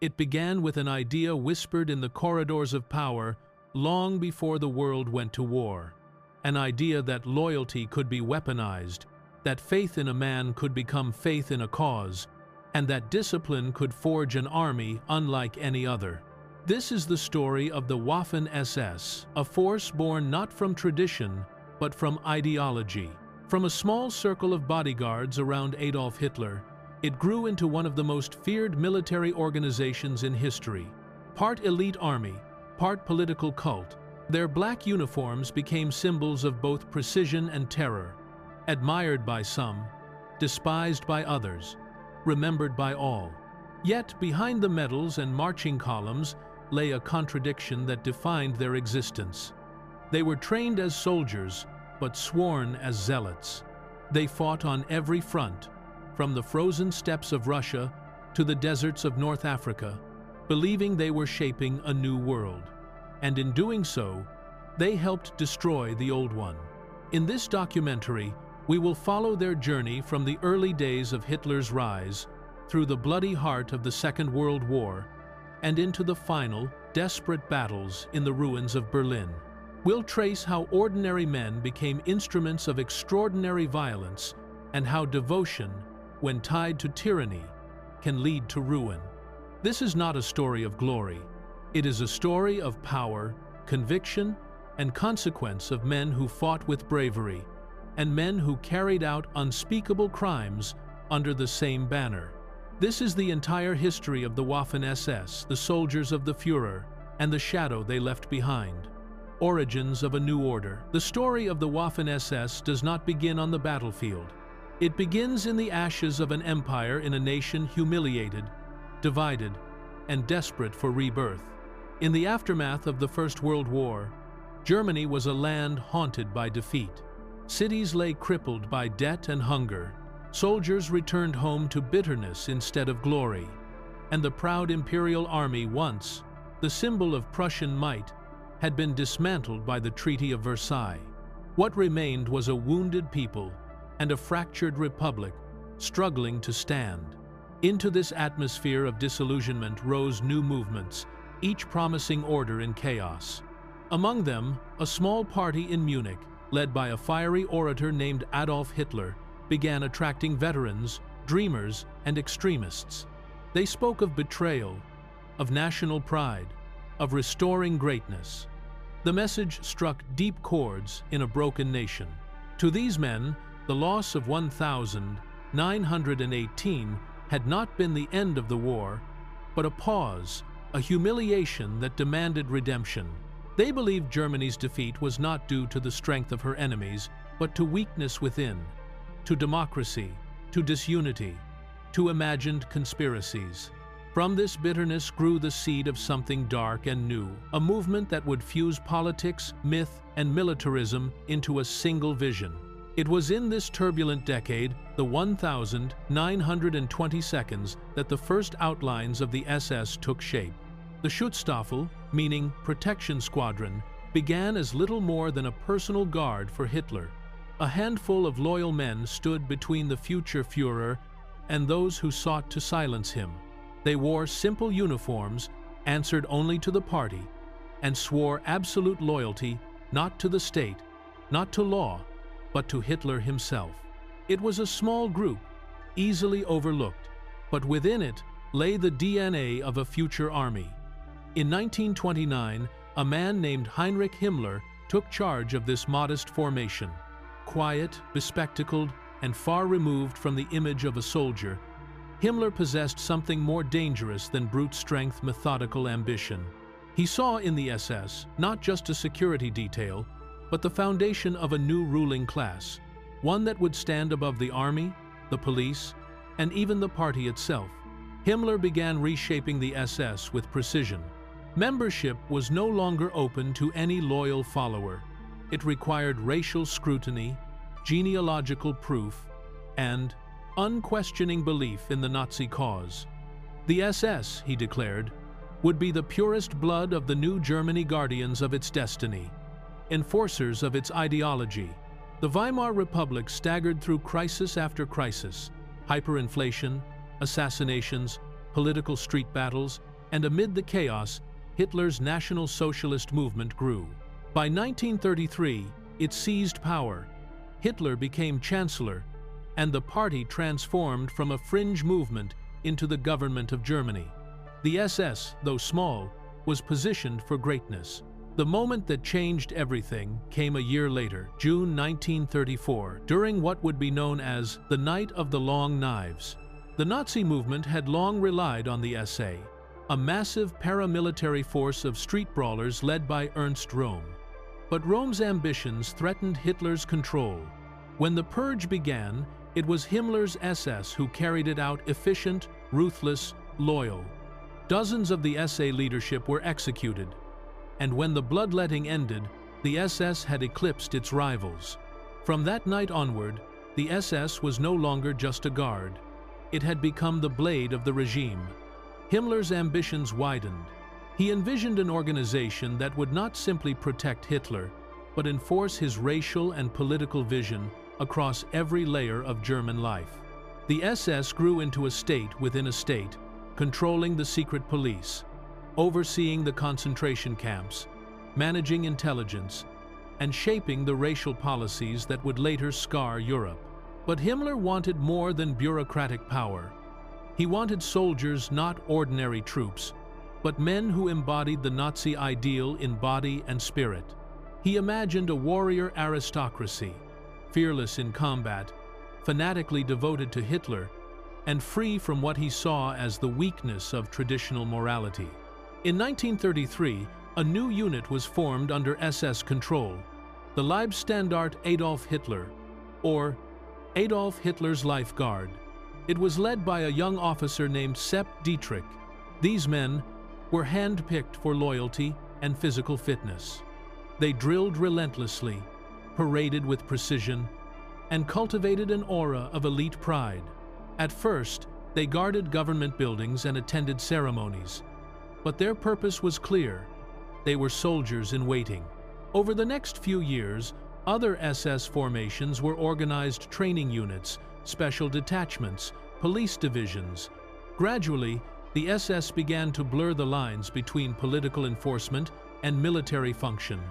It began with an idea whispered in the corridors of power long before the world went to war. An idea that loyalty could be weaponized, that faith in a man could become faith in a cause, and that discipline could forge an army unlike any other. This is the story of the Waffen-SS, a force born not from tradition, but from ideology. From a small circle of bodyguards around Adolf Hitler, it grew into one of the most feared military organizations in history. Part elite army, part political cult, their black uniforms became symbols of both precision and terror, admired by some, despised by others, remembered by all. Yet behind the medals and marching columns lay a contradiction that defined their existence. They were trained as soldiers, but sworn as zealots. They fought on every front, from the frozen steppes of Russia to the deserts of North Africa, believing they were shaping a new world. And in doing so, they helped destroy the old one. In this documentary, we will follow their journey from the early days of Hitler's rise, through the bloody heart of the Second World War, and into the final, desperate battles in the ruins of Berlin. We'll trace how ordinary men became instruments of extraordinary violence, and how devotion, when tied to tyranny, can lead to ruin. This is not a story of glory. It is a story of power, conviction, and consequence of men who fought with bravery, and men who carried out unspeakable crimes under the same banner. This is the entire history of the Waffen-SS, the soldiers of the Führer, and the shadow they left behind. Origins of a new order. The story of the Waffen-SS does not begin on the battlefield. It begins in the ashes of an empire in a nation humiliated, divided, and desperate for rebirth. In the aftermath of the First World War, Germany was a land haunted by defeat. Cities lay crippled by debt and hunger. Soldiers returned home to bitterness instead of glory. And the proud imperial army, once the symbol of Prussian might, had been dismantled by the Treaty of Versailles. What remained was a wounded people and a fractured republic struggling to stand. Into this atmosphere of disillusionment rose new movements, each promising order in chaos. Among them, a small party in Munich, led by a fiery orator named Adolf Hitler, began attracting veterans, dreamers, and extremists. They spoke of betrayal, of national pride, of restoring greatness. The message struck deep chords in a broken nation. To these men, the loss of 1,918 had not been the end of the war, but a pause, a humiliation that demanded redemption. They believed Germany's defeat was not due to the strength of her enemies, but to weakness within, to democracy, to disunity, to imagined conspiracies. From this bitterness grew the seed of something dark and new, a movement that would fuse politics, myth, and militarism into a single vision. It was in this turbulent decade, the 1922nd, that the first outlines of the SS took shape. The Schutzstaffel, meaning protection squadron, began as little more than a personal guard for Hitler. A handful of loyal men stood between the future Führer and those who sought to silence him. They wore simple uniforms, answered only to the party, and swore absolute loyalty not to the state, not to law, but to Hitler himself. It was a small group, easily overlooked, but within it lay the DNA of a future army. In 1929, a man named Heinrich Himmler took charge of this modest formation. Quiet, bespectacled, and far removed from the image of a soldier, Himmler possessed something more dangerous than brute strength, methodical ambition. He saw in the SS not just a security detail, but the foundation of a new ruling class, one that would stand above the army, the police, and even the party itself. Himmler began reshaping the SS with precision. Membership was no longer open to any loyal follower. It required racial scrutiny, genealogical proof, and unquestioning belief in the Nazi cause. The SS, he declared, would be the purest blood of the new Germany, guardians of its destiny, enforcers of its ideology. The Weimar Republic staggered through crisis after crisis: hyperinflation, assassinations, political street battles, and amid the chaos, Hitler's National Socialist movement grew. By 1933, it seized power. Hitler became chancellor, and the party transformed from a fringe movement into the government of Germany. The SS, though small, was positioned for greatness. The moment that changed everything came a year later, June 1934, during what would be known as the Night of the Long Knives. The Nazi movement had long relied on the SA, a massive paramilitary force of street brawlers led by Ernst Röhm. But Röhm's ambitions threatened Hitler's control. When the purge began, it was Himmler's SS who carried it out, efficient, ruthless, loyal. Dozens of the SA leadership were executed, and when the bloodletting ended, the SS had eclipsed its rivals. From that night onward, the SS was no longer just a guard. It had become the blade of the regime. Himmler's ambitions widened. He envisioned an organization that would not simply protect Hitler, but enforce his racial and political vision across every layer of German life. The SS grew into a state within a state, controlling the secret police, overseeing the concentration camps, managing intelligence, and shaping the racial policies that would later scar Europe. But Himmler wanted more than bureaucratic power. He wanted soldiers, not ordinary troops, but men who embodied the Nazi ideal in body and spirit. He imagined a warrior aristocracy, fearless in combat, fanatically devoted to Hitler, and free from what he saw as the weakness of traditional morality. In 1933, a new unit was formed under SS control, the Leibstandarte Adolf Hitler, or Adolf Hitler's Life Guard. It was led by a young officer named Sepp Dietrich. These men were hand-picked for loyalty and physical fitness. They drilled relentlessly, paraded with precision, and cultivated an aura of elite pride. At first, they guarded government buildings and attended ceremonies, but their purpose was clear. They were soldiers in waiting. Over the next few years, other SS formations were organized training units, special detachments, police divisions. Gradually, the SS began to blur the lines between political enforcement and military function.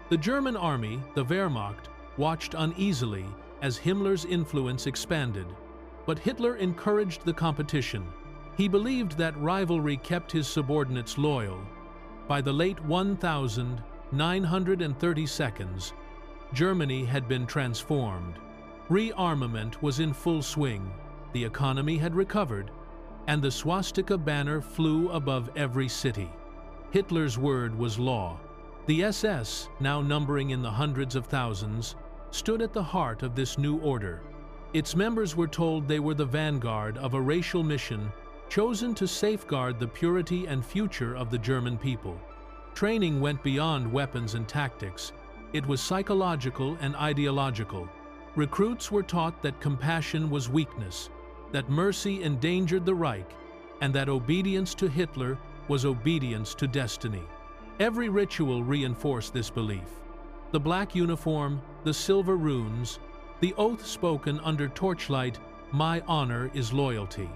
The German army, the Wehrmacht, watched uneasily as Himmler's influence expanded. But Hitler encouraged the competition. He believed that rivalry kept his subordinates loyal. By the late 1932, Germany had been transformed. Rearmament was in full swing, the economy had recovered, and the swastika banner flew above every city. Hitler's word was law. The SS, now numbering in the hundreds of thousands, stood at the heart of this new order. Its members were told they were the vanguard of a racial mission chosen to safeguard the purity and future of the German people. Training went beyond weapons and tactics. It was psychological and ideological. Recruits were taught that compassion was weakness, that mercy endangered the Reich, and that obedience to Hitler was obedience to destiny. Every ritual reinforced this belief. The black uniform, the silver runes, the oath spoken under torchlight, "My honor is loyalty."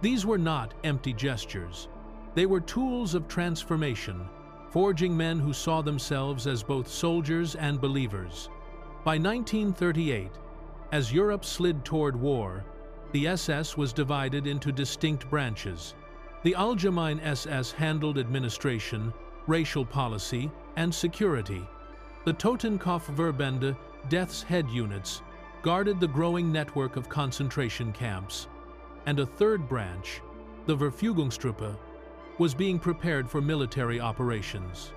These were not empty gestures. They were tools of transformation, forging men who saw themselves as both soldiers and believers. By 1938, as Europe slid toward war, the SS was divided into distinct branches. The Allgemeine SS handled administration, racial policy, and security. The Totenkopfverbände, Death's Head units, guarded the growing network of concentration camps. And a third branch, the Verfügungstruppe, was being prepared for military operations.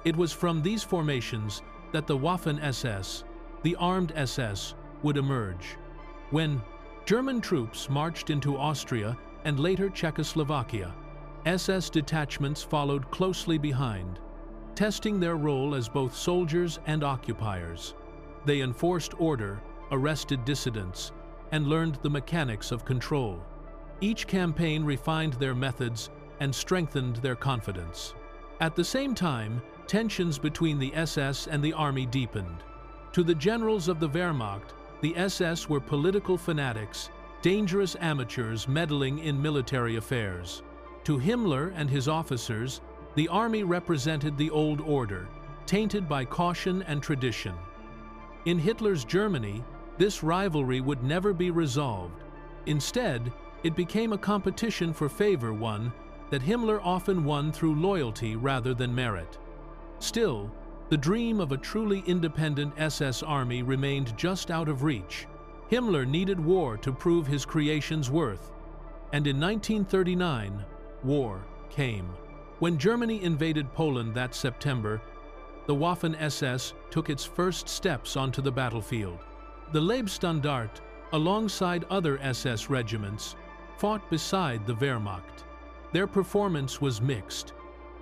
It was from these formations that the Waffen-SS, the armed SS, would emerge. When German troops marched into Austria and later Czechoslovakia, SS detachments followed closely behind, testing their role as both soldiers and occupiers. They enforced order, arrested dissidents, and learned the mechanics of control. Each campaign refined their methods and strengthened their confidence. At the same time, tensions between the SS and the army deepened. To the generals of the Wehrmacht, the SS were political fanatics, dangerous amateurs meddling in military affairs. To Himmler and his officers, the army represented the old order, tainted by caution and tradition. In Hitler's Germany, this rivalry would never be resolved. Instead, it became a competition for favor, one that Himmler often won through loyalty rather than merit. Still, the dream of a truly independent SS army remained just out of reach. Himmler needed war to prove his creation's worth. And in 1939, war came. When Germany invaded Poland that September, the Waffen-SS took its first steps onto the battlefield. The Leibstandarte, alongside other SS regiments, fought beside the Wehrmacht. Their performance was mixed.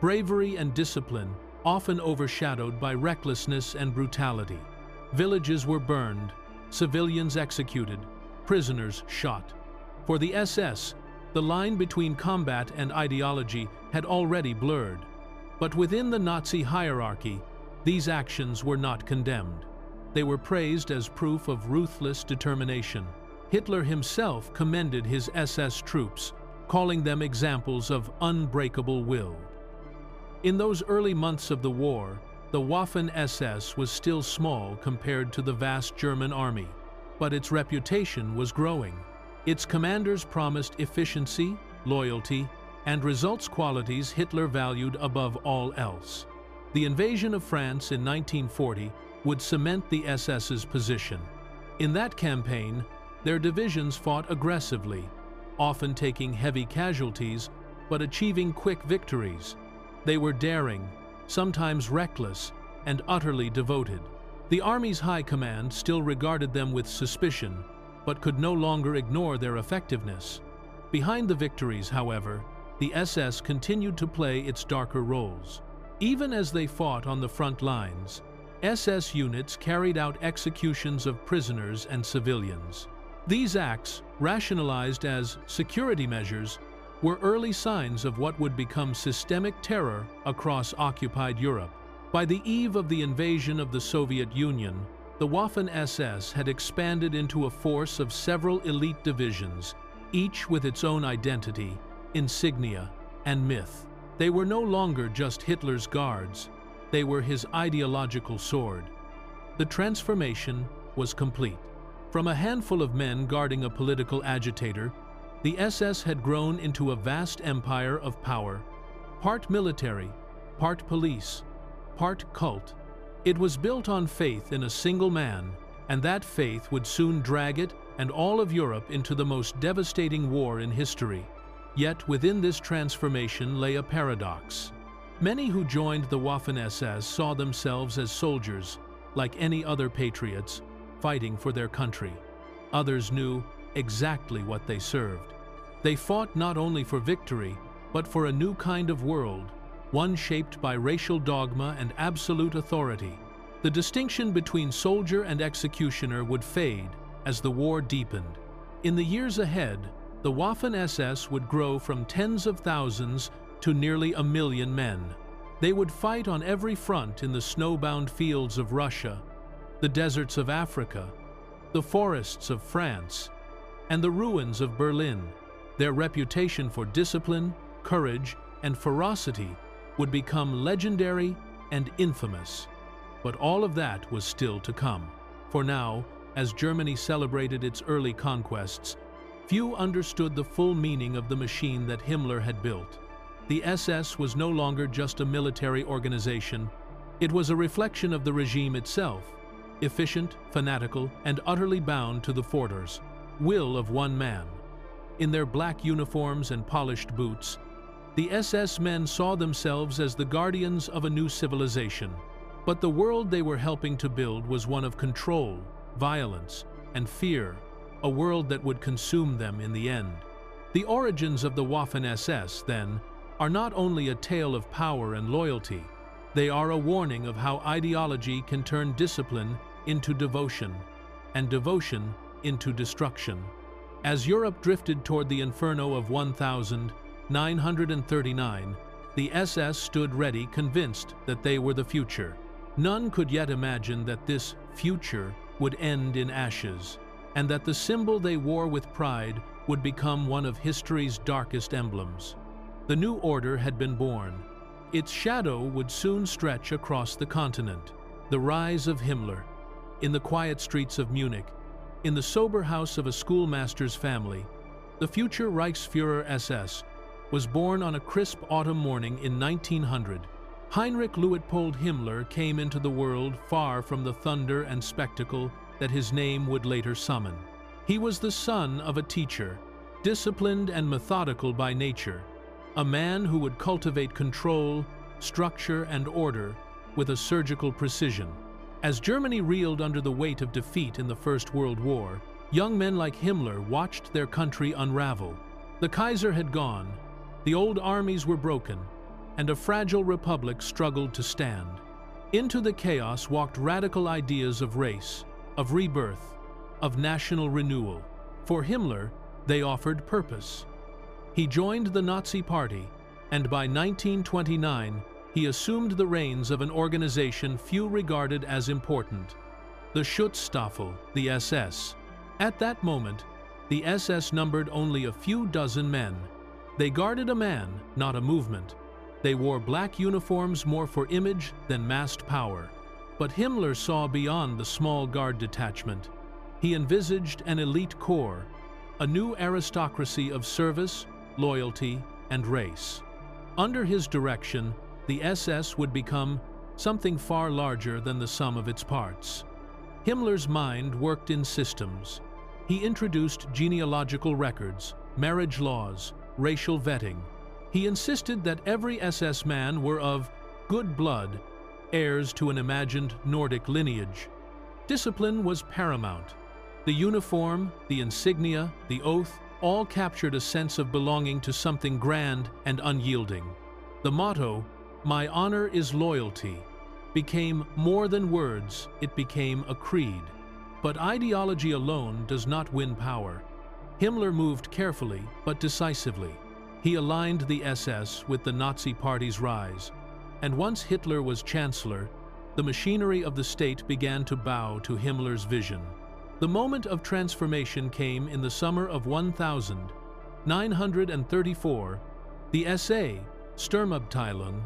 Bravery and discipline, often overshadowed by recklessness and brutality. Villages were burned, civilians executed, prisoners shot. For the SS, the line between combat and ideology had already blurred. But within the Nazi hierarchy, these actions were not condemned. They were praised as proof of ruthless determination. Hitler himself commended his SS troops, calling them examples of unbreakable will. In those early months of the war, the Waffen-SS was still small compared to the vast German army, but its reputation was growing. Its commanders promised efficiency, loyalty, and results qualities Hitler valued above all else. The invasion of France in 1940 would cement the SS's position. In that campaign, their divisions fought aggressively, often taking heavy casualties, but achieving quick victories. They were daring, sometimes reckless, and utterly devoted. The army's high command still regarded them with suspicion, but could no longer ignore their effectiveness. Behind the victories, however, the SS continued to play its darker roles. Even as they fought on the front lines, SS units carried out executions of prisoners and civilians. These acts, rationalized as security measures, were early signs of what would become systemic terror across occupied Europe. By the eve of the invasion of the Soviet Union, the Waffen-SS had expanded into a force of several elite divisions, each with its own identity, insignia, and myth. They were no longer just Hitler's guards, they were his ideological sword. The transformation was complete. From a handful of men guarding a political agitator, the SS had grown into a vast empire of power, part military, part police, part cult. It was built on faith in a single man, and that faith would soon drag it and all of Europe into the most devastating war in history. Yet within this transformation lay a paradox. Many who joined the Waffen-SS saw themselves as soldiers, like any other patriots, fighting for their country. Others knew exactly what they served. They fought not only for victory, but for a new kind of world, one shaped by racial dogma and absolute authority. The distinction between soldier and executioner would fade as the war deepened. In the years ahead, the Waffen-SS would grow from tens of thousands to nearly 1 million men. They would fight on every front in the snowbound fields of Russia, the deserts of Africa, the forests of France, and the ruins of Berlin. Their reputation for discipline, courage, and ferocity would become legendary and infamous. But all of that was still to come. For now, as Germany celebrated its early conquests, few understood the full meaning of the machine that Himmler had built. The SS was no longer just a military organization. It was a reflection of the regime itself, efficient, fanatical, and utterly bound to the Führer's will of one man. In their black uniforms and polished boots, the SS men saw themselves as the guardians of a new civilization. But the world they were helping to build was one of control, violence, and fear, a world that would consume them in the end. The origins of the Waffen-SS, then, are not only a tale of power and loyalty, they are a warning of how ideology can turn discipline into devotion, and devotion into destruction. As Europe drifted toward the inferno of 1939, the SS stood ready, convinced that they were the future. None could yet imagine that this future would end in ashes, and that the symbol they wore with pride would become one of history's darkest emblems. The new order had been born. Its shadow would soon stretch across the continent. The rise of Himmler. In the quiet streets of Munich, in the sober house of a schoolmaster's family, the future Reichsführer SS was born on a crisp autumn morning in 1900. Heinrich Himmler came into the world far from the thunder and spectacle that his name would later summon. He was the son of a teacher, disciplined and methodical by nature, a man who would cultivate control, structure, and order with a surgical precision. As Germany reeled under the weight of defeat in the First World War, young men like Himmler watched their country unravel. The Kaiser had gone, the old armies were broken, and a fragile republic struggled to stand. Into the chaos walked radical ideas of race, of rebirth, of national renewal. For Himmler, they offered purpose. He joined the Nazi Party, and by 1929, he assumed the reins of an organization few regarded as important, the Schutzstaffel, the SS. At that moment, the SS numbered only a few dozen men. They guarded a man, not a movement. They wore black uniforms more for image than massed power. But Himmler saw beyond the small guard detachment. He envisaged an elite corps, a new aristocracy of service, loyalty, and race. Under his direction, the SS would become something far larger than the sum of its parts. Himmler's mind worked in systems. He introduced genealogical records, marriage laws, racial vetting. He insisted that every SS man were of good blood, heirs to an imagined Nordic lineage. Discipline was paramount. The uniform, the insignia, the oath, all captured a sense of belonging to something grand and unyielding. The motto, "My honor is loyalty," became more than words, it became a creed. But ideology alone does not win power. Himmler moved carefully but decisively. He aligned the SS with the Nazi Party's rise, and once Hitler was chancellor, the machinery of the state began to bow to Himmler's vision. The moment of transformation came in the summer of 1934. The SA, Sturmabteilung,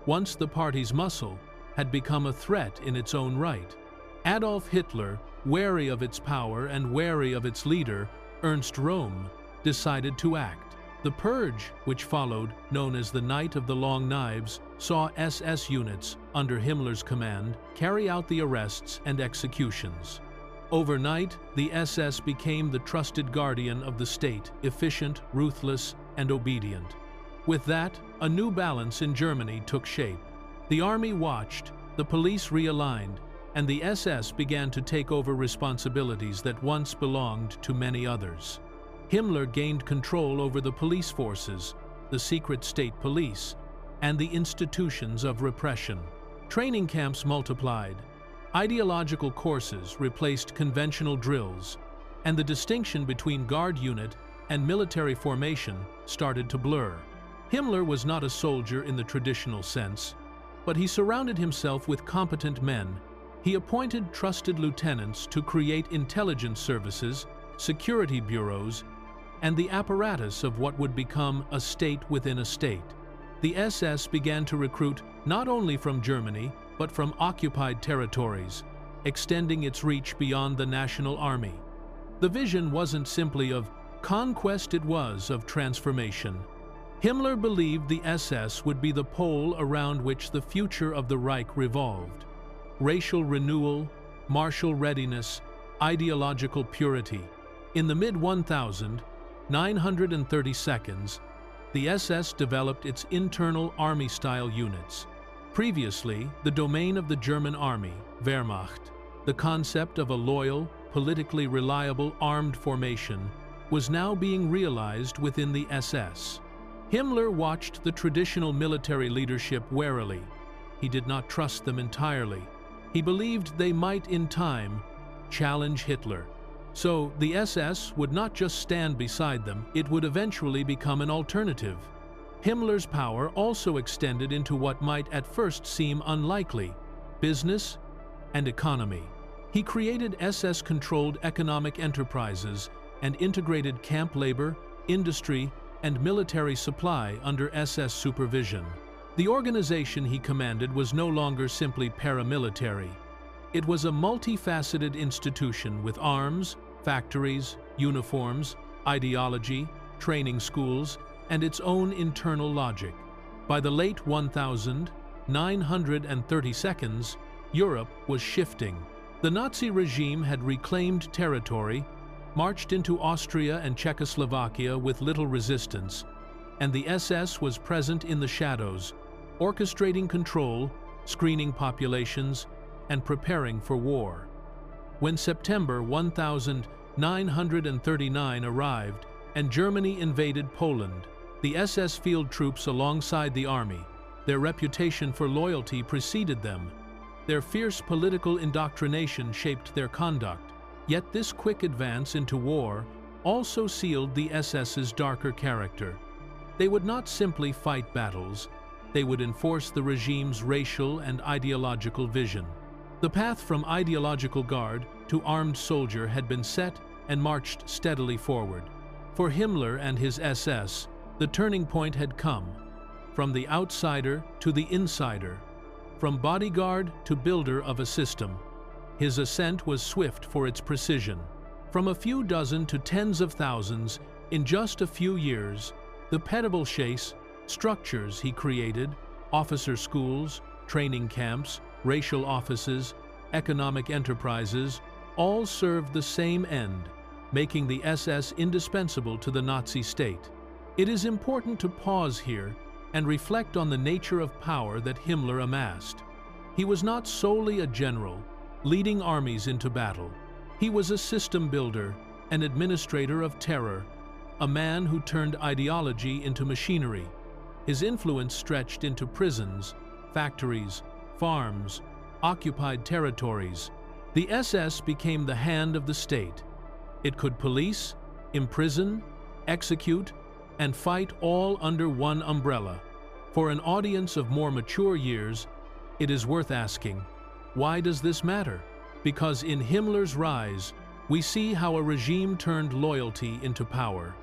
once the party's muscle, had become a threat in its own right. Adolf Hitler, wary of its power and wary of its leader, Ernst Röhm, decided to act. The purge, which followed, known as the Night of the Long Knives, saw SS units, under Himmler's command, carry out the arrests and executions. Overnight, the SS became the trusted guardian of the state, efficient, ruthless, and obedient. With that, a new balance in Germany took shape. The army watched, the police realigned, and the SS began to take over responsibilities that once belonged to many others. Himmler gained control over the police forces, the secret state police, and the institutions of repression. Training camps multiplied. Ideological courses replaced conventional drills, and the distinction between guard unit and military formation started to blur. Himmler was not a soldier in the traditional sense, but he surrounded himself with competent men. He appointed trusted lieutenants to create intelligence services, security bureaus, and the apparatus of what would become a state within a state. The SS began to recruit not only from Germany, but from occupied territories, extending its reach beyond the national army. The vision wasn't simply of conquest, it was of transformation. Himmler believed the SS would be the pole around which the future of the Reich revolved. Racial renewal, martial readiness, ideological purity. In the mid-1932s, the SS developed its internal army-style units. Previously, the domain of the German army, Wehrmacht, the concept of a loyal, politically reliable armed formation was now being realized within the SS. Himmler watched the traditional military leadership warily. He did not trust them entirely. He believed they might, in time, challenge Hitler. So the SS would not just stand beside them, it would eventually become an alternative. Himmler's power also extended into what might at first seem unlikely: business and economy. He created SS-controlled economic enterprises and integrated camp labor, industry, and military supply under SS supervision. The organization he commanded was no longer simply paramilitary. It was a multifaceted institution with arms, factories, uniforms, ideology, training schools, and its own internal logic. By the late 1932, Europe was shifting. The Nazi regime had reclaimed territory, marched into Austria and Czechoslovakia with little resistance, and the SS was present in the shadows, orchestrating control, screening populations, and preparing for war. When September 1939 arrived and Germany invaded Poland, the SS field troops alongside the army, their reputation for loyalty preceded them. Their fierce political indoctrination shaped their conduct. Yet this quick advance into war also sealed the SS's darker character. They would not simply fight battles, they would enforce the regime's racial and ideological vision. The path from ideological guard to armed soldier had been set and marched steadily forward. For Himmler and his SS, the turning point had come. From the outsider to the insider, from bodyguard to builder of a system, his ascent was swift for its precision. From a few dozen to tens of thousands, in just a few years, the pedible structures he created, officer schools, training camps, racial offices, economic enterprises, all served the same end, making the SS indispensable to the Nazi state. It is important to pause here and reflect on the nature of power that Himmler amassed. He was not solely a general, leading armies into battle. He was a system builder, an administrator of terror, a man who turned ideology into machinery. His influence stretched into prisons, factories, farms, occupied territories. The SS became the hand of the state. It could police, imprison, execute, and fight all under one umbrella. For an audience of more mature years, it is worth asking, why does this matter? Because in Himmler's rise, we see how a regime turned loyalty into power,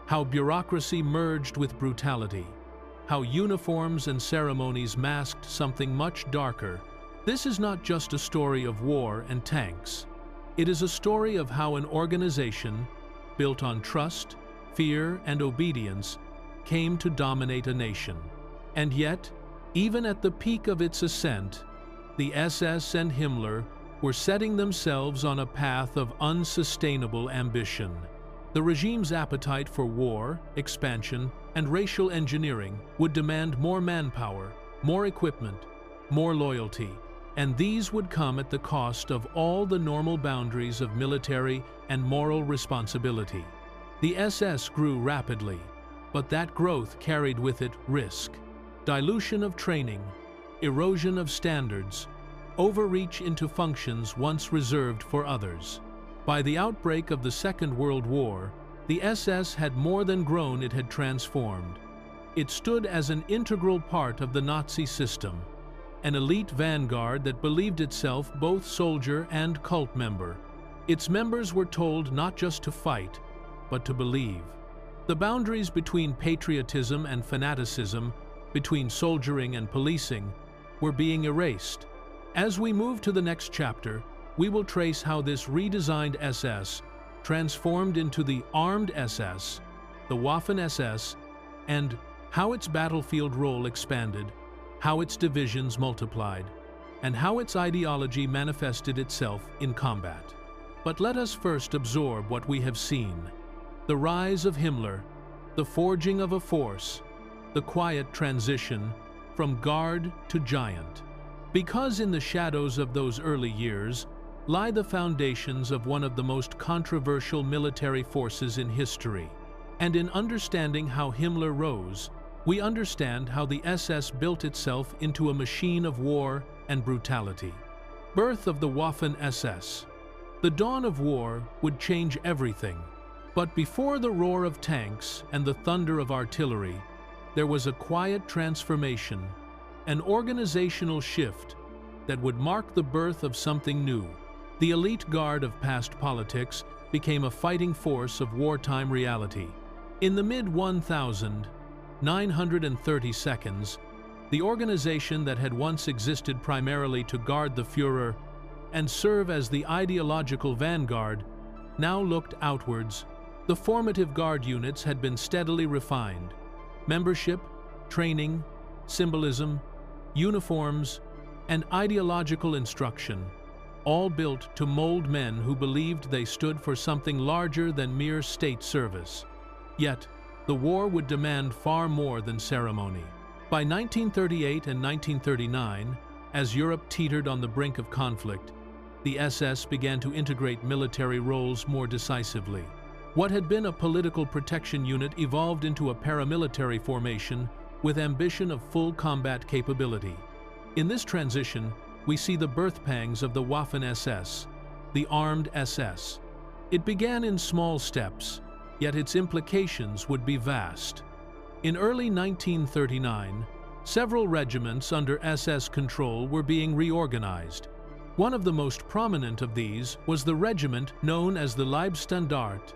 how bureaucracy merged with brutality, how uniforms and ceremonies masked something much darker. This is not just a story of war and tanks. It is a story of how an organization, built on trust, fear, and obedience, came to dominate a nation. And yet, even at the peak of its ascent, the SS and Himmler were setting themselves on a path of unsustainable ambition. The regime's appetite for war, expansion, and racial engineering would demand more manpower, more equipment, more loyalty, and these would come at the cost of all the normal boundaries of military and moral responsibility. The SS grew rapidly, but that growth carried with it risk. Dilution of training, erosion of standards, overreach into functions once reserved for others. By the outbreak of the Second World War, the SS had more than grown, it had transformed. It stood as an integral part of the Nazi system, an elite vanguard that believed itself both soldier and cult member. Its members were told not just to fight, but to believe. The boundaries between patriotism and fanaticism, between soldiering and policing, were being erased. As we move to the next chapter, we will trace how this redesigned SS transformed into the armed SS, the Waffen-SS, and how its battlefield role expanded, how its divisions multiplied, and how its ideology manifested itself in combat. But let us first absorb what we have seen: the rise of Himmler, the forging of a force, the quiet transition from guard to giant. Because in the shadows of those early years lie the foundations of one of the most controversial military forces in history. And in understanding how Himmler rose, we understand how the SS built itself into a machine of war and brutality. Birth of the Waffen-SS. The dawn of war would change everything. But before the roar of tanks and the thunder of artillery, there was a quiet transformation, an organizational shift that would mark the birth of something new. The elite guard of past politics became a fighting force of wartime reality. In the mid-1930s, the organization that had once existed primarily to guard the Führer and serve as the ideological vanguard now looked outwards. The formative guard units had been steadily refined. Membership, training, symbolism, uniforms, and ideological instruction, all built to mold men who believed they stood for something larger than mere state service. Yet, the war would demand far more than ceremony. By 1938 and 1939, as Europe teetered on the brink of conflict, the SS began to integrate military roles more decisively. What had been a political protection unit evolved into a paramilitary formation with ambition of full combat capability. In this transition, we see the birth pangs of the Waffen-SS, the armed SS. It began in small steps, yet its implications would be vast. In early 1939, several regiments under SS control were being reorganized. One of the most prominent of these was the regiment known as the Leibstandarte.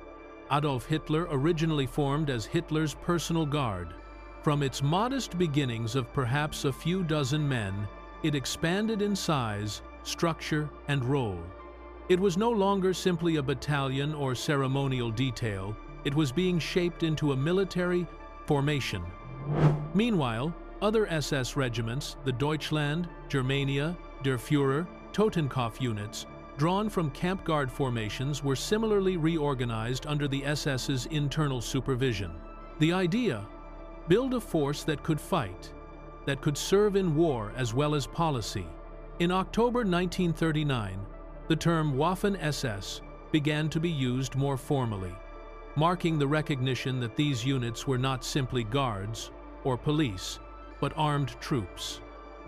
Adolf Hitler originally formed as Hitler's personal guard. From its modest beginnings of perhaps a few dozen men, it expanded in size, structure, and role. It was no longer simply a battalion or ceremonial detail. It was being shaped into a military formation. Meanwhile, other SS regiments, the Deutschland, Germania, Der Führer, Totenkopf units, drawn from camp guard formations, were similarly reorganized under the SS's internal supervision. The idea: build a force that could fight, that could serve in war as well as policy. In October 1939, the term Waffen-SS began to be used more formally, marking the recognition that these units were not simply guards or police, but armed troops.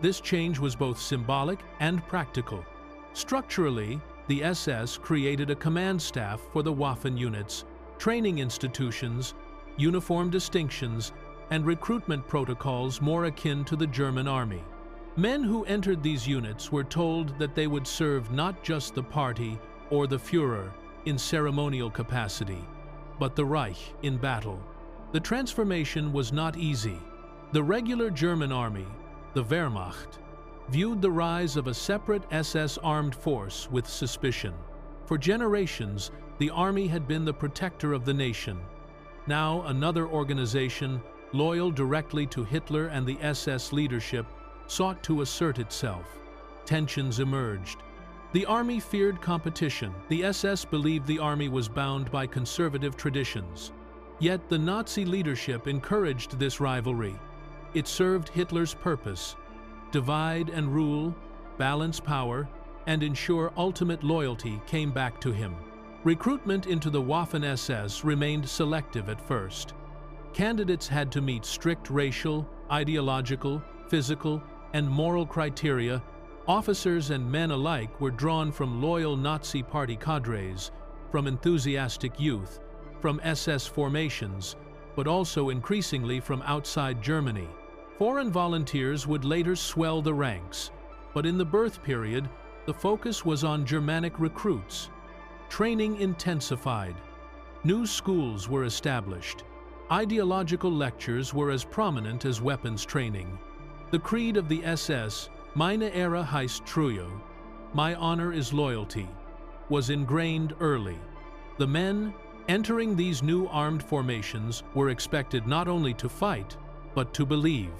This change was both symbolic and practical. Structurally, the SS created a command staff for the Waffen units, training institutions, uniform distinctions, and recruitment protocols more akin to the German army. Men who entered these units were told that they would serve not just the party or the Führer in ceremonial capacity, but the Reich in battle. The transformation was not easy. The regular German army, the Wehrmacht, viewed the rise of a separate SS armed force with suspicion. For generations, the army had been the protector of the nation. Now, another organization, loyal directly to Hitler and the SS leadership, sought to assert itself. Tensions emerged. The army feared competition. The SS believed the army was bound by conservative traditions. Yet the Nazi leadership encouraged this rivalry. It served Hitler's purpose: divide and rule, balance power, and ensure ultimate loyalty came back to him. Recruitment into the Waffen-SS remained selective at first. Candidates had to meet strict racial, ideological, physical, and moral criteria. Officers and men alike were drawn from loyal Nazi party cadres, from enthusiastic youth, from SS formations, but also increasingly from outside Germany. Foreign volunteers would later swell the ranks, but in the birth period, the focus was on Germanic recruits. Training intensified. New schools were established. Ideological lectures were as prominent as weapons training. The creed of the SS, Meine Ehre heißt Treue, my honor is loyalty, was ingrained early. The men entering these new armed formations were expected not only to fight, but to believe.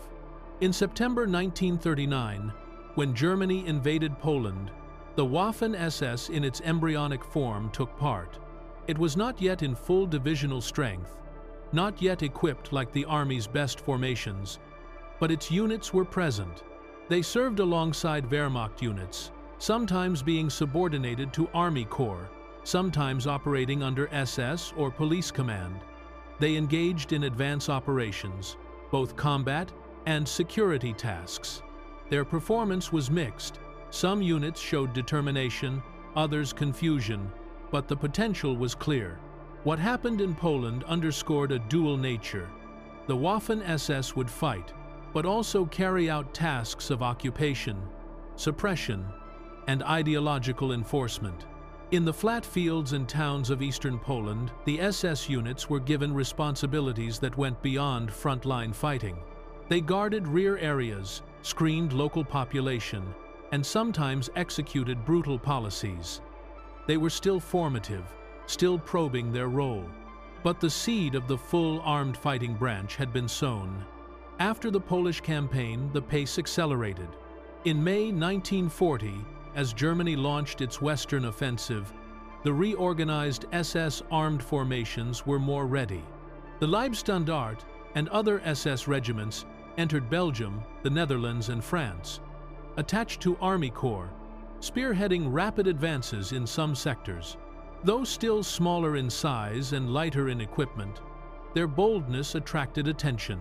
In September 1939, when Germany invaded Poland, the Waffen-SS in its embryonic form took part. It was not yet in full divisional strength, not yet equipped like the Army's best formations, but its units were present. They served alongside Wehrmacht units, sometimes being subordinated to Army Corps, sometimes operating under SS or police command. They engaged in advance operations, both combat and security tasks. Their performance was mixed. Some units showed determination, others confusion, but the potential was clear. What happened in Poland underscored a dual nature. The Waffen-SS would fight, but also carry out tasks of occupation, suppression, and ideological enforcement. In the flat fields and towns of eastern Poland, the SS units were given responsibilities that went beyond frontline fighting. They guarded rear areas, screened local population, and sometimes executed brutal policies. They were still formative, still probing their role. But the seed of the full armed fighting branch had been sown. After the Polish campaign, the pace accelerated. In May 1940, as Germany launched its Western offensive, the reorganized SS armed formations were more ready. The Leibstandarte and other SS regiments entered Belgium, the Netherlands, and France, attached to army corps, spearheading rapid advances in some sectors. Though still smaller in size and lighter in equipment, their boldness attracted attention.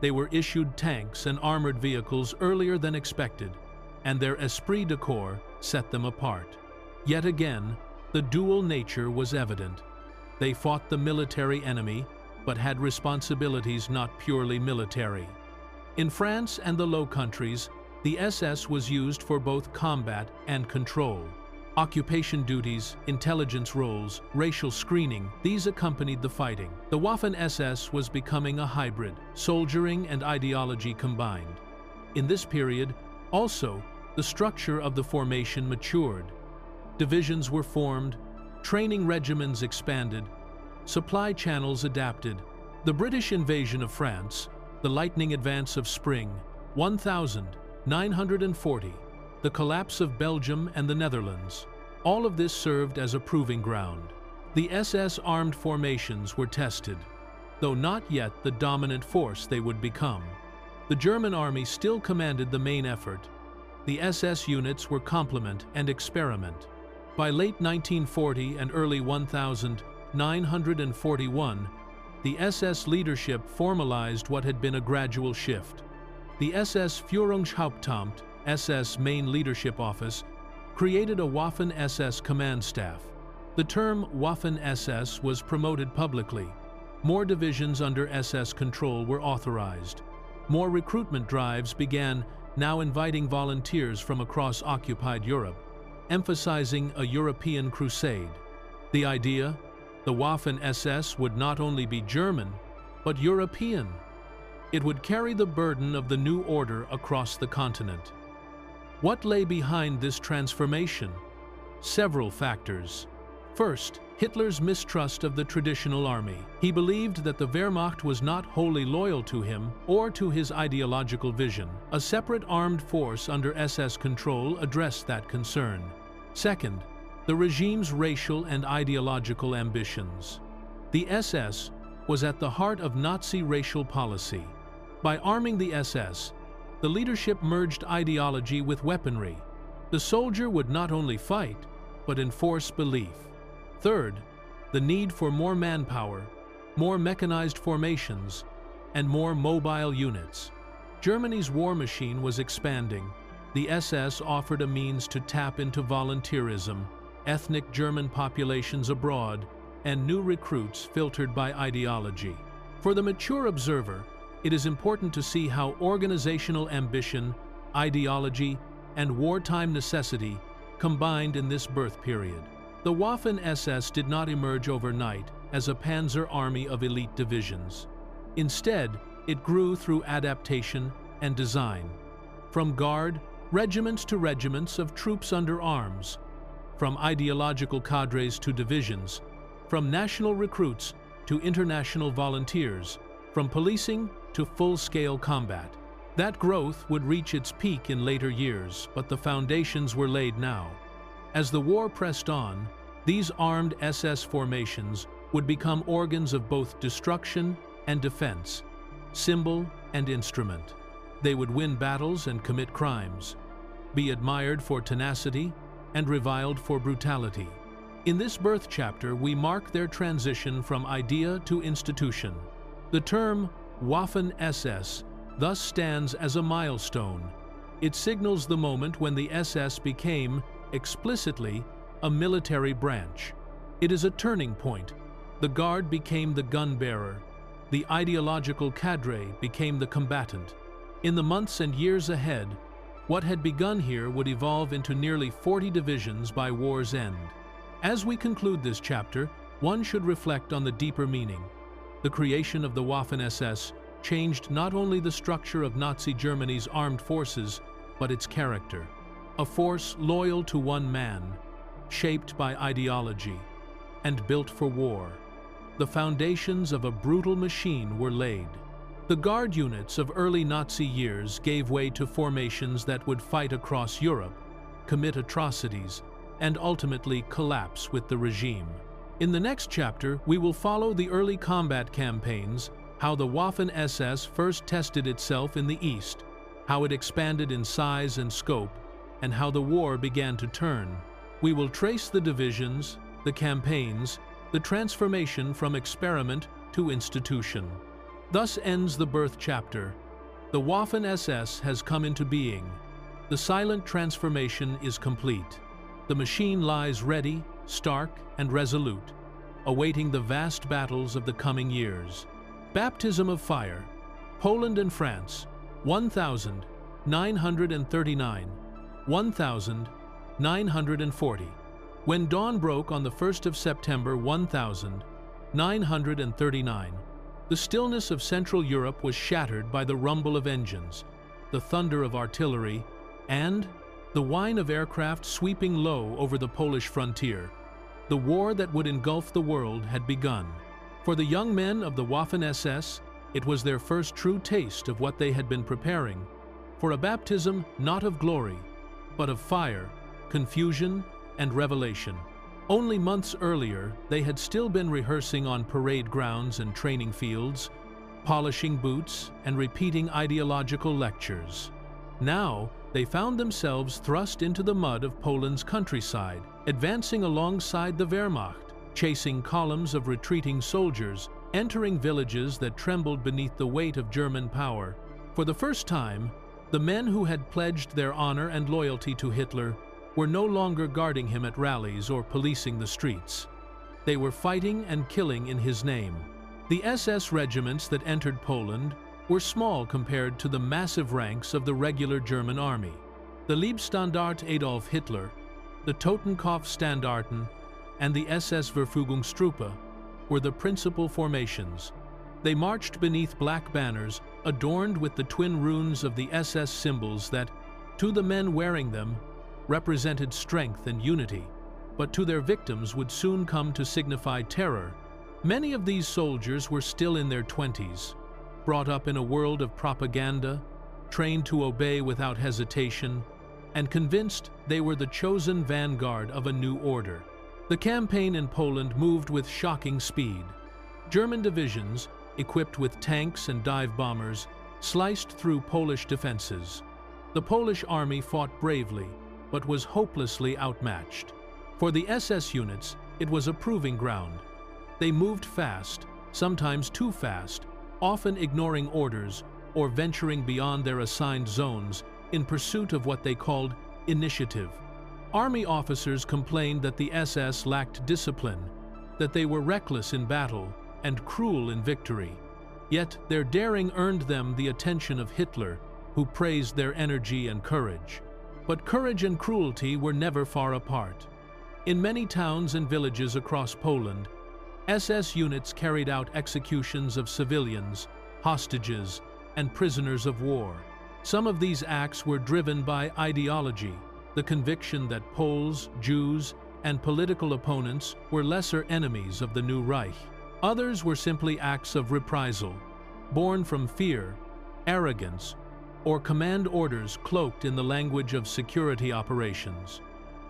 They were issued tanks and armored vehicles earlier than expected, and their esprit de corps set them apart. Yet again, the dual nature was evident. They fought the military enemy, but had responsibilities not purely military. In France and the Low Countries, the SS was used for both combat and control. Occupation duties, intelligence roles, racial screening, these accompanied the fighting. The Waffen-SS was becoming a hybrid, soldiering and ideology combined. In this period, also, the structure of the formation matured. Divisions were formed, training regiments expanded, supply channels adapted. The British invasion of France, the lightning advance of spring, 1940, the collapse of Belgium and the Netherlands, all of this served as a proving ground. The SS armed formations were tested, though not yet the dominant force they would become. The German army still commanded the main effort. The SS units were complement and experiment. By late 1940 and early 1941, the SS leadership formalized what had been a gradual shift. The SS Führungshauptamt, SS Main Leadership Office, created a Waffen-SS command staff. The term Waffen-SS was promoted publicly. More divisions under SS control were authorized. More recruitment drives began, now inviting volunteers from across occupied Europe, emphasizing a European crusade. The idea? The Waffen-SS would not only be German, but European. It would carry the burden of the new order across the continent. What lay behind this transformation? Several factors. First, Hitler's mistrust of the traditional army. He believed that the Wehrmacht was not wholly loyal to him or to his ideological vision. A separate armed force under SS control addressed that concern. Second, the regime's racial and ideological ambitions. The SS was at the heart of Nazi racial policy. By arming the SS, the leadership merged ideology with weaponry. The soldier would not only fight, but enforce belief. Third, the need for more manpower, more mechanized formations, and more mobile units. Germany's war machine was expanding. The SS offered a means to tap into volunteerism, ethnic German populations abroad, and new recruits filtered by ideology. For the mature observer, it is important to see how organizational ambition, ideology, and wartime necessity combined in this birth period. The Waffen-SS did not emerge overnight as a panzer army of elite divisions. Instead, it grew through adaptation and design. From guard, regiments to regiments of troops under arms, from ideological cadres to divisions, from national recruits to international volunteers, from policing to full-scale combat. That growth would reach its peak in later years, but the foundations were laid now. As the war pressed on, these armed SS formations would become organs of both destruction and defense, symbol and instrument. They would win battles and commit crimes, be admired for tenacity and reviled for brutality. In this birth chapter, we mark their transition from idea to institution. The term Waffen-SS thus stands as a milestone. It signals the moment when the SS became, explicitly, a military branch. It is a turning point. The guard became the gun-bearer. The ideological cadre became the combatant. In the months and years ahead, what had begun here would evolve into nearly 40 divisions by war's end. As we conclude this chapter, one should reflect on the deeper meaning. The creation of the Waffen-SS changed not only the structure of Nazi Germany's armed forces, but its character. A force loyal to one man, shaped by ideology, and built for war. The foundations of a brutal machine were laid. The guard units of early Nazi years gave way to formations that would fight across Europe, commit atrocities, and ultimately collapse with the regime. In the next chapter, we will follow the early combat campaigns, how the Waffen-SS first tested itself in the East, how it expanded in size and scope, and how the war began to turn. We will trace the divisions, the campaigns, the transformation from experiment to institution. Thus ends the birth chapter. The Waffen-SS has come into being. The silent transformation is complete. The machine lies ready, stark, and resolute, awaiting the vast battles of the coming years. Baptism of fire. Poland and France, 1939, 1940. When dawn broke on the 1st of September 1939, the stillness of Central Europe was shattered by the rumble of engines, the thunder of artillery, and the whine of aircraft sweeping low over the Polish frontier. The war that would engulf the world had begun. For the young men of the Waffen-SS, it was their first true taste of what they had been preparing, for a baptism not of glory, but of fire, confusion, and revelation. Only months earlier, they had still been rehearsing on parade grounds and training fields, polishing boots and repeating ideological lectures. Now, they found themselves thrust into the mud of Poland's countryside, advancing alongside the Wehrmacht, chasing columns of retreating soldiers, entering villages that trembled beneath the weight of German power. For the first time, the men who had pledged their honor and loyalty to Hitler were no longer guarding him at rallies or policing the streets. They were fighting and killing in his name. The SS regiments that entered Poland were small compared to the massive ranks of the regular German army. The Leibstandarte Adolf Hitler, the Totenkopfstandarten, and the SS Verfügungstruppe were the principal formations. They marched beneath black banners adorned with the twin runes of the SS symbols that, to the men wearing them, represented strength and unity, but to their victims would soon come to signify terror. Many of these soldiers were still in their 20s, brought up in a world of propaganda, trained to obey without hesitation, and convinced they were the chosen vanguard of a new order. The campaign in Poland moved with shocking speed. German divisions, equipped with tanks and dive bombers, sliced through Polish defenses. The Polish army fought bravely, but was hopelessly outmatched. For the SS units, it was a proving ground. They moved fast, sometimes too fast, often ignoring orders or venturing beyond their assigned zones in pursuit of what they called initiative. Army officers complained that the SS lacked discipline, that they were reckless in battle and cruel in victory. Yet their daring earned them the attention of Hitler, who praised their energy and courage. But courage and cruelty were never far apart. In many towns and villages across Poland, SS units carried out executions of civilians, hostages, and prisoners of war. Some of these acts were driven by ideology, the conviction that Poles, Jews, and political opponents were lesser enemies of the new Reich. Others were simply acts of reprisal, born from fear, arrogance, or command orders cloaked in the language of security operations.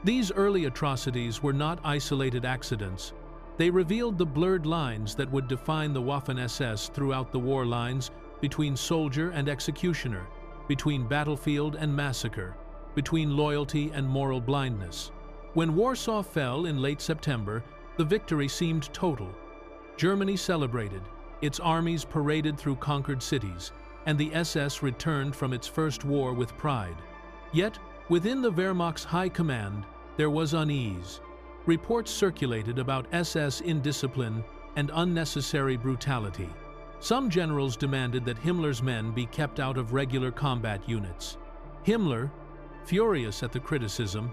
These early atrocities were not isolated accidents. They revealed the blurred lines that would define the Waffen-SS throughout the war lines between soldier and executioner, between battlefield and massacre, between loyalty and moral blindness. When Warsaw fell in late September, the victory seemed total. Germany celebrated, its armies paraded through conquered cities, and the SS returned from its first war with pride. Yet, within the Wehrmacht's high command, there was unease. Reports circulated about SS indiscipline and unnecessary brutality. Some generals demanded that Himmler's men be kept out of regular combat units. Himmler, furious at the criticism,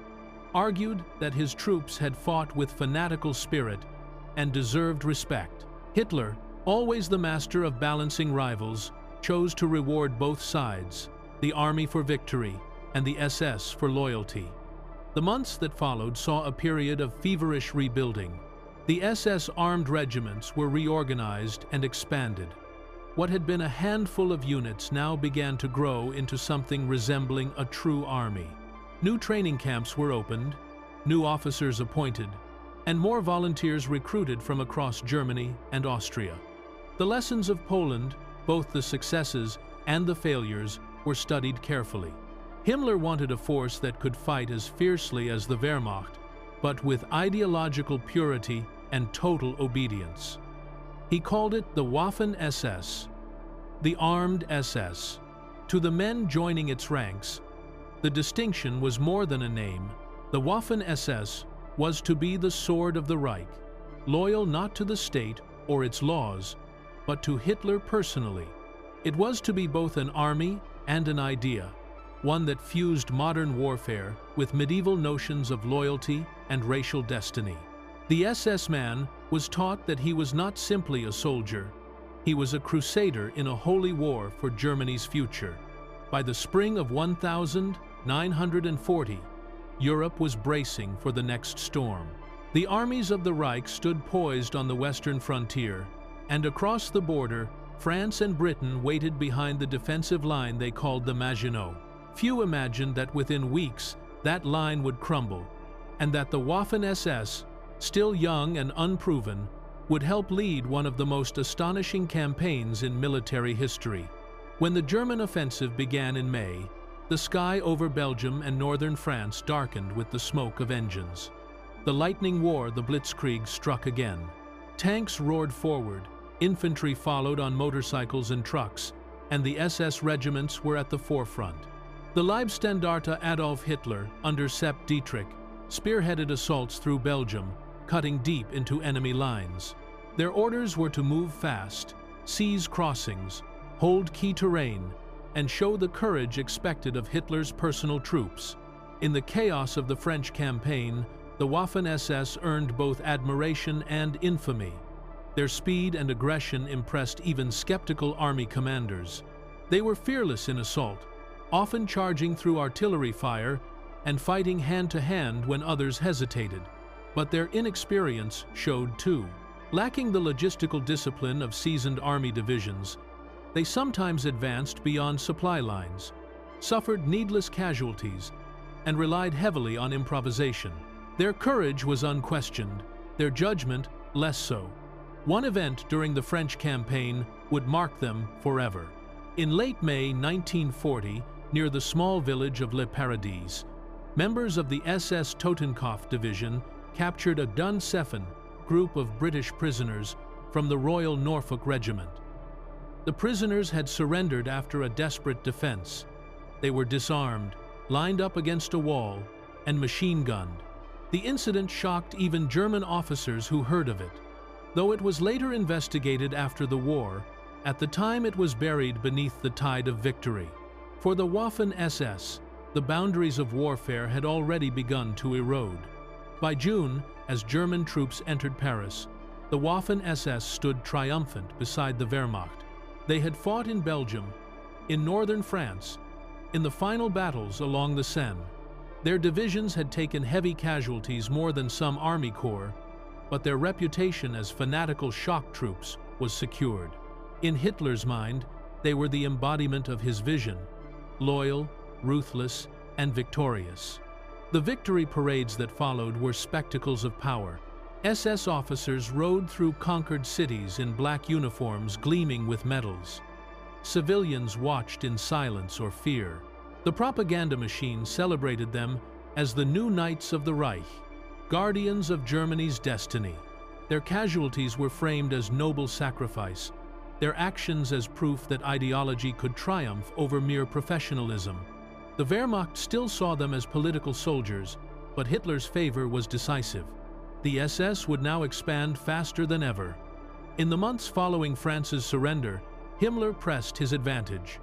argued that his troops had fought with fanatical spirit and deserved respect. Hitler, always the master of balancing rivals, chose to reward both sides, the army for victory and the SS for loyalty. The months that followed saw a period of feverish rebuilding. The SS armed regiments were reorganized and expanded. What had been a handful of units now began to grow into something resembling a true army. New training camps were opened, new officers appointed, and more volunteers recruited from across Germany and Austria. The lessons of Poland, both the successes and the failures, were studied carefully. Himmler wanted a force that could fight as fiercely as the Wehrmacht, but with ideological purity and total obedience. He called it the Waffen-SS, the armed SS. To the men joining its ranks, the distinction was more than a name. The Waffen-SS was to be the sword of the Reich, loyal not to the state or its laws, but to Hitler personally. It was to be both an army and an idea, one that fused modern warfare with medieval notions of loyalty and racial destiny. The SS man was taught that he was not simply a soldier, he was a crusader in a holy war for Germany's future. By the spring of 1940, Europe was bracing for the next storm. The armies of the Reich stood poised on the western frontier, and across the border, France and Britain waited behind the defensive line they called the Maginot. Few imagined that within weeks that line would crumble, and that the Waffen-SS, still young and unproven, would help lead one of the most astonishing campaigns in military history. When the German offensive began in May, the sky over Belgium and northern France darkened with the smoke of engines. The lightning war, the Blitzkrieg, struck again. Tanks roared forward, infantry followed on motorcycles and trucks, and the SS regiments were at the forefront. The Leibstandarte Adolf Hitler, under Sepp Dietrich, spearheaded assaults through Belgium, cutting deep into enemy lines. Their orders were to move fast, seize crossings, hold key terrain, and show the courage expected of Hitler's personal troops. In the chaos of the French campaign, the Waffen-SS earned both admiration and infamy. Their speed and aggression impressed even skeptical army commanders. They were fearless in assault, often charging through artillery fire and fighting hand-to-hand when others hesitated. But their inexperience showed too. Lacking the logistical discipline of seasoned army divisions, they sometimes advanced beyond supply lines, suffered needless casualties, and relied heavily on improvisation. Their courage was unquestioned, their judgment less so. One event during the French campaign would mark them forever. In late May 1940, near the small village of Le Paradis, members of the SS Totenkopf division captured a Dunseffen group of British prisoners from the Royal Norfolk Regiment. The prisoners had surrendered after a desperate defense. They were disarmed, lined up against a wall, and machine-gunned. The incident shocked even German officers who heard of it. Though it was later investigated after the war, at the time it was buried beneath the tide of victory. For the Waffen-SS, the boundaries of warfare had already begun to erode. By June, as German troops entered Paris, the Waffen-SS stood triumphant beside the Wehrmacht. They had fought in Belgium, in northern France, in the final battles along the Seine. Their divisions had taken heavy casualties more than some army corps, but their reputation as fanatical shock troops was secured. In Hitler's mind, they were the embodiment of his vision, loyal, ruthless, and victorious. The victory parades that followed were spectacles of power. SS officers rode through conquered cities in black uniforms gleaming with medals. Civilians watched in silence or fear. The propaganda machine celebrated them as the new knights of the Reich, guardians of Germany's destiny. Their casualties were framed as noble sacrifice, their actions as proof that ideology could triumph over mere professionalism. The Wehrmacht still saw them as political soldiers, but Hitler's favor was decisive. The SS would now expand faster than ever. In the months following France's surrender, Himmler pressed his advantage.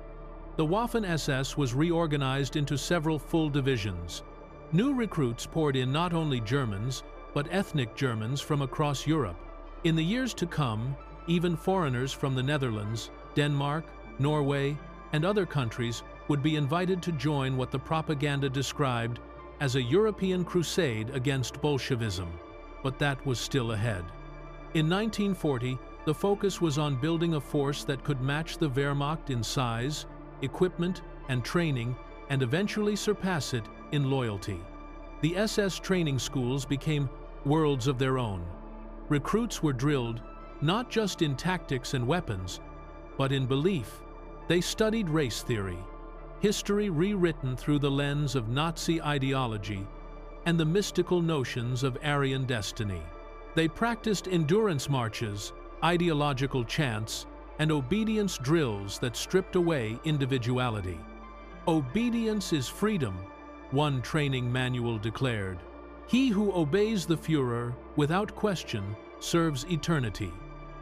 The Waffen-SS was reorganized into several full divisions. New recruits poured in, not only Germans, but ethnic Germans from across Europe. In the years to come, even foreigners from the Netherlands, Denmark, Norway, and other countries would be invited to join what the propaganda described as a European crusade against Bolshevism. But that was still ahead. In 1940, the focus was on building a force that could match the Wehrmacht in size, equipment, and training, and eventually surpass it in loyalty. The SS training schools became worlds of their own. Recruits were drilled not just in tactics and weapons, but in belief. They studied race theory, history rewritten through the lens of Nazi ideology, and the mystical notions of Aryan destiny. They practiced endurance marches, ideological chants, and obedience drills that stripped away individuality. "Obedience is freedom," one training manual declared. "He who obeys the Führer, without question, serves eternity."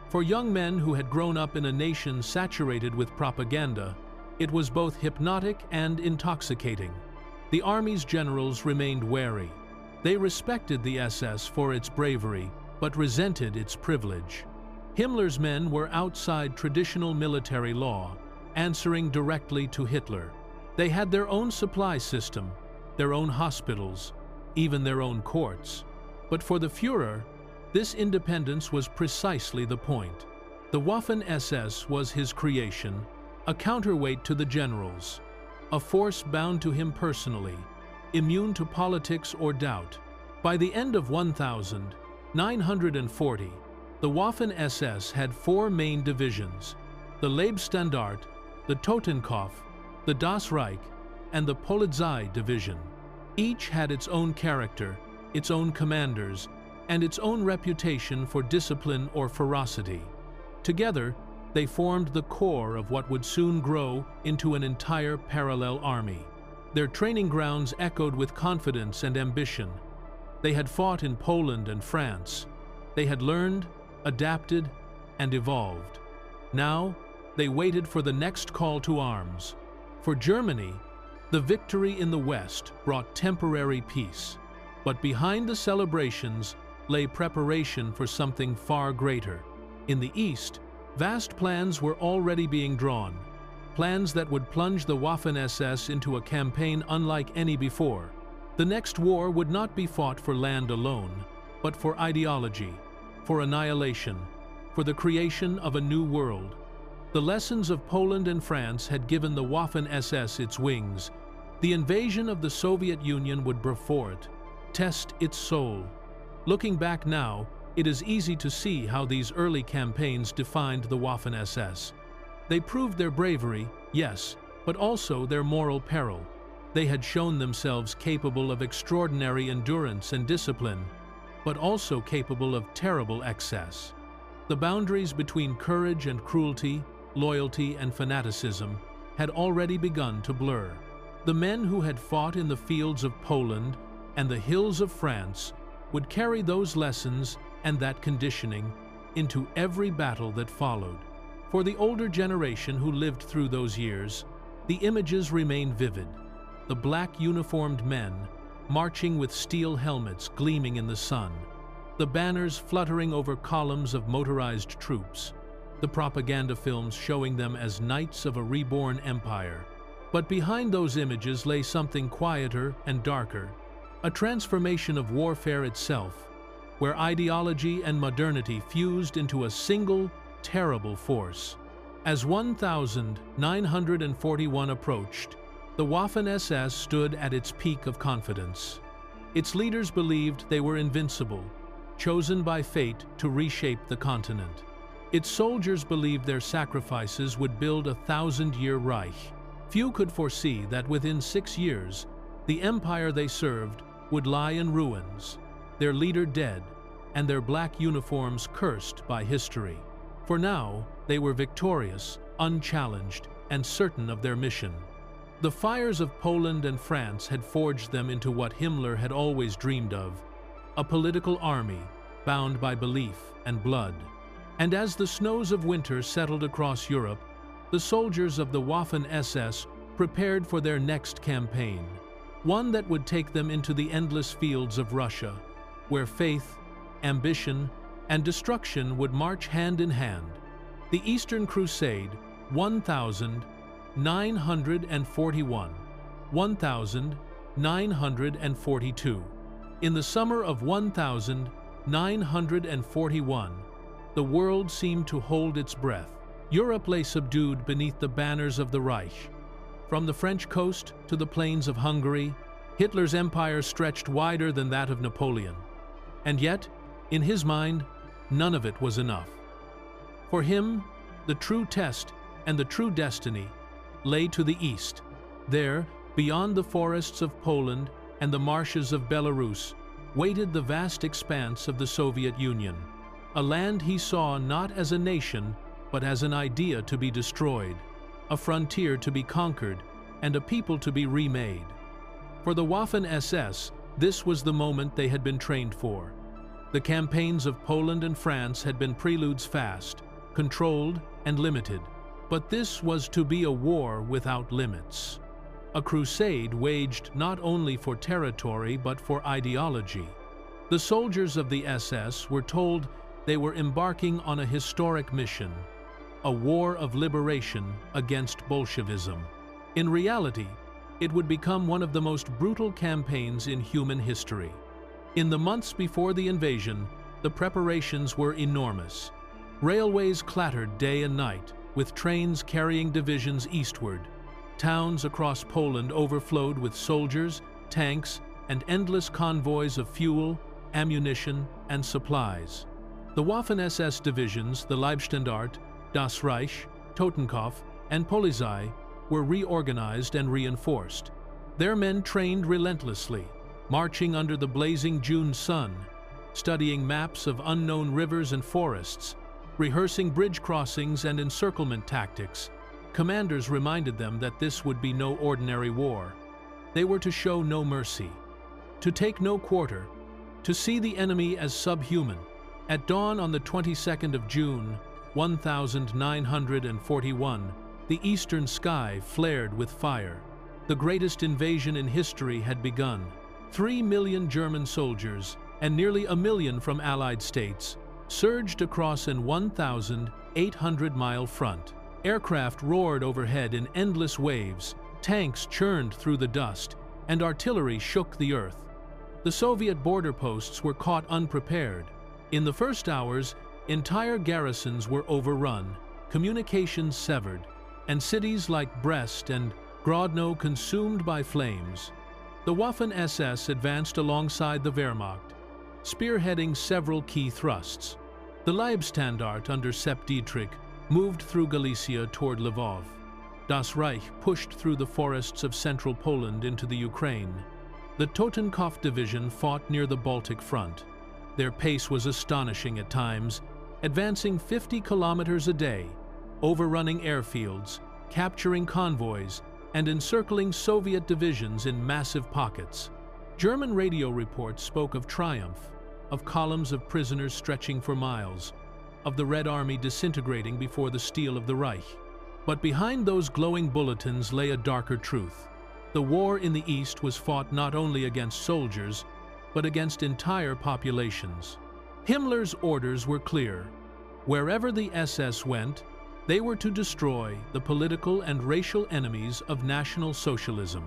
For young men who had grown up in a nation saturated with propaganda, it was both hypnotic and intoxicating. The army's generals remained wary. They respected the SS for its bravery, but resented its privilege. Himmler's men were outside traditional military law, answering directly to Hitler. They had their own supply system, their own hospitals, even their own courts. But for the Führer, this independence was precisely the point. The Waffen-SS was his creation, a counterweight to the generals, a force bound to him personally, immune to politics or doubt. By the end of 1940, the Waffen-SS had four main divisions: the Leibstandart, the Totenkopf, the Das Reich, and the Polizei division. Each had its own character, its own commanders, and its own reputation for discipline or ferocity. Together, they formed the core of what would soon grow into an entire parallel army. Their training grounds echoed with confidence and ambition. They had fought in Poland and France. They had learned, adapted, and evolved. Now, they waited for the next call to arms. For Germany, the victory in the West brought temporary peace. But behind the celebrations lay preparation for something far greater. In the East, vast plans were already being drawn, plans that would plunge the Waffen-SS into a campaign unlike any before. The next war would not be fought for land alone, but for ideology, for annihilation, for the creation of a new world. The lessons of Poland and France had given the Waffen-SS its wings. The invasion of the Soviet Union would before it, test its soul. Looking back now, it is easy to see how these early campaigns defined the Waffen-SS. They proved their bravery, yes, but also their moral peril. They had shown themselves capable of extraordinary endurance and discipline, but also capable of terrible excess. The boundaries between courage and cruelty, loyalty and fanaticism had already begun to blur. The men who had fought in the fields of Poland and the hills of France would carry those lessons and that conditioning into every battle that followed. For the older generation who lived through those years, the images remain vivid. The black uniformed men, marching with steel helmets gleaming in the sun, the banners fluttering over columns of motorized troops, the propaganda films showing them as knights of a reborn empire. But behind those images lay something quieter and darker, a transformation of warfare itself, where ideology and modernity fused into a single, terrible force. As 1941 approached, the Waffen-SS stood at its peak of confidence. Its leaders believed they were invincible, chosen by fate to reshape the continent. Its soldiers believed their sacrifices would build a 1,000-year Reich. Few could foresee that within 6 years, the empire they served would lie in ruins, their leader dead, and their black uniforms cursed by history. For now, they were victorious, unchallenged, and certain of their mission. The fires of Poland and France had forged them into what Himmler had always dreamed of, a political army bound by belief and blood. And as the snows of winter settled across Europe, the soldiers of the Waffen-SS prepared for their next campaign. one that would take them into the endless fields of Russia, where faith, ambition, and destruction would march hand in hand. The Eastern Crusade, 1941, 1942. In the summer of 1941, the world seemed to hold its breath. Europe lay subdued beneath the banners of the Reich. From the French coast to the plains of Hungary, Hitler's empire stretched wider than that of Napoleon. And yet, in his mind, none of it was enough. For him, the true test and the true destiny lay to the east. There, beyond the forests of Poland and the marshes of Belarus, waited the vast expanse of the Soviet Union, a land he saw not as a nation, but as an idea to be destroyed, a frontier to be conquered, and a people to be remade. For the Waffen-SS, this was the moment they had been trained for. The campaigns of Poland and France had been preludes fast, controlled, and limited. But this was to be a war without limits. A crusade waged not only for territory but for ideology. The soldiers of the SS were told they were embarking on a historic mission, a war of liberation against Bolshevism. In reality, it would become one of the most brutal campaigns in human history. In the months before the invasion, the preparations were enormous. Railways clattered day and night, with trains carrying divisions eastward. Towns across Poland overflowed with soldiers, tanks, and endless convoys of fuel, ammunition, and supplies. The Waffen-SS divisions, the Leibstandarte, Das Reich, Totenkopf, and Polizei, were reorganized and reinforced. Their men trained relentlessly, marching under the blazing June sun, studying maps of unknown rivers and forests, rehearsing bridge crossings and encirclement tactics. Commanders reminded them that this would be no ordinary war. They were to show no mercy, to take no quarter, to see the enemy as subhuman. At dawn on the 22nd of June, 1941, the eastern sky flared with fire. The greatest invasion in history had begun. 3 million German soldiers and nearly 1 million from Allied states surged across an 1,800-mile front. Aircraft roared overhead in endless waves, tanks churned through the dust, and artillery shook the earth. The Soviet border posts were caught unprepared. In the first hours, entire garrisons were overrun, communications severed, and cities like Brest and Grodno consumed by flames. The Waffen-SS advanced alongside the Wehrmacht, spearheading several key thrusts. The Leibstandarte under Sepp Dietrich moved through Galicia toward Lvov. Das Reich pushed through the forests of central Poland into the Ukraine. The Totenkopf division fought near the Baltic front. Their pace was astonishing at times, advancing 50 kilometers a day, overrunning airfields, capturing convoys, and encircling Soviet divisions in massive pockets. German radio reports spoke of triumph, of columns of prisoners stretching for miles, of the Red Army disintegrating before the steel of the Reich. But behind those glowing bulletins lay a darker truth. The war in the East was fought not only against soldiers, but against entire populations. Himmler's orders were clear. Wherever the SS went, they were to destroy the political and racial enemies of National Socialism.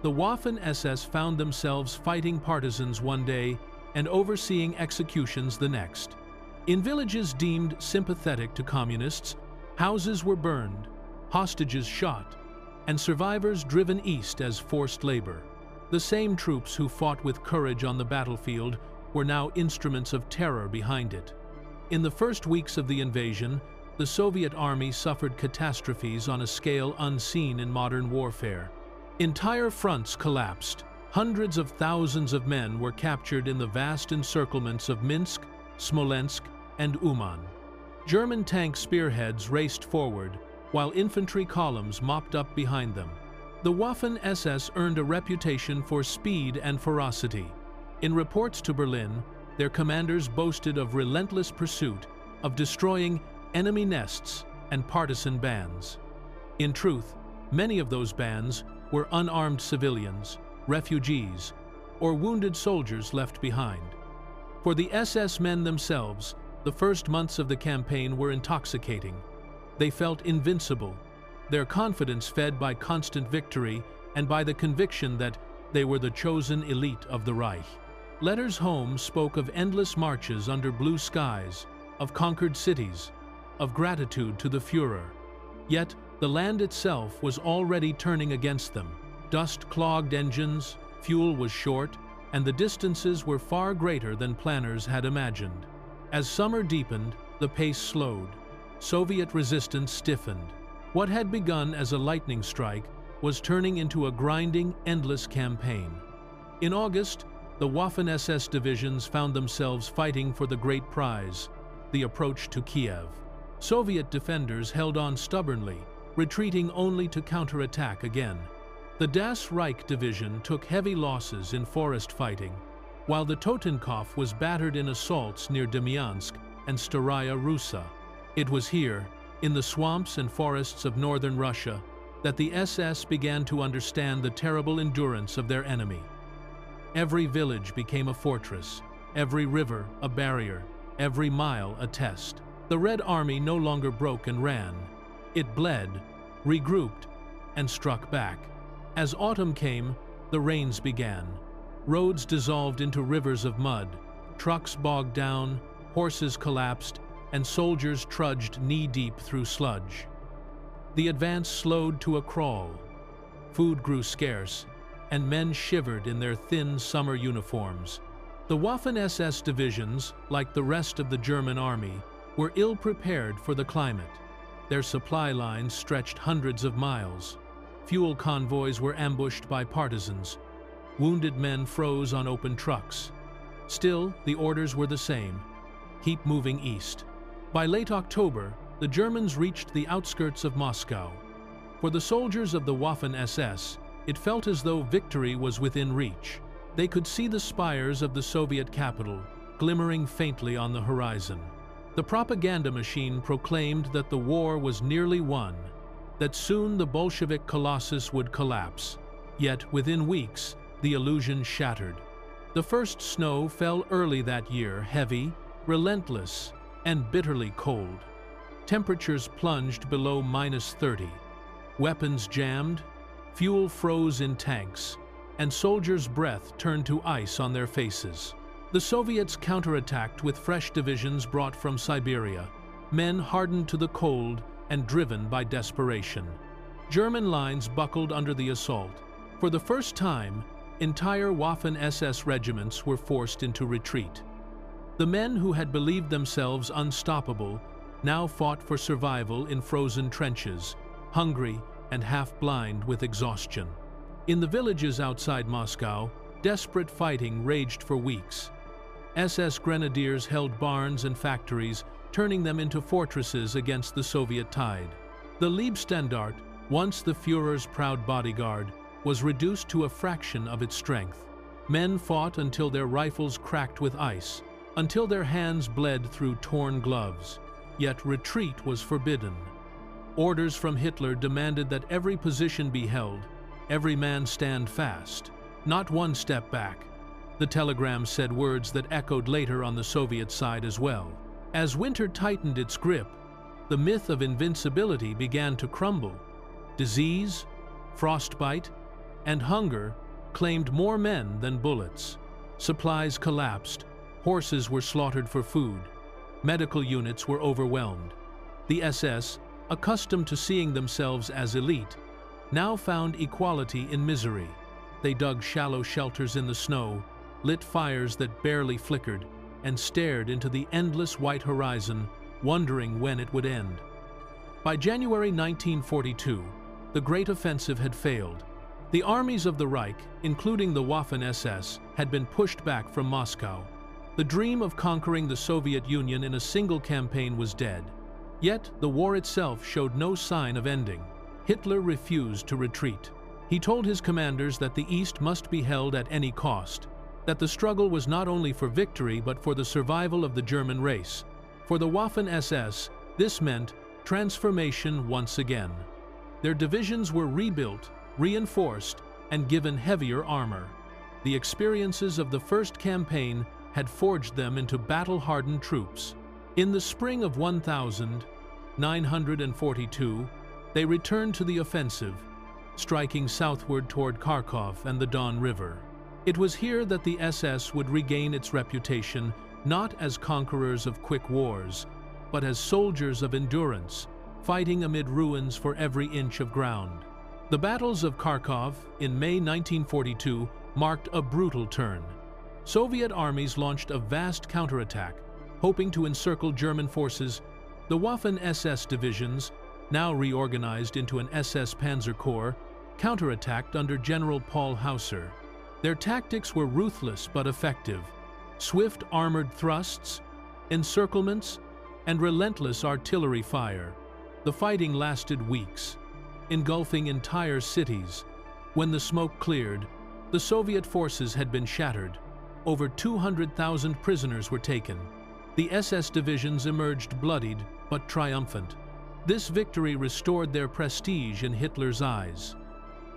The Waffen-SS found themselves fighting partisans one day and overseeing executions the next. In villages deemed sympathetic to communists, houses were burned, hostages shot, and survivors driven east as forced labor. The same troops who fought with courage on the battlefield were now instruments of terror behind it. In the first weeks of the invasion, the Soviet army suffered catastrophes on a scale unseen in modern warfare. Entire fronts collapsed. Hundreds of thousands of men were captured in the vast encirclements of Minsk, Smolensk, and Uman. German tank spearheads raced forward, while infantry columns mopped up behind them. The Waffen-SS earned a reputation for speed and ferocity. In reports to Berlin, their commanders boasted of relentless pursuit, of destroying enemy nests and partisan bands. In truth, many of those bands were unarmed civilians, refugees, or wounded soldiers left behind. For the SS men themselves, the first months of the campaign were intoxicating. They felt invincible, their confidence fed by constant victory and by the conviction that they were the chosen elite of the Reich. Letters home spoke of endless marches under blue skies, of conquered cities, of gratitude to the Führer. Yet, the land itself was already turning against them. Dust-clogged engines, fuel was short, and the distances were far greater than planners had imagined. As summer deepened, the pace slowed. Soviet resistance stiffened. What had begun as a lightning strike was turning into a grinding, endless campaign. In August, the Waffen-SS divisions found themselves fighting for the great prize, the approach to Kiev. Soviet defenders held on stubbornly, retreating only to counterattack again. The Das Reich division took heavy losses in forest fighting, while the Totenkopf was battered in assaults near Demyansk and Staraya Russa. It was here, in the swamps and forests of northern Russia, that the SS began to understand the terrible endurance of their enemy. Every village became a fortress, every river a barrier, every mile a test. The Red Army no longer broke and ran. It bled, regrouped, and struck back. As autumn came, the rains began. Roads dissolved into rivers of mud, trucks bogged down, horses collapsed, and soldiers trudged knee-deep through sludge. The advance slowed to a crawl. Food grew scarce, and men shivered in their thin summer uniforms. The Waffen-SS divisions, like the rest of the German army, were ill-prepared for the climate. Their supply lines stretched hundreds of miles. Fuel convoys were ambushed by partisans. Wounded men froze on open trucks. Still, the orders were the same: keep moving east. By late October, the Germans reached the outskirts of Moscow. For the soldiers of the Waffen-SS, it felt as though victory was within reach. They could see the spires of the Soviet capital, glimmering faintly on the horizon. The propaganda machine proclaimed that the war was nearly won, that soon the Bolshevik colossus would collapse. Yet, within weeks, the illusion shattered. The first snow fell early that year, heavy, relentless, and bitterly cold. Temperatures plunged below -30. Weapons jammed, fuel froze in tanks, and soldiers' breath turned to ice on their faces. The Soviets counterattacked with fresh divisions brought from Siberia, men hardened to the cold and driven by desperation. German lines buckled under the assault. For the first time, entire Waffen-SS regiments were forced into retreat. The men who had believed themselves unstoppable now fought for survival in frozen trenches, hungry and half-blind with exhaustion. In the villages outside Moscow, desperate fighting raged for weeks. SS grenadiers held barns and factories, turning them into fortresses against the Soviet tide. The Leibstandarte, once the Führer's proud bodyguard, was reduced to a fraction of its strength. Men fought until their rifles cracked with ice, until their hands bled through torn gloves. Yet retreat was forbidden. Orders from Hitler demanded that every position be held, every man stand fast, not one step back. The telegram said words that echoed later on the Soviet side as well. As winter tightened its grip, the myth of invincibility began to crumble. Disease, frostbite, and hunger claimed more men than bullets. Supplies collapsed, horses were slaughtered for food, medical units were overwhelmed. The SS, accustomed to seeing themselves as elite, now found equality in misery. They dug shallow shelters in the snow, lit fires that barely flickered, and stared into the endless white horizon, wondering when it would end. By January 1942, the Great Offensive had failed. The armies of the Reich, including the Waffen-SS, had been pushed back from Moscow. The dream of conquering the Soviet Union in a single campaign was dead. Yet, the war itself showed no sign of ending. Hitler refused to retreat. He told his commanders that the East must be held at any cost, that the struggle was not only for victory but for the survival of the German race. For the Waffen-SS, this meant transformation once again. Their divisions were rebuilt, reinforced, and given heavier armor. The experiences of the first campaign had forged them into battle-hardened troops. In the spring of 1942, they returned to the offensive, striking southward toward Kharkov and the Don River. It was here that the SS would regain its reputation not as conquerors of quick wars, but as soldiers of endurance, fighting amid ruins for every inch of ground. The battles of Kharkov in May 1942 marked a brutal turn. Soviet armies launched a vast counterattack, hoping to encircle German forces. The Waffen-SS divisions, now reorganized into an SS Panzer Corps, counterattacked under General Paul Hauser. Their tactics were ruthless but effective. Swift armored thrusts, encirclements, and relentless artillery fire. The fighting lasted weeks, engulfing entire cities. When the smoke cleared, the Soviet forces had been shattered. Over 200,000 prisoners were taken. The SS divisions emerged bloodied but triumphant. This victory restored their prestige in Hitler's eyes.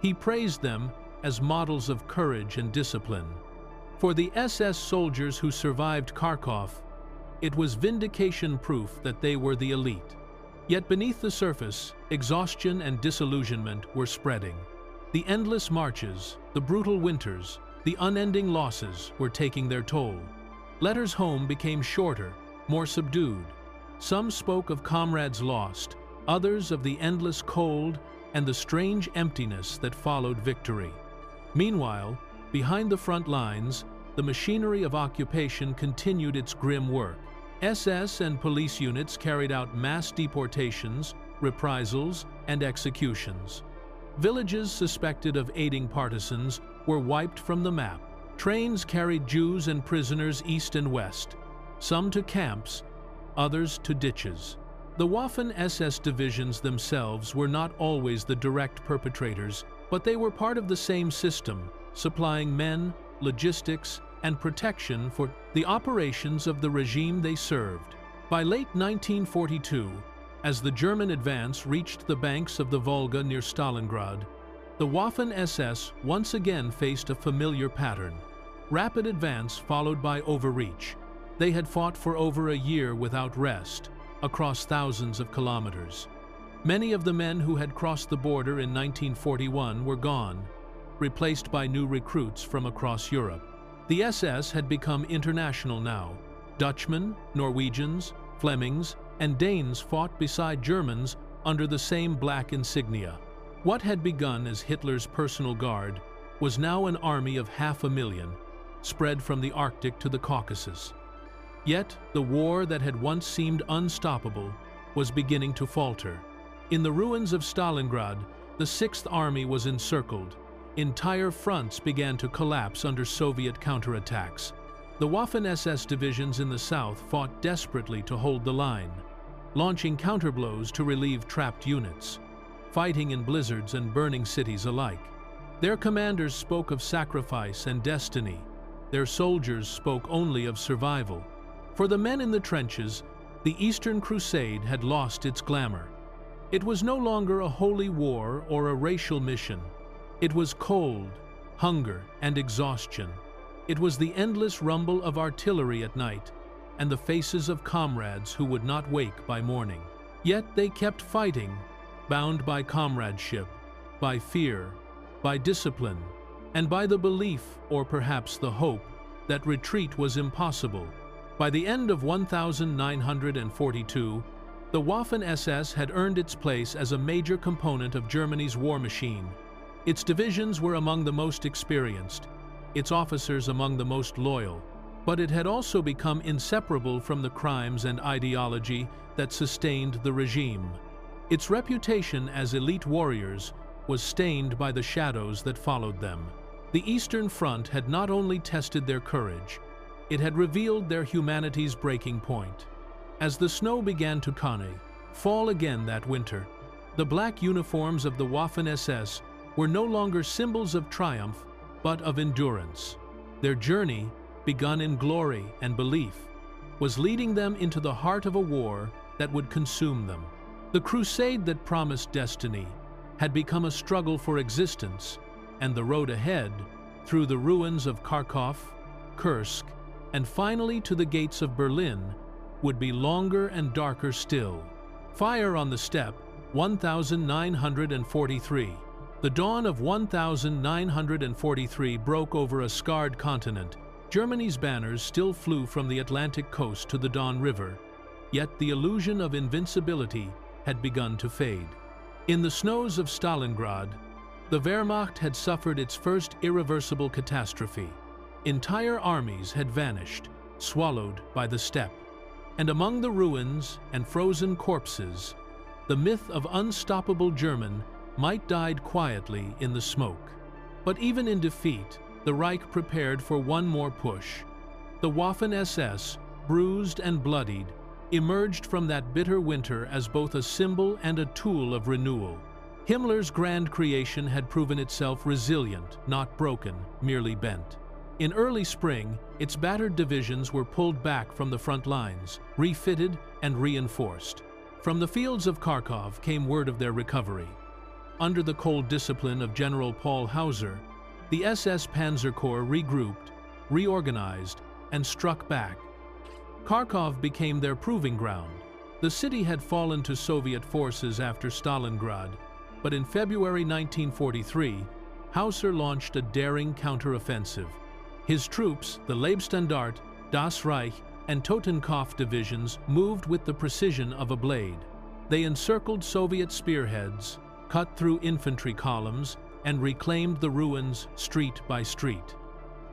He praised them as models of courage and discipline. For the SS soldiers who survived Kharkov, it was vindication proof that they were the elite. Yet beneath the surface, exhaustion and disillusionment were spreading. The endless marches, the brutal winters, the unending losses were taking their toll. Letters home became shorter, more subdued. Some spoke of comrades lost, others of the endless cold and the strange emptiness that followed victory. Meanwhile, behind the front lines, the machinery of occupation continued its grim work. SS and police units carried out mass deportations, reprisals, and executions. Villages suspected of aiding partisans were wiped from the map. Trains carried Jews and prisoners east and west, some to camps, others to ditches. The Waffen-SS divisions themselves were not always the direct perpetrators, but they were part of the same system, supplying men, logistics, and protection for the operations of the regime they served. By late 1942, as the German advance reached the banks of the Volga near Stalingrad, the Waffen-SS once again faced a familiar pattern. Rapid advance followed by overreach. They had fought for over a year without rest, across thousands of kilometers. Many of the men who had crossed the border in 1941 were gone, replaced by new recruits from across Europe. The SS had become international now. Dutchmen, Norwegians, Flemings, and Danes fought beside Germans under the same black insignia. What had begun as Hitler's personal guard was now an army of 500,000, spread from the Arctic to the Caucasus. Yet, the war that had once seemed unstoppable was beginning to falter. In the ruins of Stalingrad, the Sixth Army was encircled. Entire fronts began to collapse under Soviet counterattacks. The Waffen-SS divisions in the south fought desperately to hold the line, launching counterblows to relieve trapped units, fighting in blizzards and burning cities alike. Their commanders spoke of sacrifice and destiny. Their soldiers spoke only of survival. For the men in the trenches, the Eastern Crusade had lost its glamour. It was no longer a holy war or a racial mission. It was cold, hunger, and exhaustion. It was the endless rumble of artillery at night and the faces of comrades who would not wake by morning. Yet they kept fighting, bound by comradeship, by fear, by discipline, and by the belief, or perhaps the hope, that retreat was impossible. By the end of 1942, the Waffen-SS had earned its place as a major component of Germany's war machine. Its divisions were among the most experienced, its officers among the most loyal, but it had also become inseparable from the crimes and ideology that sustained the regime. Its reputation as elite warriors was stained by the shadows that followed them. The Eastern Front had not only tested their courage, it had revealed their humanity's breaking point. As the snow began to fall again that winter, the black uniforms of the Waffen-SS were no longer symbols of triumph, but of endurance. Their journey, begun in glory and belief, was leading them into the heart of a war that would consume them. The crusade that promised destiny had become a struggle for existence, and the road ahead, through the ruins of Kharkov, Kursk, and finally to the gates of Berlin, would be longer and darker still. Fire on the steppe, 1943. The dawn of 1943 broke over a scarred continent. Germany's banners still flew from the Atlantic coast to the Don River, yet the illusion of invincibility had begun to fade. In the snows of Stalingrad, the Wehrmacht had suffered its first irreversible catastrophe. Entire armies had vanished, swallowed by the steppe. And among the ruins and frozen corpses, the myth of unstoppable German might died quietly in the smoke. But even in defeat, the Reich prepared for one more push. The Waffen-SS, bruised and bloodied, emerged from that bitter winter as both a symbol and a tool of renewal. Himmler's grand creation had proven itself resilient, not broken, merely bent. In early spring, its battered divisions were pulled back from the front lines, refitted and reinforced. From the fields of Kharkov came word of their recovery. Under the cold discipline of General Paul Hauser, the SS Panzer Corps regrouped, reorganized, and struck back. Kharkov became their proving ground. The city had fallen to Soviet forces after Stalingrad, but in February 1943, Hauser launched a daring counteroffensive. His troops, the Leibstandarte, Das Reich, and Totenkopf divisions moved with the precision of a blade. They encircled Soviet spearheads, cut through infantry columns, and reclaimed the ruins street by street.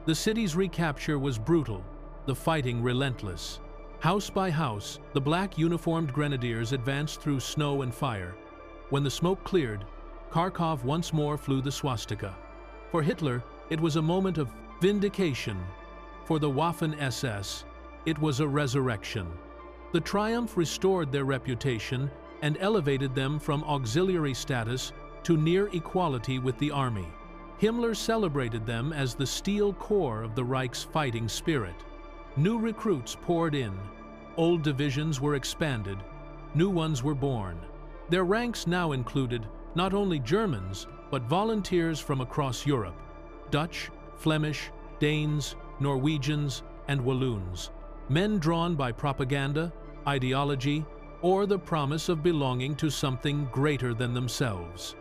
The city's recapture was brutal, the fighting relentless. House by house, the black uniformed grenadiers advanced through snow and fire. When the smoke cleared, Kharkov once more flew the swastika. For Hitler, it was a moment of vindication. For the Waffen-SS, it was a resurrection. The triumph restored their reputation and elevated them from auxiliary status to near equality with the army. Himmler celebrated them as the steel core of the Reich's fighting spirit. New recruits poured in. Old divisions were expanded. New ones were born. Their ranks now included not only Germans, but volunteers from across Europe: Dutch, Flemish, Danes, Norwegians, and Walloons. Men drawn by propaganda, ideology, or the promise of belonging to something greater than themselves.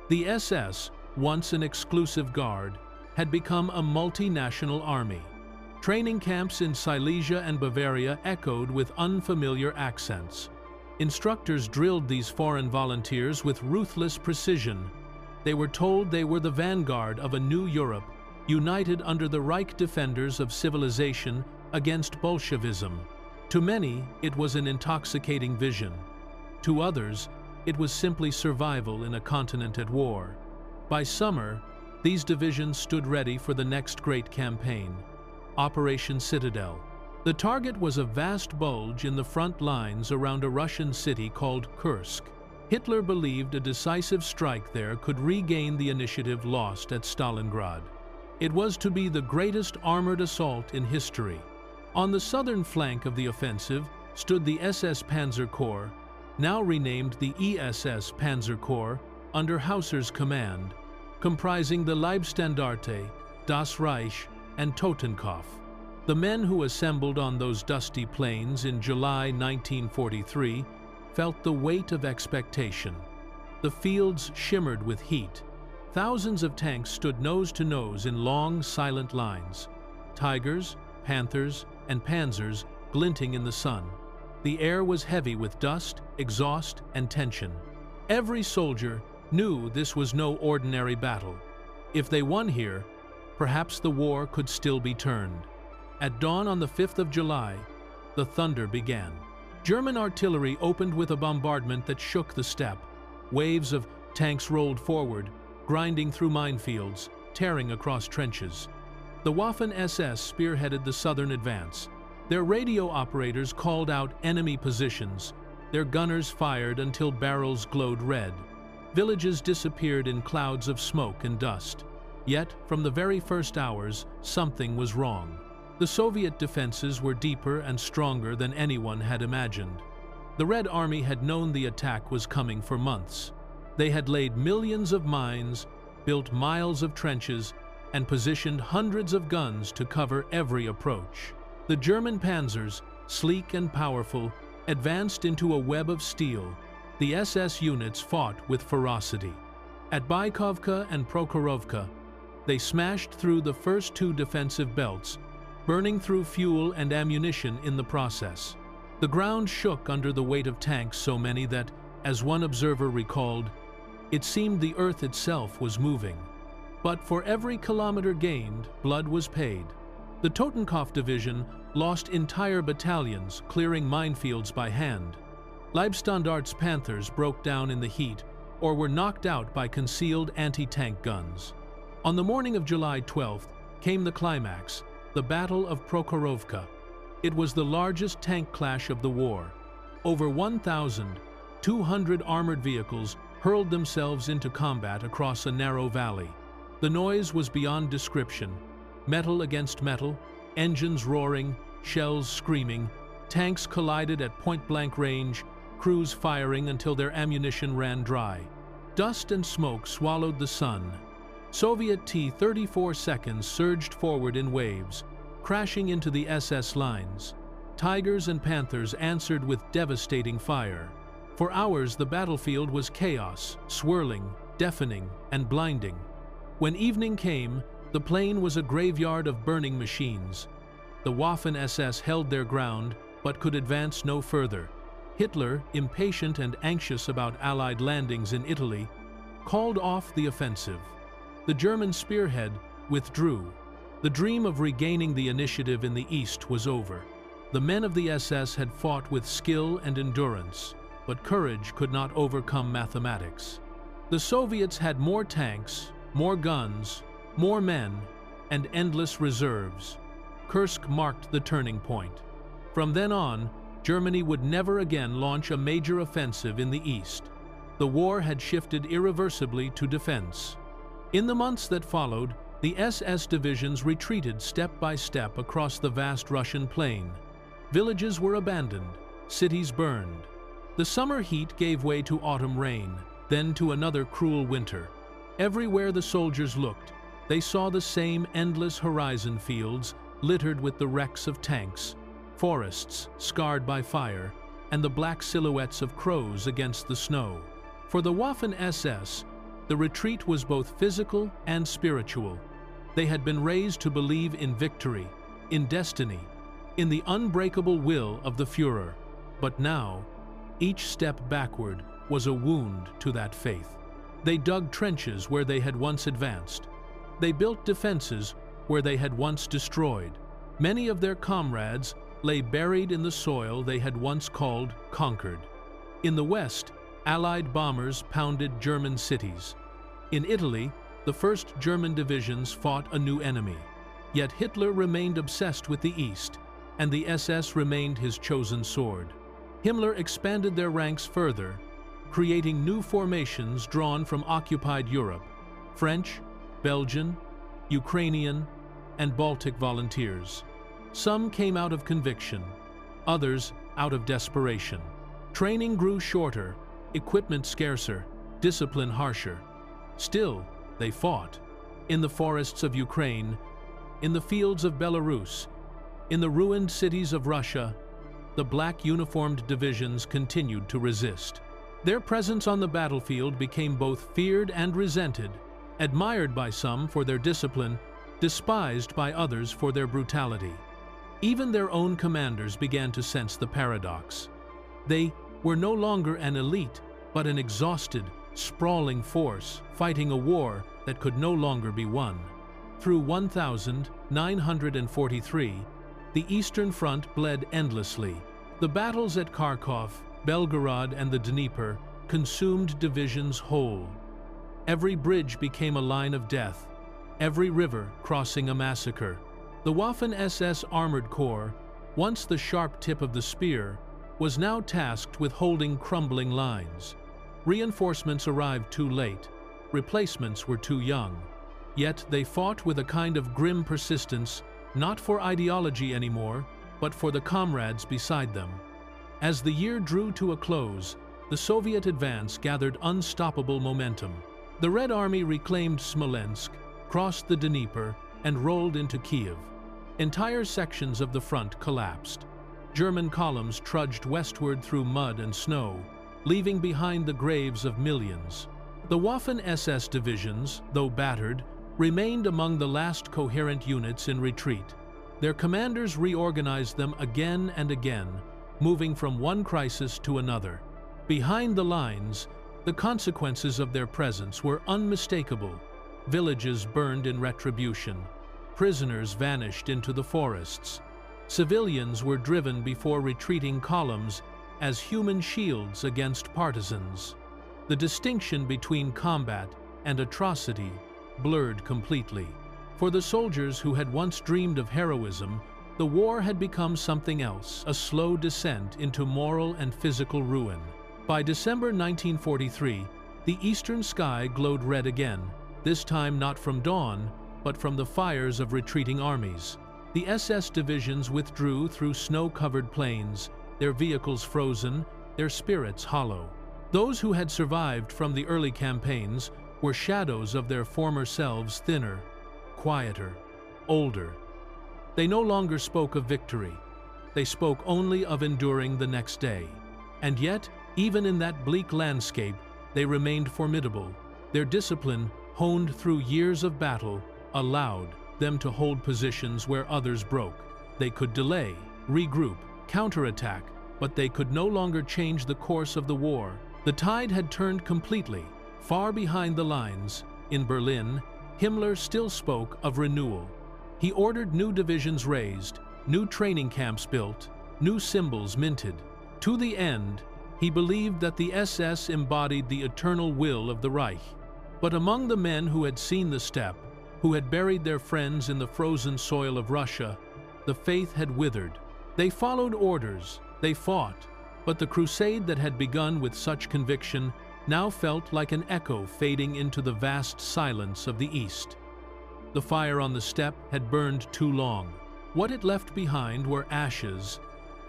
The SS, once an exclusive guard, had become a multinational army. Training camps in Silesia and Bavaria echoed with unfamiliar accents. Instructors drilled these foreign volunteers with ruthless precision. They were told they were the vanguard of a new Europe, united under the Reich defenders of civilization against Bolshevism. To many, it was an intoxicating vision. To others, it was simply survival in a continent at war. By summer, these divisions stood ready for the next great campaign, Operation Citadel. The target was a vast bulge in the front lines around a Russian city called Kursk. Hitler believed a decisive strike there could regain the initiative lost at Stalingrad. It was to be the greatest armored assault in history. On the southern flank of the offensive stood the SS Panzer Corps, now renamed the ESS Panzer Corps, under Hauser's command, comprising the Leibstandarte, Das Reich, and Totenkopf. The men who assembled on those dusty plains in July 1943 felt the weight of expectation. The fields shimmered with heat. Thousands of tanks stood nose to nose in long, silent lines. Tigers, Panthers, and Panzers glinting in the sun. The air was heavy with dust, exhaust, and tension. Every soldier knew this was no ordinary battle. If they won here, perhaps the war could still be turned. At dawn on the 5th of July, the thunder began. German artillery opened with a bombardment that shook the steppe. Waves of tanks rolled forward, grinding through minefields, tearing across trenches. The Waffen-SS spearheaded the southern advance. Their radio operators called out enemy positions. Their gunners fired until barrels glowed red. Villages disappeared in clouds of smoke and dust. Yet, from the very first hours, something was wrong. The Soviet defenses were deeper and stronger than anyone had imagined. The Red Army had known the attack was coming for months. They had laid millions of mines, built miles of trenches, and positioned hundreds of guns to cover every approach. The German panzers, sleek and powerful, advanced into a web of steel. The SS units fought with ferocity. At Bykovka and Prokhorovka, they smashed through the first two defensive belts, burning through fuel and ammunition in the process. The ground shook under the weight of tanks so many that, as one observer recalled, it seemed the earth itself was moving. But for every kilometer gained, blood was paid. The Totenkopf division lost entire battalions clearing minefields by hand. Leibstandart's Panthers broke down in the heat or were knocked out by concealed anti-tank guns. On the morning of July 12th came the climax, the Battle of Prokhorovka. It was the largest tank clash of the war. Over 1,200 armored vehicles hurled themselves into combat across a narrow valley. The noise was beyond description. Metal against metal, engines roaring, shells screaming, tanks collided at point-blank range, crews firing until their ammunition ran dry. Dust and smoke swallowed the sun. Soviet T-34 seconds surged forward in waves, crashing into the SS lines. Tigers and Panthers answered with devastating fire. For hours the battlefield was chaos, swirling, deafening, and blinding. When evening came, the plain was a graveyard of burning machines. The Waffen-SS held their ground, but could advance no further. Hitler, impatient and anxious about Allied landings in Italy, called off the offensive. The German spearhead withdrew. The dream of regaining the initiative in the east was over. The men of the SS had fought with skill and endurance, but courage could not overcome mathematics. The Soviets had more tanks, more guns, more men, and endless reserves. Kursk marked the turning point. From then on, Germany would never again launch a major offensive in the east. The war had shifted irreversibly to defense. In the months that followed, the SS divisions retreated step by step across the vast Russian plain. Villages were abandoned, cities burned. The summer heat gave way to autumn rain, then to another cruel winter. Everywhere the soldiers looked, they saw the same endless horizon fields littered with the wrecks of tanks, forests scarred by fire, and the black silhouettes of crows against the snow. For the Waffen-SS, the retreat was both physical and spiritual. They had been raised to believe in victory, in destiny, in the unbreakable will of the Führer. But now, each step backward was a wound to that faith. They dug trenches where they had once advanced. They built defenses where they had once destroyed. Many of their comrades lay buried in the soil they had once called conquered. In the west, Allied bombers pounded German cities. In Italy, the first German divisions fought a new enemy. Yet Hitler remained obsessed with the East, and the SS remained his chosen sword. Himmler expanded their ranks further, creating new formations drawn from occupied Europe: French, Belgian, Ukrainian, and Baltic volunteers. Some came out of conviction, others out of desperation. Training grew shorter, equipment scarcer, discipline harsher. Still, they fought. In the forests of Ukraine, in the fields of Belarus, in the ruined cities of Russia, the black uniformed divisions continued to resist. Their presence on the battlefield became both feared and resented, admired by some for their discipline, despised by others for their brutality. Even their own commanders began to sense the paradox. They were no longer an elite, but an exhausted, sprawling force fighting a war that could no longer be won. Through 1943, the Eastern Front bled endlessly. The battles at Kharkov, Belgorod, and the Dnieper consumed divisions whole. Every bridge became a line of death, every river crossing a massacre. The Waffen-SS Armored Corps, once the sharp tip of the spear, was now tasked with holding crumbling lines. Reinforcements arrived too late, replacements were too young. Yet they fought with a kind of grim persistence, not for ideology anymore, but for the comrades beside them. As the year drew to a close, the Soviet advance gathered unstoppable momentum. The Red Army reclaimed Smolensk, crossed the Dnieper, and rolled into Kiev. Entire sections of the front collapsed. German columns trudged westward through mud and snow, leaving behind the graves of millions. The Waffen-SS divisions, though battered, remained among the last coherent units in retreat. Their commanders reorganized them again and again, moving from one crisis to another. Behind the lines, the consequences of their presence were unmistakable. Villages burned in retribution. Prisoners vanished into the forests. Civilians were driven before retreating columns as human shields against partisans. The distinction between combat and atrocity blurred completely. For the soldiers who had once dreamed of heroism, the war had become something else, a slow descent into moral and physical ruin. By December 1943, the eastern sky glowed red again, this time not from dawn, but from the fires of retreating armies. The SS divisions withdrew through snow-covered plains, their vehicles frozen, their spirits hollow. Those who had survived from the early campaigns were shadows of their former selves, thinner, quieter, older. They no longer spoke of victory. They spoke only of enduring the next day. And yet, even in that bleak landscape, they remained formidable. Their discipline, honed through years of battle, allowed them to hold positions where others broke. They could delay, regroup, counterattack, but they could no longer change the course of the war. The tide had turned completely. Far behind the lines, in Berlin, Himmler still spoke of renewal. He ordered new divisions raised, new training camps built, new symbols minted. To the end, he believed that the SS embodied the eternal will of the Reich. But among the men who had seen the steppe, who had buried their friends in the frozen soil of Russia, the faith had withered. They followed orders, they fought, but the crusade that had begun with such conviction now felt like an echo fading into the vast silence of the East. The fire on the steppe had burned too long. What it left behind were ashes,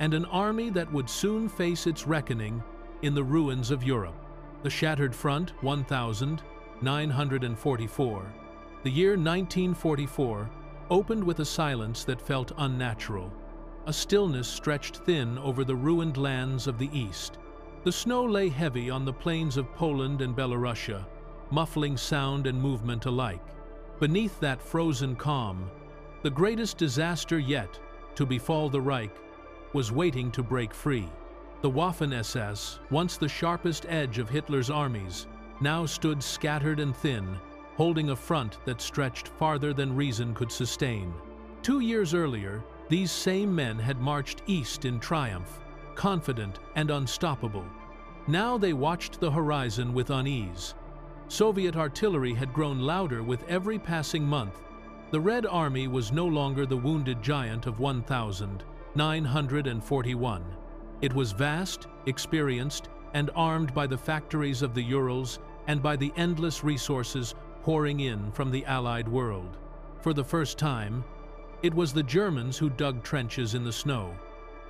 and an army that would soon face its reckoning in the ruins of Europe. The shattered front, 1944. The year 1944 opened with a silence that felt unnatural. A stillness stretched thin over the ruined lands of the East. The snow lay heavy on the plains of Poland and Belarusia, muffling sound and movement alike. Beneath that frozen calm, the greatest disaster yet to befall the Reich was waiting to break free. The Waffen-SS, once the sharpest edge of Hitler's armies, now stood scattered and thin, holding a front that stretched farther than reason could sustain. 2 years earlier, these same men had marched east in triumph, confident and unstoppable. Now they watched the horizon with unease. Soviet artillery had grown louder with every passing month. The Red Army was no longer the wounded giant of 1941. It was vast, experienced, and armed by the factories of the Urals and by the endless resources pouring in from the Allied world. For the first time, it was the Germans who dug trenches in the snow,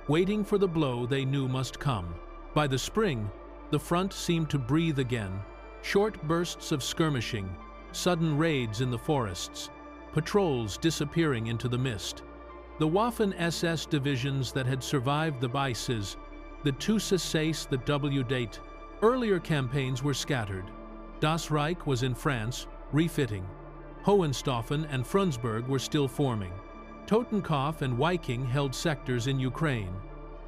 waiting for the blow they knew must come. By the spring, the front seemed to breathe again. Short bursts of skirmishing, sudden raids in the forests, patrols disappearing into the mist. The Waffen-SS divisions that had survived the WWII, the WW2, the WW2, earlier campaigns were scattered. Das Reich was in France, refitting. Hohenstaufen and Frundsberg were still forming. Totenkopf and Viking held sectors in Ukraine.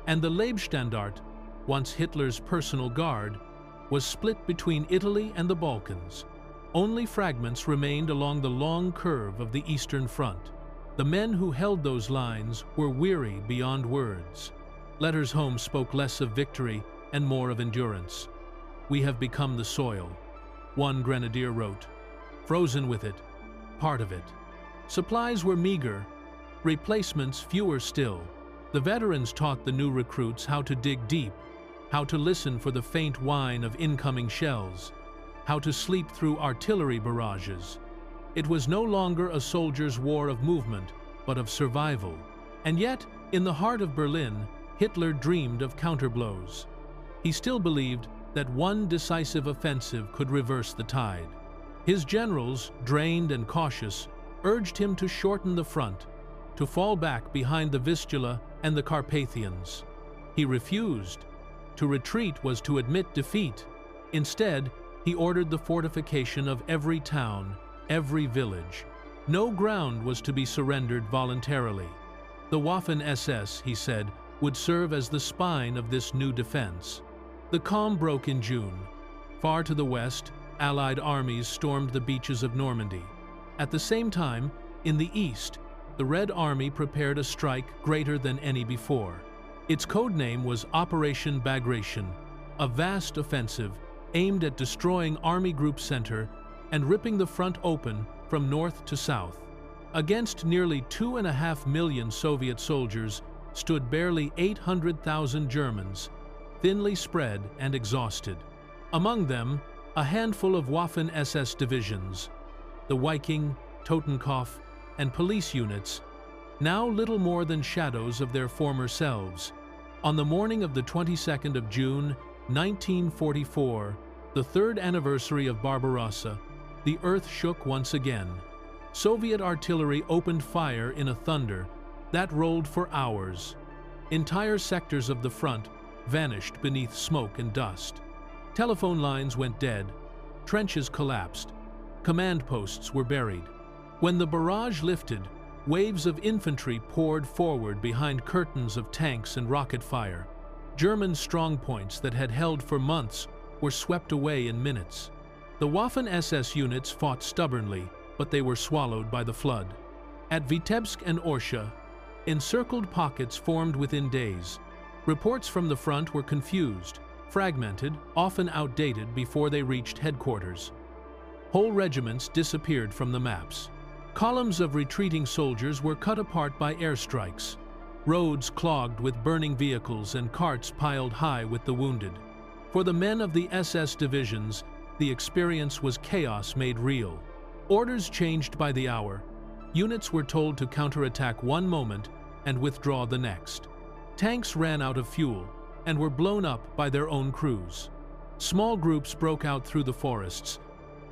And the Leibstandarte, once Hitler's personal guard, was split between Italy and the Balkans. Only fragments remained along the long curve of the Eastern Front. The men who held those lines were weary beyond words. Letters home spoke less of victory and more of endurance. "We have become the soil," one grenadier wrote. Frozen with it, part of it. Supplies were meager, replacements fewer still. The veterans taught the new recruits how to dig deep, how to listen for the faint whine of incoming shells, how to sleep through artillery barrages. It was no longer a soldier's war of movement, but of survival. And yet, in the heart of Berlin, Hitler dreamed of counterblows. He still believed that one decisive offensive could reverse the tide. His generals, drained and cautious, urged him to shorten the front, to fall back behind the Vistula and the Carpathians. He refused. To retreat was to admit defeat. Instead, he ordered the fortification of every town, every village. No ground was to be surrendered voluntarily. The Waffen-SS, he said, would serve as the spine of this new defense. The calm broke in June. Far to the west, Allied armies stormed the beaches of Normandy. At the same time, in the east, the Red Army prepared a strike greater than any before. Its code name was Operation Bagration, a vast offensive aimed at destroying Army Group Center and ripping the front open from north to south. Against nearly 2.5 million Soviet soldiers stood barely 800,000 Germans, thinly spread and exhausted. Among them, a handful of Waffen-SS divisions, the Viking, Totenkopf, and police units, now little more than shadows of their former selves. On the morning of the 22nd of June, 1944, the third anniversary of Barbarossa, the earth shook once again. Soviet artillery opened fire in a thunder that rolled for hours. Entire sectors of the front vanished beneath smoke and dust. Telephone lines went dead, trenches collapsed, command posts were buried. When the barrage lifted, waves of infantry poured forward behind curtains of tanks and rocket fire. German strongpoints that had held for months were swept away in minutes. The Waffen-SS units fought stubbornly, but they were swallowed by the flood. At Vitebsk and Orsha, encircled pockets formed within days. Reports from the front were confused, fragmented, often outdated before they reached headquarters. Whole regiments disappeared from the maps. Columns of retreating soldiers were cut apart by airstrikes. Roads clogged with burning vehicles and carts piled high with the wounded. For the men of the SS divisions, the experience was chaos made real. Orders changed by the hour. Units were told to counterattack one moment and withdraw the next. Tanks ran out of fuel and were blown up by their own crews. Small groups broke out through the forests,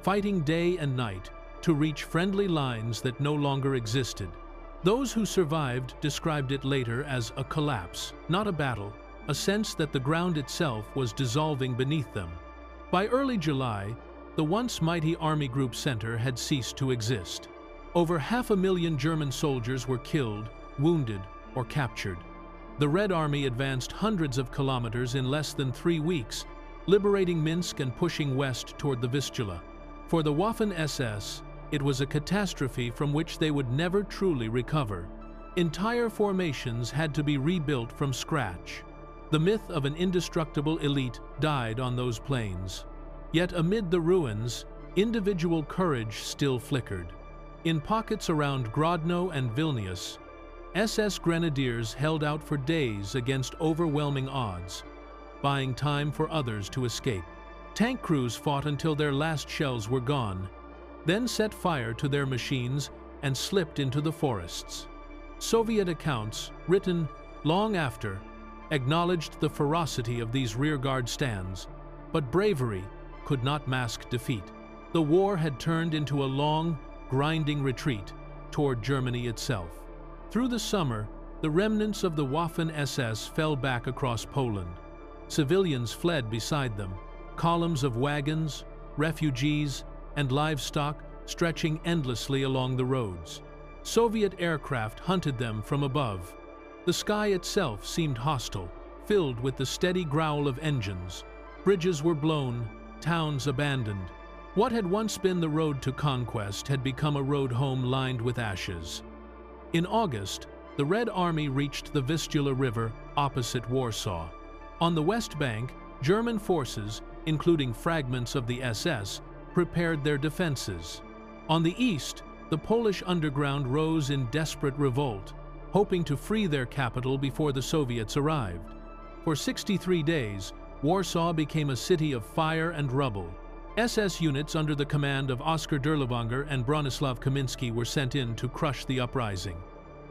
fighting day and night to reach friendly lines that no longer existed. Those who survived described it later as a collapse, not a battle, a sense that the ground itself was dissolving beneath them. By early July, the once mighty Army Group Center had ceased to exist. Over 500,000 German soldiers were killed, wounded, or captured. The Red Army advanced hundreds of kilometers in less than 3 weeks, liberating Minsk and pushing west toward the Vistula. For the Waffen-SS, it was a catastrophe from which they would never truly recover. Entire formations had to be rebuilt from scratch. The myth of an indestructible elite died on those plains. Yet amid the ruins, individual courage still flickered. In pockets around Grodno and Vilnius, SS grenadiers held out for days against overwhelming odds, buying time for others to escape. Tank crews fought until their last shells were gone, then set fire to their machines and slipped into the forests. Soviet accounts, written long after, acknowledged the ferocity of these rearguard stands, but bravery could not mask defeat. The war had turned into a long, grinding retreat toward Germany itself. Through the summer, the remnants of the Waffen-SS fell back across Poland. Civilians fled beside them, columns of wagons, refugees, and livestock stretching endlessly along the roads. Soviet aircraft hunted them from above. The sky itself seemed hostile, filled with the steady growl of engines. Bridges were blown, towns abandoned. What had once been the road to conquest had become a road home lined with ashes. In August, the Red Army reached the Vistula River opposite Warsaw. On the west bank, German forces, including fragments of the SS, prepared their defenses. On the east, the Polish underground rose in desperate revolt, hoping to free their capital before the Soviets arrived. For 63 days, Warsaw became a city of fire and rubble. SS units under the command of Oskar Derlewanger and Bronislaw Kamiński were sent in to crush the uprising.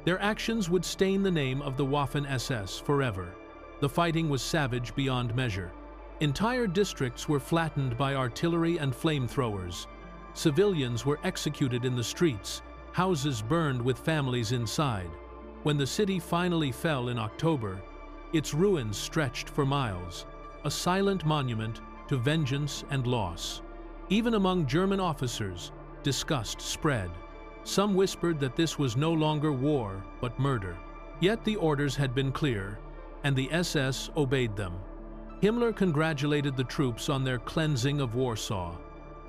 Their actions would stain the name of the Waffen-SS forever. The fighting was savage beyond measure. Entire districts were flattened by artillery and flamethrowers. Civilians were executed in the streets, houses burned with families inside. When the city finally fell in October, its ruins stretched for miles, a silent monument to vengeance and loss. Even among German officers, disgust spread. Some whispered that this was no longer war, but murder. Yet the orders had been clear, and the SS obeyed them. Himmler congratulated the troops on their cleansing of Warsaw,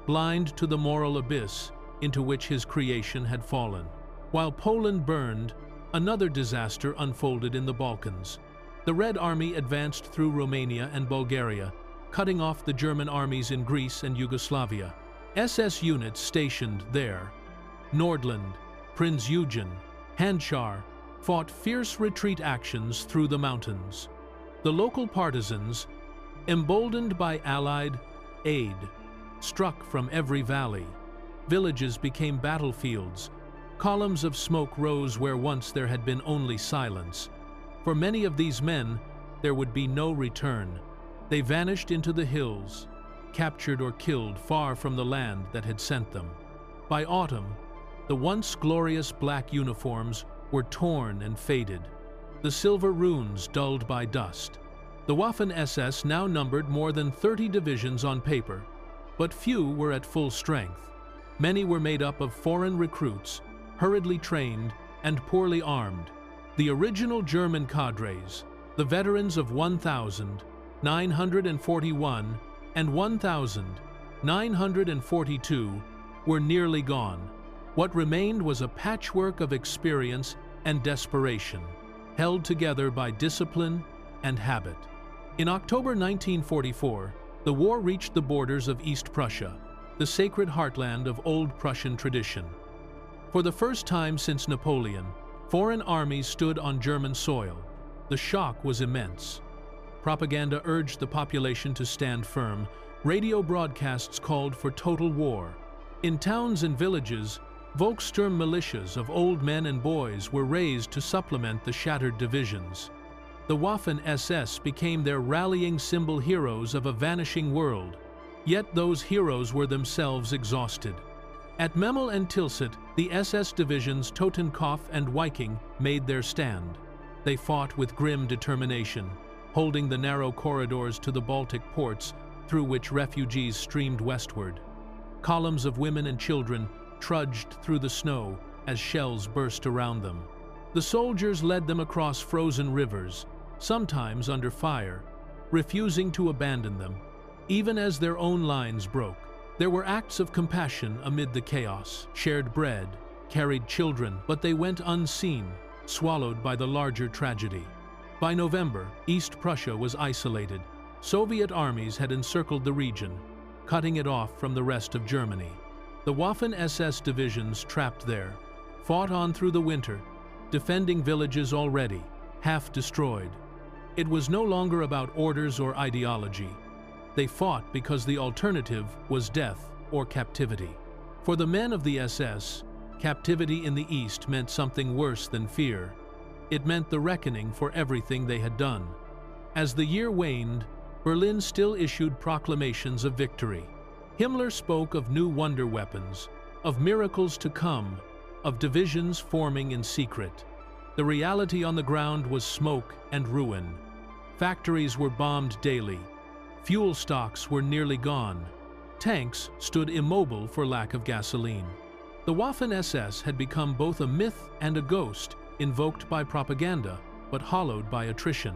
blind to the moral abyss into which his creation had fallen. While Poland burned, another disaster unfolded in the Balkans. The Red Army advanced through Romania and Bulgaria, cutting off the German armies in Greece and Yugoslavia. SS units stationed there, Nordland, Prinz Eugen, Handschar, fought fierce retreat actions through the mountains. The local partisans, emboldened by Allied aid, struck from every valley. Villages became battlefields. Columns of smoke rose where once there had been only silence. For many of these men, there would be no return. They vanished into the hills, captured or killed far from the land that had sent them. By autumn, the once glorious black uniforms were torn and faded, the silver runes dulled by dust. The Waffen-SS now numbered more than 30 divisions on paper, but few were at full strength. Many were made up of foreign recruits, hurriedly trained and poorly armed. The original German cadres, the veterans of 1,941 and 1,942, were nearly gone. What remained was a patchwork of experience and desperation, held together by discipline and habit. In October 1944, the war reached the borders of East Prussia, the sacred heartland of old Prussian tradition. For the first time since Napoleon, foreign armies stood on German soil. The shock was immense. Propaganda urged the population to stand firm. Radio broadcasts called for total war. In towns and villages, Volkssturm militias of old men and boys were raised to supplement the shattered divisions. The Waffen-SS became their rallying symbol, heroes of a vanishing world. Yet those heroes were themselves exhausted. At Memel and Tilsit, the SS divisions Totenkopf and Viking made their stand. They fought with grim determination, holding the narrow corridors to the Baltic ports through which refugees streamed westward. Columns of women and children trudged through the snow as shells burst around them. The soldiers led them across frozen rivers, sometimes under fire, refusing to abandon them, even as their own lines broke. There were acts of compassion amid the chaos, shared bread, carried children, but they went unseen, swallowed by the larger tragedy. By November, East Prussia was isolated. Soviet armies had encircled the region, cutting it off from the rest of Germany. The Waffen-SS divisions trapped there fought on through the winter, defending villages already half destroyed. It was no longer about orders or ideology. They fought because the alternative was death or captivity. For the men of the SS, captivity in the East meant something worse than fear. It meant the reckoning for everything they had done. As the year waned, Berlin still issued proclamations of victory. Himmler spoke of new wonder weapons, of miracles to come, of divisions forming in secret. The reality on the ground was smoke and ruin. Factories were bombed daily. Fuel stocks were nearly gone. Tanks stood immobile for lack of gasoline. The Waffen-SS had become both a myth and a ghost, invoked by propaganda, but hollowed by attrition.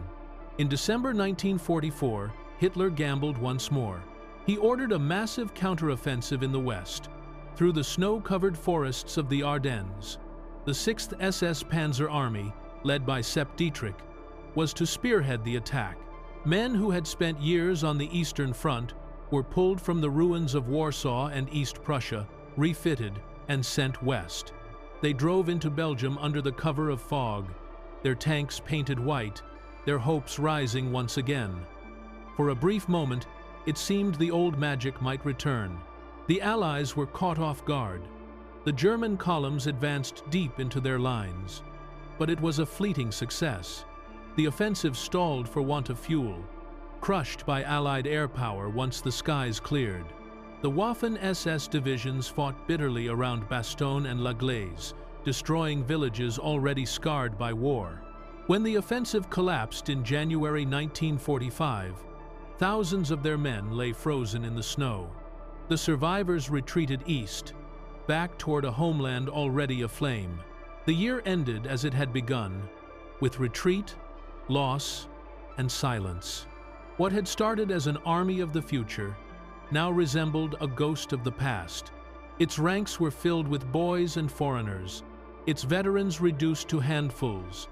In December 1944, Hitler gambled once more. He ordered a massive counteroffensive in the west. Through the snow-covered forests of the Ardennes, the 6th SS Panzer Army, led by Sepp Dietrich, was to spearhead the attack. Men who had spent years on the Eastern Front were pulled from the ruins of Warsaw and East Prussia, refitted, and sent west. They drove into Belgium under the cover of fog, their tanks painted white, their hopes rising once again. For a brief moment, it seemed the old magic might return. The Allies were caught off guard. The German columns advanced deep into their lines. But it was a fleeting success. The offensive stalled for want of fuel, crushed by Allied air power once the skies cleared. The The Waffen-SS divisions fought bitterly around Bastogne and La Glaise, destroying villages already scarred by war. When the offensive collapsed in January 1945, thousands of their men lay frozen in the snow. The survivors retreated east, back toward a homeland already aflame. The year ended as it had begun, with retreat, loss, and silence. What had started as an army of the future now resembled a ghost of the past. Its ranks were filled with boys and foreigners, its veterans reduced to handfuls.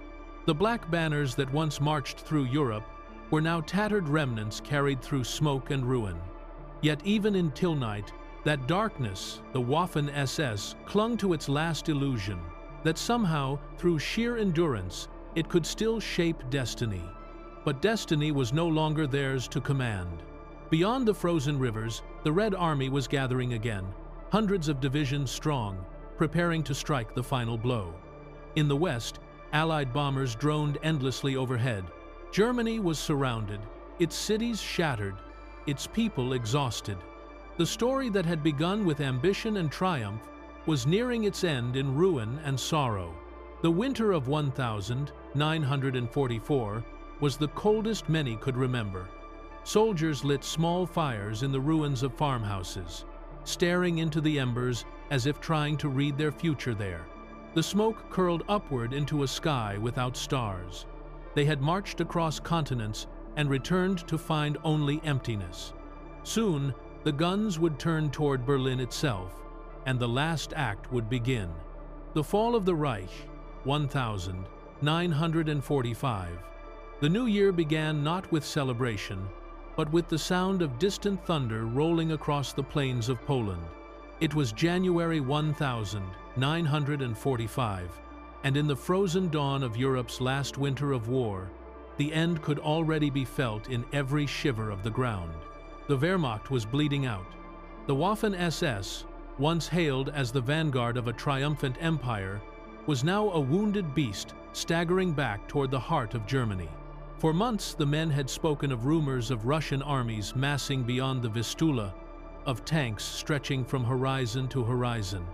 The black banners that once marched through Europe were now tattered remnants carried through smoke and ruin. Yet even until night, that darkness, the Waffen-SS, clung to its last illusion, that somehow, through sheer endurance, it could still shape destiny. But destiny was no longer theirs to command. Beyond the frozen rivers, the Red Army was gathering again, hundreds of divisions strong, preparing to strike the final blow. In the west, Allied bombers droned endlessly overhead. Germany was surrounded, its cities shattered, its people exhausted. The story that had begun with ambition and triumph was nearing its end in ruin and sorrow. The winter of 1944 was the coldest many could remember. Soldiers lit small fires in the ruins of farmhouses, staring into the embers as if trying to read their future there. The smoke curled upward into a sky without stars. They had marched across continents and returned to find only emptiness. Soon, the guns would turn toward Berlin itself, and the last act would begin. The fall of the Reich, 1945. The new year began not with celebration, but with the sound of distant thunder rolling across the plains of Poland. It was January 1945, and in the frozen dawn of Europe's last winter of war, the end could already be felt in every shiver of the ground. The Wehrmacht was bleeding out. The Waffen-SS, once hailed as the vanguard of a triumphant empire, was now a wounded beast staggering back toward the heart of Germany. For months, the men had spoken of rumors of Russian armies massing beyond the Vistula, of tanks stretching from horizon to horizon.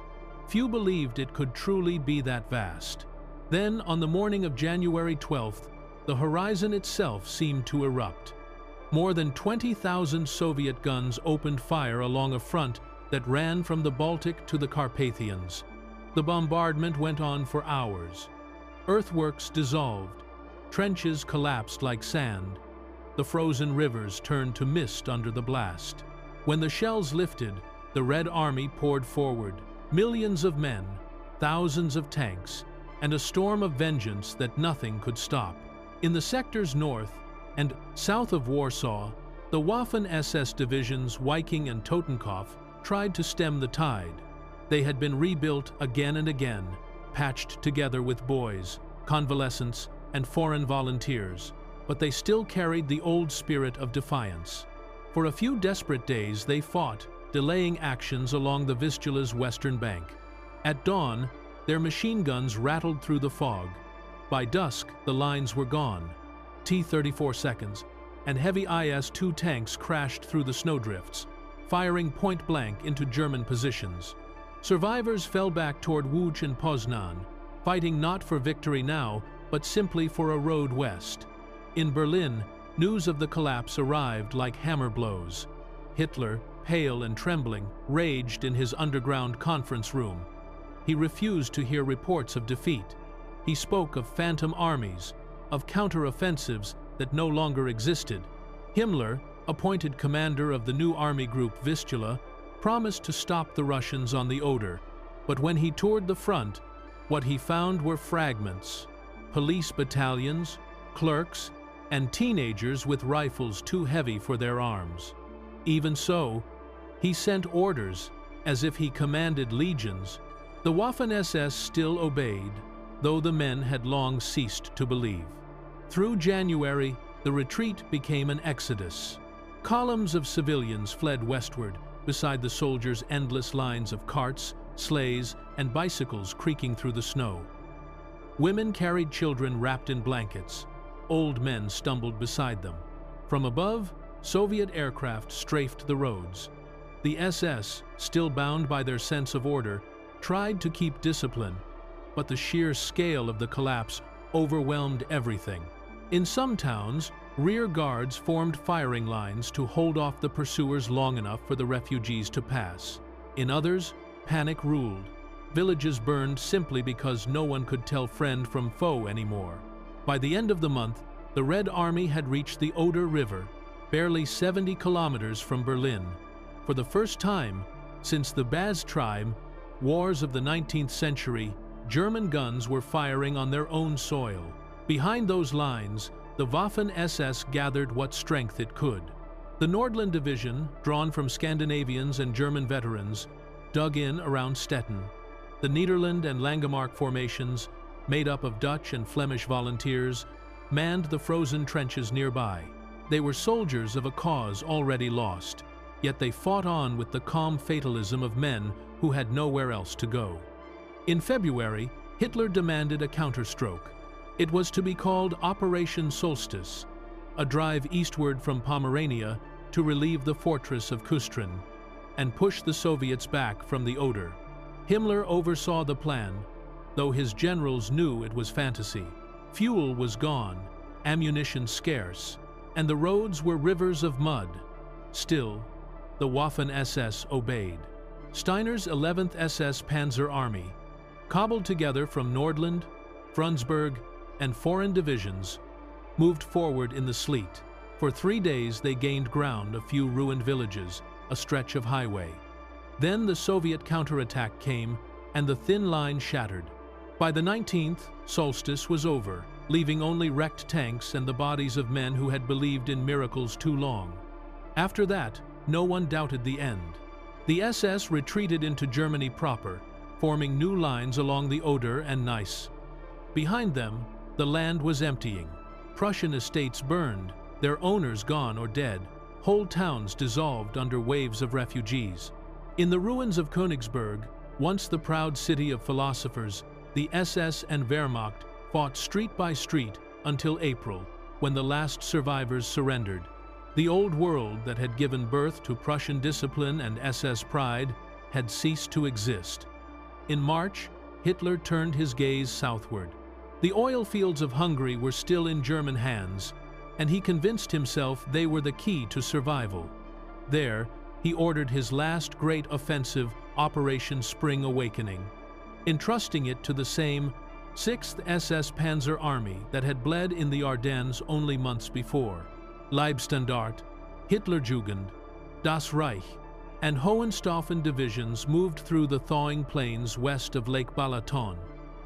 Few believed it could truly be that vast. Then, on the morning of January 12th, the horizon itself seemed to erupt. More than 20,000 Soviet guns opened fire along a front that ran from the Baltic to the Carpathians. The bombardment went on for hours. Earthworks dissolved. Trenches collapsed like sand. The frozen rivers turned to mist under the blast. When the shells lifted, the Red Army poured forward. Millions of men, thousands of tanks, and a storm of vengeance that nothing could stop. In the sectors north and south of Warsaw, the Waffen-SS divisions Viking and Totenkopf tried to stem the tide. They had been rebuilt again and again, patched together with boys, convalescents, and foreign volunteers, but they still carried the old spirit of defiance. For a few desperate days they fought, delaying actions along the Vistula's western bank. At dawn, their machine guns rattled through the fog. By dusk, the lines were gone. T-34 seconds, and heavy IS-2 tanks crashed through the snowdrifts, firing point-blank into German positions. Survivors fell back toward Łódź and Poznan, fighting not for victory now, but simply for a road west. In Berlin, news of the collapse arrived like hammer blows. Hitler, pale and trembling, raged in his underground conference room. He refused to hear reports of defeat. He spoke of phantom armies, of counter-offensives that no longer existed. Himmler, appointed commander of the new army group Vistula, promised to stop the Russians on the Oder, but when he toured the front, what he found were fragments, police battalions, clerks, and teenagers with rifles too heavy for their arms. Even so, he sent orders, as if he commanded legions. The Waffen-SS still obeyed, though the men had long ceased to believe. Through January, the retreat became an exodus. Columns of civilians fled westward, beside the soldiers' endless lines of carts, sleighs, and bicycles creaking through the snow. Women carried children wrapped in blankets. Old men stumbled beside them. From above, Soviet aircraft strafed the roads. The SS, still bound by their sense of order, tried to keep discipline, but the sheer scale of the collapse overwhelmed everything. In some towns, rear guards formed firing lines to hold off the pursuers long enough for the refugees to pass. In others, panic ruled. Villages burned simply because no one could tell friend from foe anymore. By the end of the month, the Red Army had reached the Oder River, barely 70 kilometers from Berlin. For the first time since the WW2 wars of the 19th century, German guns were firing on their own soil. Behind those lines, the Waffen-SS gathered what strength it could. The Nordland Division, drawn from Scandinavians and German veterans, dug in around Stettin. The Nederland and Langemarck formations, made up of Dutch and Flemish volunteers, manned the frozen trenches nearby. They were soldiers of a cause already lost, yet they fought on with the calm fatalism of men who had nowhere else to go. In February, Hitler demanded a counterstroke. It was to be called Operation Solstice, a drive eastward from Pomerania to relieve the fortress of Kustrin and push the Soviets back from the Oder. Himmler oversaw the plan, though his generals knew it was fantasy. Fuel was gone, ammunition scarce, and the roads were rivers of mud. Still, the Waffen-SS obeyed. Steiner's 11th SS Panzer Army, cobbled together from Nordland, Frundsberg, and foreign divisions, moved forward in the sleet. For 3 days they gained ground a few ruined villages, a stretch of highway. Then the Soviet counterattack came, and the thin line shattered. By the 19th, solstice was over, leaving only wrecked tanks and the bodies of men who had believed in miracles too long. After that, no one doubted the end. The SS retreated into Germany proper, forming new lines along the Oder and Neisse. Behind them, the land was emptying. Prussian estates burned, their owners gone or dead, whole towns dissolved under waves of refugees. In the ruins of Königsberg, once the proud city of philosophers, the SS and Wehrmacht fought street by street until April, when the last survivors surrendered. The old world that had given birth to Prussian discipline and SS pride had ceased to exist. In March, Hitler turned his gaze southward. The oil fields of Hungary were still in German hands, and he convinced himself they were the key to survival. There, he ordered his last great offensive, Operation Spring Awakening, entrusting it to the same 6th SS Panzer Army that had bled in the Ardennes only months before. Leibstandart, Hitlerjugend, Das Reich, and Hohenstaufen divisions moved through the thawing plains west of Lake Balaton,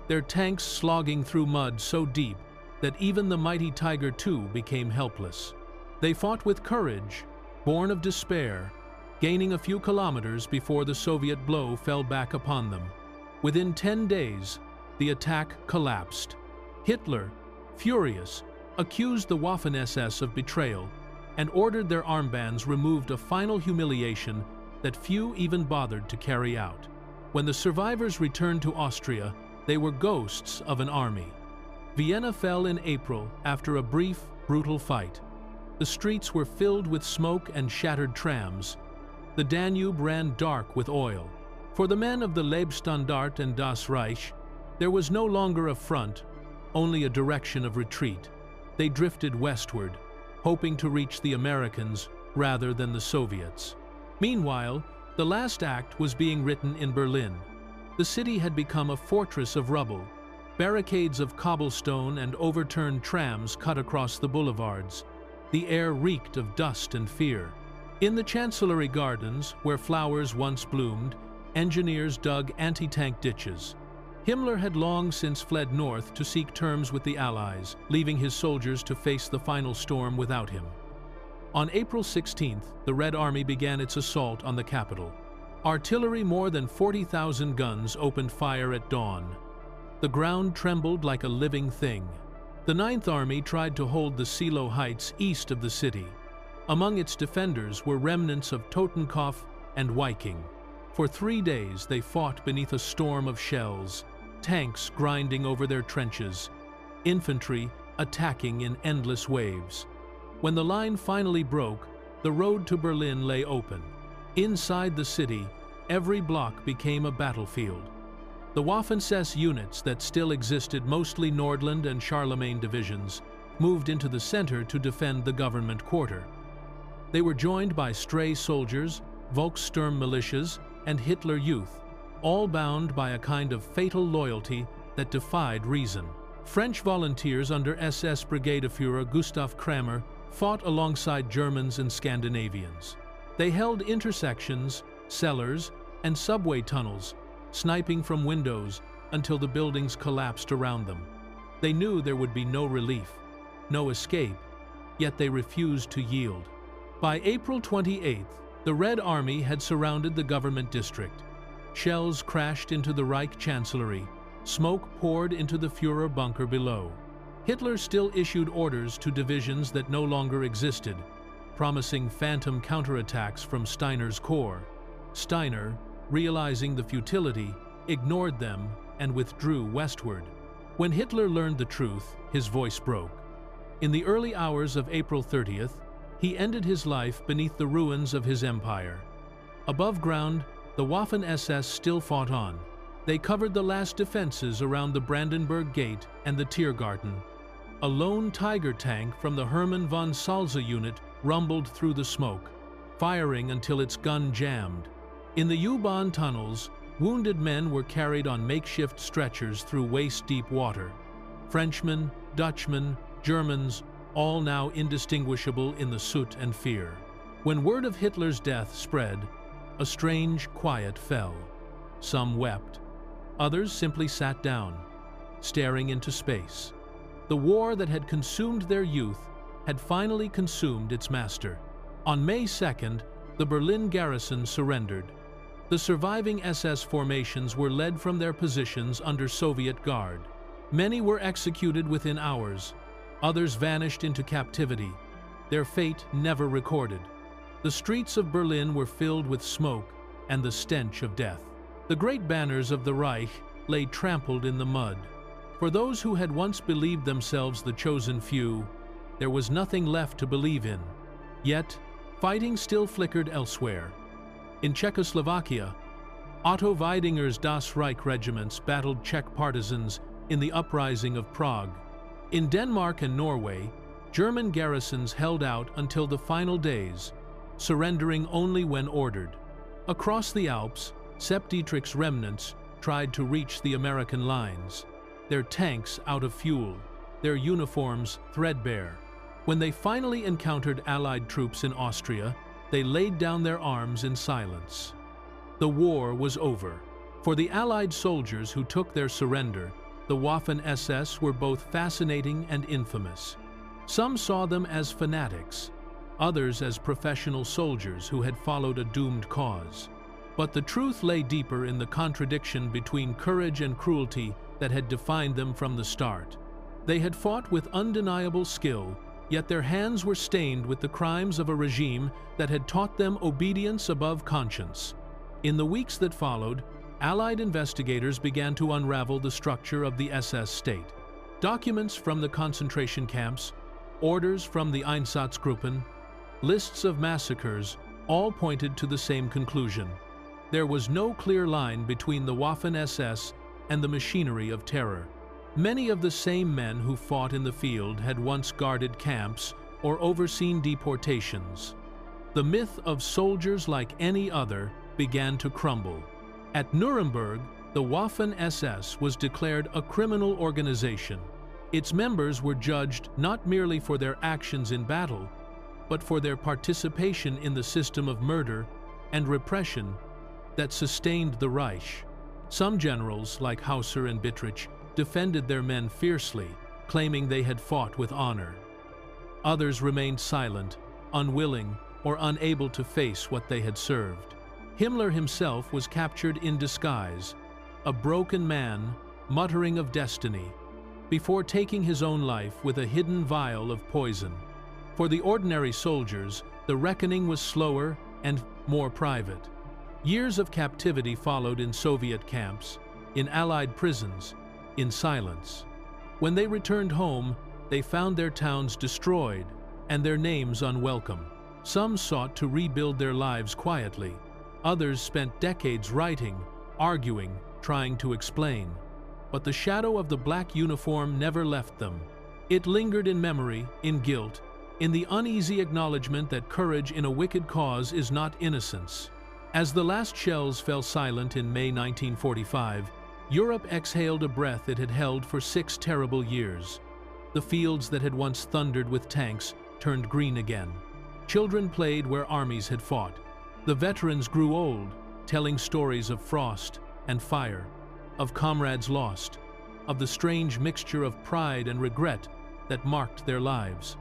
their tanks slogging through mud so deep that even the mighty Tiger II became helpless. They fought with courage, born of despair, gaining a few kilometers before the Soviet blow fell back upon them. Within 10 days, the attack collapsed. Hitler, furious, accused the Waffen-SS of betrayal and ordered their armbands removed, a final humiliation that few even bothered to carry out. When the survivors returned to Austria, they were ghosts of an army. Vienna fell in April after a brief, brutal fight. The streets were filled with smoke and shattered trams. The Danube ran dark with oil. For the men of the Leibstandart and Das Reich, there was no longer a front, only a direction of retreat. They drifted westward, hoping to reach the Americans rather than the Soviets. Meanwhile, the last act was being written in Berlin. The city had become a fortress of rubble. Barricades of cobblestone and overturned trams cut across the boulevards. The air reeked of dust and fear. In the Chancellery Gardens, where flowers once bloomed, engineers dug anti-tank ditches. Himmler had long since fled north to seek terms with the Allies, leaving his soldiers to face the final storm without him. On April 16th, the Red Army began its assault on the capital. Artillery more than 40,000 guns opened fire at dawn. The ground trembled like a living thing. The 9th Army tried to hold the Seelow Heights east of the city. Among its defenders were remnants of Totenkopf and Viking. For 3 days they fought beneath a storm of shells, tanks grinding over their trenches, infantry attacking in endless waves. When the line finally broke, the road to Berlin lay open. Inside the city, every block became a battlefield. The Waffen-SS units that still existed, mostly Nordland and Charlemagne divisions, moved into the center to defend the government quarter. They were joined by stray soldiers, Volkssturm militias, and Hitler Youth, all bound by a kind of fatal loyalty that defied reason. French volunteers under SS Brigadeführer Gustav Kramer fought alongside Germans and Scandinavians. They held intersections, cellars, and subway tunnels, sniping from windows until the buildings collapsed around them. They knew there would be no relief, no escape, yet they refused to yield. By April 28th, the Red Army had surrounded the government district. Shells crashed into the Reich Chancellery. Smoke poured into the Führer bunker below. Hitler still issued orders to divisions that no longer existed, promising phantom counterattacks from Steiner's corps. Steiner, realizing the futility, ignored them and withdrew westward. When Hitler learned the truth, his voice broke. In the early hours of April 30th, he ended his life beneath the ruins of his empire. Above ground, the Waffen-SS still fought on. They covered the last defenses around the Brandenburg Gate and the Tiergarten. A lone Tiger tank from the Hermann von Salza unit rumbled through the smoke, firing until its gun jammed. In the U-Bahn tunnels, wounded men were carried on makeshift stretchers through waist-deep water. Frenchmen, Dutchmen, Germans, all now indistinguishable in the soot and fear. When word of Hitler's death spread, a strange quiet fell. Some wept. Others simply sat down, staring into space. The war that had consumed their youth had finally consumed its master. On May 2nd, the Berlin garrison surrendered. The surviving SS formations were led from their positions under Soviet guard. Many were executed within hours. Others vanished into captivity, their fate never recorded. The streets of Berlin were filled with smoke and the stench of death. The great banners of the Reich lay trampled in the mud. For those who had once believed themselves the chosen few, there was nothing left to believe in. Yet, fighting still flickered elsewhere. In Czechoslovakia, Otto Weidinger's Das Reich regiments battled Czech partisans in the uprising of Prague. In Denmark and Norway, German garrisons held out until the final days, surrendering only when ordered. Across the Alps, Sepp Dietrich's remnants tried to reach the American lines, their tanks out of fuel, their uniforms threadbare. When they finally encountered Allied troops in Austria, they laid down their arms in silence. The war was over. For the Allied soldiers who took their surrender, the Waffen-SS were both fascinating and infamous. Some saw them as fanatics, others as professional soldiers who had followed a doomed cause. But the truth lay deeper in the contradiction between courage and cruelty that had defined them from the start. They had fought with undeniable skill, yet their hands were stained with the crimes of a regime that had taught them obedience above conscience. In the weeks that followed, Allied investigators began to unravel the structure of the SS state. Documents from the concentration camps, orders from the Einsatzgruppen, lists of massacres, all pointed to the same conclusion. There was no clear line between the Waffen-SS and the machinery of terror. Many of the same men who fought in the field had once guarded camps or overseen deportations. The myth of soldiers like any other began to crumble. At Nuremberg, the Waffen-SS was declared a criminal organization. Its members were judged not merely for their actions in battle, but for their participation in the system of murder and repression that sustained the Reich. Some generals, like Hauser and Bittrich, defended their men fiercely, claiming they had fought with honor. Others remained silent, unwilling, or unable to face what they had served. Himmler himself was captured in disguise, a broken man, muttering of destiny, before taking his own life with a hidden vial of poison. For the ordinary soldiers, the reckoning was slower and more private. Years of captivity followed in Soviet camps, in Allied prisons, in silence. When they returned home, they found their towns destroyed and their names unwelcome. Some sought to rebuild their lives quietly. Others spent decades writing, arguing, trying to explain. But the shadow of the black uniform never left them. It lingered in memory, in guilt, in the uneasy acknowledgement that courage in a wicked cause is not innocence. As the last shells fell silent in May 1945, Europe exhaled a breath it had held for 6 terrible years. The fields that had once thundered with tanks turned green again. Children played where armies had fought. The veterans grew old, telling stories of frost and fire, of comrades lost, of the strange mixture of pride and regret that marked their lives.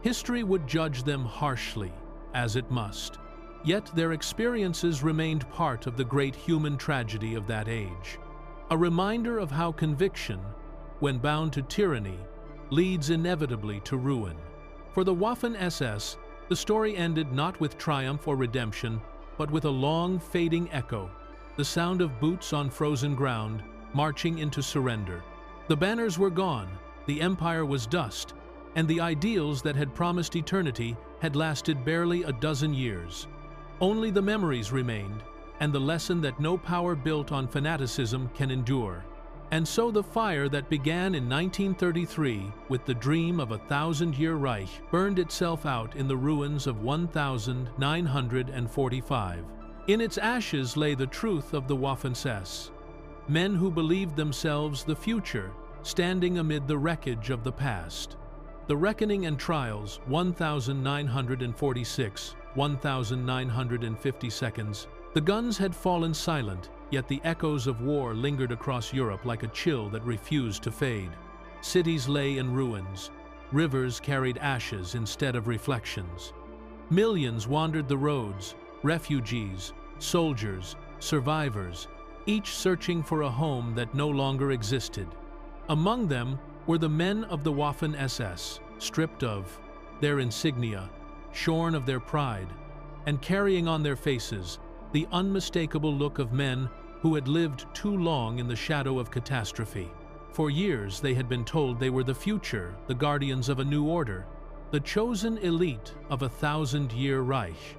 History would judge them harshly, as it must. Yet their experiences remained part of the great human tragedy of that age. A reminder of how conviction, when bound to tyranny, leads inevitably to ruin. For the Waffen-SS, the story ended not with triumph or redemption, but with a long, fading echo, the sound of boots on frozen ground, marching into surrender. The banners were gone, the empire was dust, and the ideals that had promised eternity had lasted barely a dozen years. Only the memories remained, and the lesson that no power built on fanaticism can endure. And so the fire that began in 1933 with the dream of a 1,000-year Reich burned itself out in the ruins of 1945. In its ashes lay the truth of the Waffen-SS, men who believed themselves the future, standing amid the wreckage of the past. The reckoning and trials, 1946, 1950 seconds. The guns had fallen silent, yet the echoes of war lingered across Europe like a chill that refused to fade. Cities lay in ruins. Rivers carried ashes instead of reflections. Millions wandered the roads, refugees, soldiers, survivors, each searching for a home that no longer existed. Among them were the men of the Waffen-SS, stripped of their insignia, shorn of their pride, and carrying on their faces the unmistakable look of men who had lived too long in the shadow of catastrophe. For years they had been told they were the future, the guardians of a new order, the chosen elite of a 1,000-year Reich.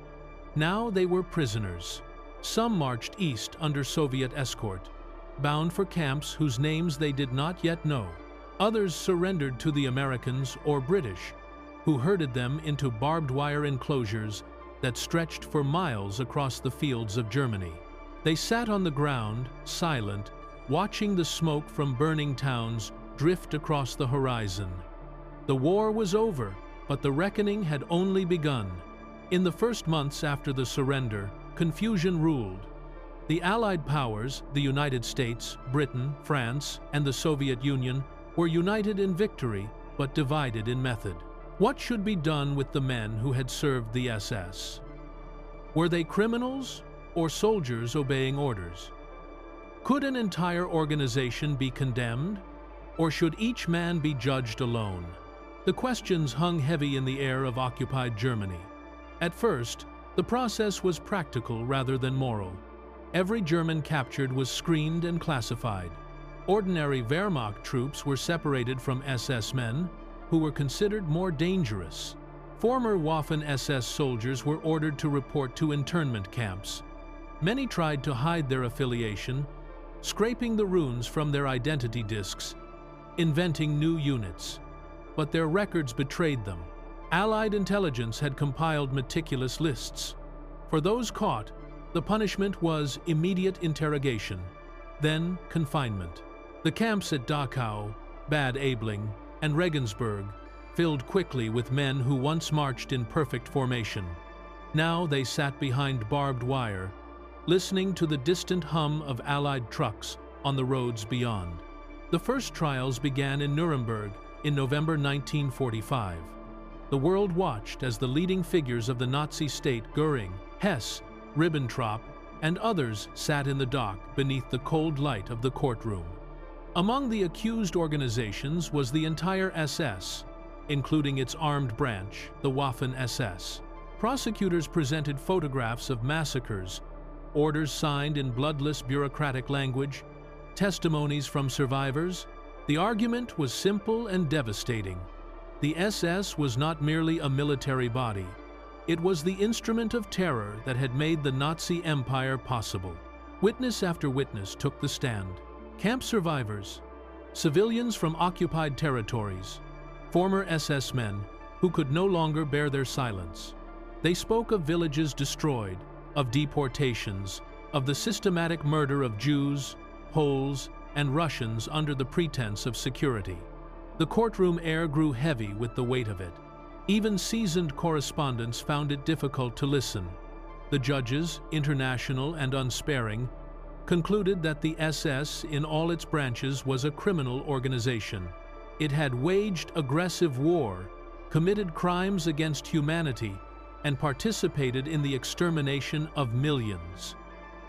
Now they were prisoners. Some marched east under Soviet escort, bound for camps whose names they did not yet know. Others surrendered to the Americans or British, who herded them into barbed wire enclosures that stretched for miles across the fields of Germany. They sat on the ground, silent, watching the smoke from burning towns drift across the horizon. The war was over, but the reckoning had only begun. In the first months after the surrender, confusion ruled. The Allied powers, the United States, Britain, France, and the Soviet Union, were united in victory, but divided in method. What should be done with the men who had served the SS? Were they criminals or soldiers obeying orders? Could an entire organization be condemned, or should each man be judged alone? The questions hung heavy in the air of occupied Germany. At first, the process was practical rather than moral. Every German captured was screened and classified. Ordinary Wehrmacht troops were separated from SS men, who were considered more dangerous. Former Waffen-SS soldiers were ordered to report to internment camps. Many tried to hide their affiliation, scraping the runes from their identity discs, inventing new units. But their records betrayed them. Allied intelligence had compiled meticulous lists. For those caught, the punishment was immediate interrogation, then confinement. The camps at Dachau, Bad Aibling, and Regensburg filled quickly with men who once marched in perfect formation. Now they sat behind barbed wire, listening to the distant hum of Allied trucks on the roads beyond. The first trials began in Nuremberg in November 1945. The world watched as the leading figures of the Nazi state, Göring, Hess, Ribbentrop, and others sat in the dock beneath the cold light of the courtroom. Among the accused organizations was the entire SS, including its armed branch, the Waffen-SS. Prosecutors presented photographs of massacres, orders signed in bloodless bureaucratic language, testimonies from survivors. The argument was simple and devastating. The SS was not merely a military body. It was the instrument of terror that had made the Nazi Empire possible. Witness after witness took the stand. Camp survivors, civilians from occupied territories, former SS men who could no longer bear their silence. They spoke of villages destroyed, of deportations, of the systematic murder of Jews, Poles, and Russians under the pretense of security. The courtroom air grew heavy with the weight of it. Even seasoned correspondents found it difficult to listen. The judges, international and unsparing, concluded that the SS in all its branches was a criminal organization. It had waged aggressive war, committed crimes against humanity, and participated in the extermination of millions.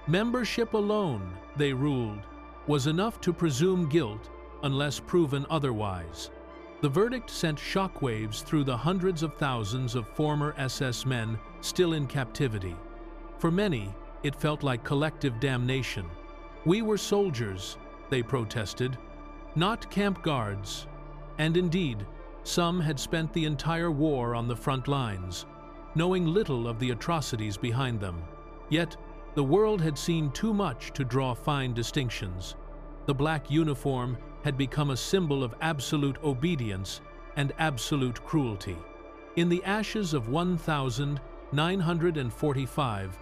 Membership alone, they ruled, was enough to presume guilt unless proven otherwise. The verdict sent shockwaves through the hundreds of thousands of former SS men still in captivity. For many, it felt like collective damnation. We were soldiers, they protested, not camp guards. And indeed, some had spent the entire war on the front lines, knowing little of the atrocities behind them. Yet, the world had seen too much to draw fine distinctions. The black uniform had become a symbol of absolute obedience and absolute cruelty. In the ashes of 1945,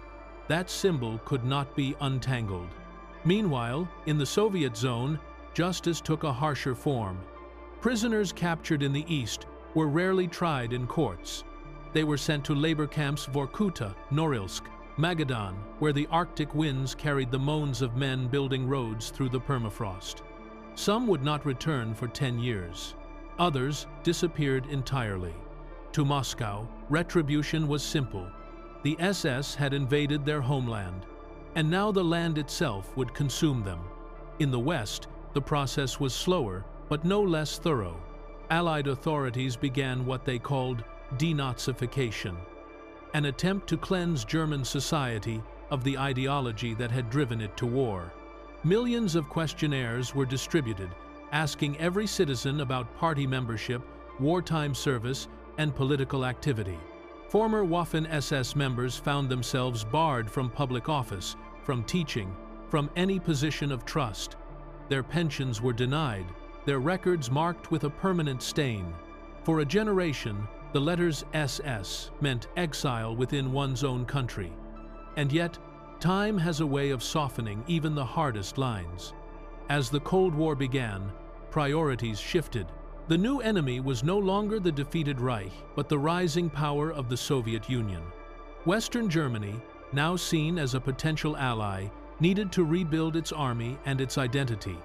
that symbol could not be untangled. Meanwhile, in the Soviet zone, justice took a harsher form. Prisoners captured in the East were rarely tried in courts. They were sent to labor camps Vorkuta, Norilsk, Magadan, where the Arctic winds carried the moans of men building roads through the permafrost. Some would not return for 10 years. Others disappeared entirely. To Moscow, retribution was simple. The SS had invaded their homeland, and now the land itself would consume them. In the West, the process was slower, but no less thorough. Allied authorities began what they called denazification, an attempt to cleanse German society of the ideology that had driven it to war. Millions of questionnaires were distributed, asking every citizen about party membership, wartime service, and political activity. Former Waffen-SS members found themselves barred from public office, from teaching, from any position of trust. Their pensions were denied, their records marked with a permanent stain. For a generation, the letters SS meant exile within one's own country. And yet, time has a way of softening even the hardest lines. As the Cold War began, priorities shifted. The new enemy was no longer the defeated Reich, but the rising power of the Soviet Union. Western Germany, now seen as a potential ally, needed to rebuild its army and its identity.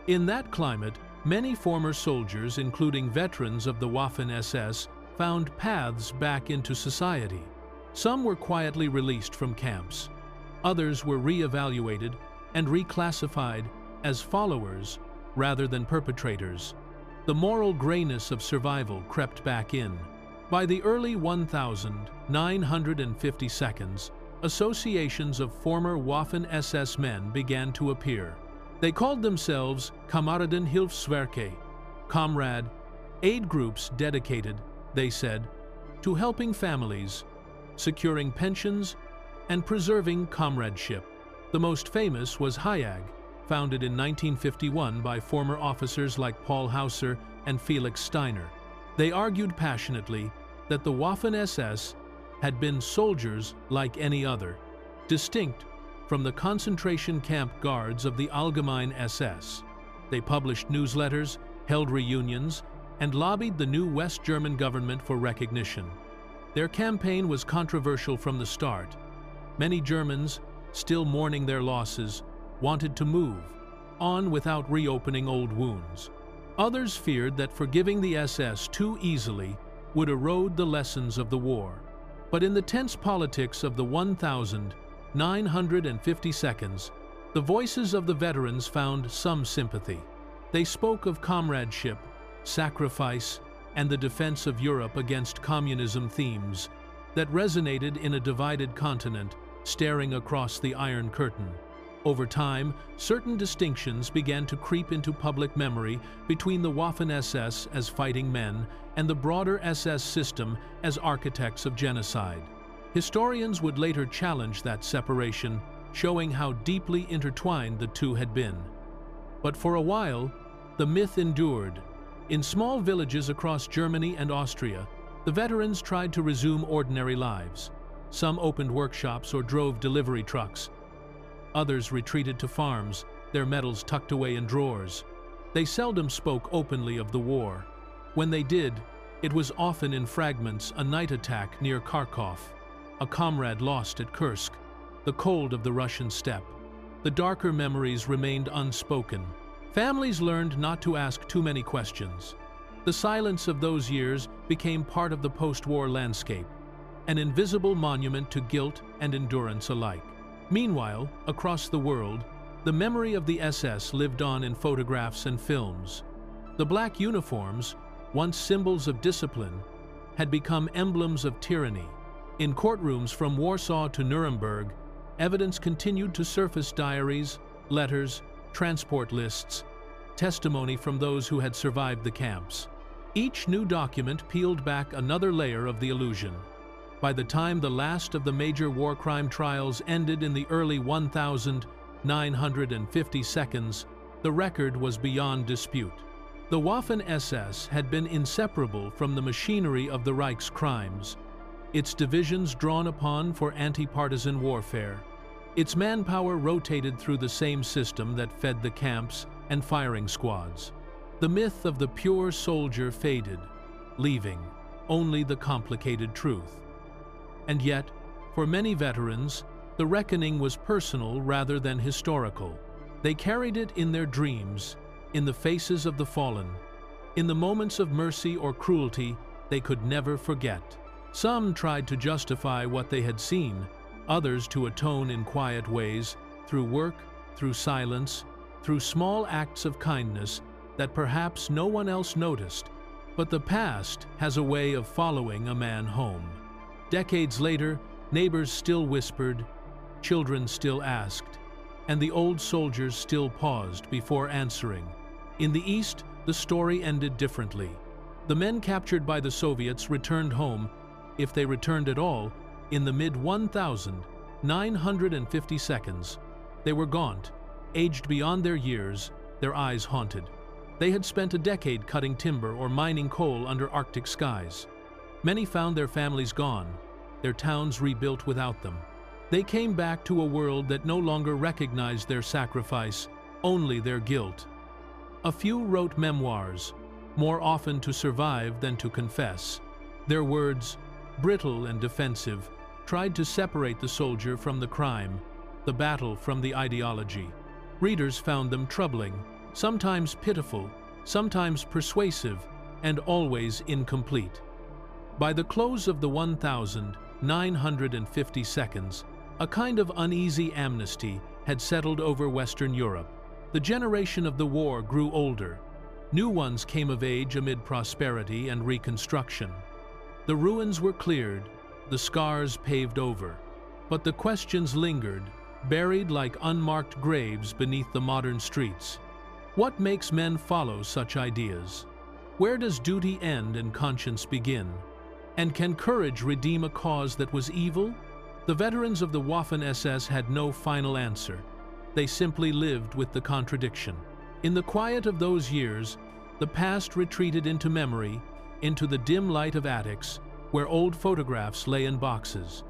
In that climate, many former soldiers, including veterans of the Waffen-SS, found paths back into society. Some were quietly released from camps. Others were re-evaluated and reclassified as followers rather than perpetrators. The moral grayness of survival crept back in. By the early 1952s, associations of former Waffen-SS men began to appear. They called themselves Kameradenhilfswerke, comrade, aid groups dedicated, they said, to helping families, securing pensions, and preserving comradeship. The most famous was HIAG, founded in 1951 by former officers like Paul Hauser and Felix Steiner. They argued passionately that the Waffen-SS had been soldiers like any other, distinct from the concentration camp guards of the Allgemeine SS. They published newsletters, held reunions, and lobbied the new West German government for recognition. Their campaign was controversial from the start. Many Germans, still mourning their losses, wanted to move on without reopening old wounds. Others feared that forgiving the SS too easily would erode the lessons of the war. But in the tense politics of the 1952s, the voices of the veterans found some sympathy. They spoke of comradeship, sacrifice, and the defense of Europe against communism, themes that resonated in a divided continent staring across the Iron Curtain. Over time, certain distinctions began to creep into public memory between the Waffen-SS as fighting men and the broader SS system as architects of genocide. Historians would later challenge that separation, showing how deeply intertwined the two had been. But for a while, the myth endured. In small villages across Germany and Austria, the veterans tried to resume ordinary lives. Some opened workshops or drove delivery trucks. Others retreated to farms, their medals tucked away in drawers. They seldom spoke openly of the war. When they did, it was often in fragments: a night attack near Kharkov, a comrade lost at Kursk, the cold of the Russian steppe. The darker memories remained unspoken. Families learned not to ask too many questions. The silence of those years became part of the post-war landscape, an invisible monument to guilt and endurance alike. Meanwhile, across the world, the memory of the SS lived on in photographs and films. The black uniforms, once symbols of discipline, had become emblems of tyranny. In courtrooms from Warsaw to Nuremberg, evidence continued to surface: diaries, letters, transport lists, testimony from those who had survived the camps. Each new document peeled back another layer of the illusion. By the time the last of the major war crime trials ended in the early 1952, the record was beyond dispute. The Waffen-SS had been inseparable from the machinery of the Reich's crimes, its divisions drawn upon for anti-partisan warfare. Its manpower rotated through the same system that fed the camps and firing squads. The myth of the pure soldier faded, leaving only the complicated truth. And yet, for many veterans, the reckoning was personal rather than historical. They carried it in their dreams, in the faces of the fallen, in the moments of mercy or cruelty they could never forget. Some tried to justify what they had seen, others to atone in quiet ways, through work, through silence, through small acts of kindness that perhaps no one else noticed. But the past has a way of following a man home. Decades later, neighbors still whispered, children still asked, and the old soldiers still paused before answering. In the East, the story ended differently. The men captured by the Soviets returned home, if they returned at all, in the mid-1950s. They were gaunt, aged beyond their years, their eyes haunted. They had spent a decade cutting timber or mining coal under Arctic skies. Many found their families gone, their towns rebuilt without them. They came back to a world that no longer recognized their sacrifice, only their guilt. A few wrote memoirs, more often to survive than to confess. Their words, brittle and defensive, tried to separate the soldier from the crime, the battle from the ideology. Readers found them troubling, sometimes pitiful, sometimes persuasive, and always incomplete. By the close of the 1950s, a kind of uneasy amnesty had settled over Western Europe. The generation of the war grew older. New ones came of age amid prosperity and reconstruction. The ruins were cleared, the scars paved over. But the questions lingered, buried like unmarked graves beneath the modern streets. What makes men follow such ideas? Where does duty end and conscience begin? And can courage redeem a cause that was evil? The veterans of the Waffen-SS had no final answer. They simply lived with the contradiction. In the quiet of those years, the past retreated into memory, into the dim light of attics, where old photographs lay in boxes,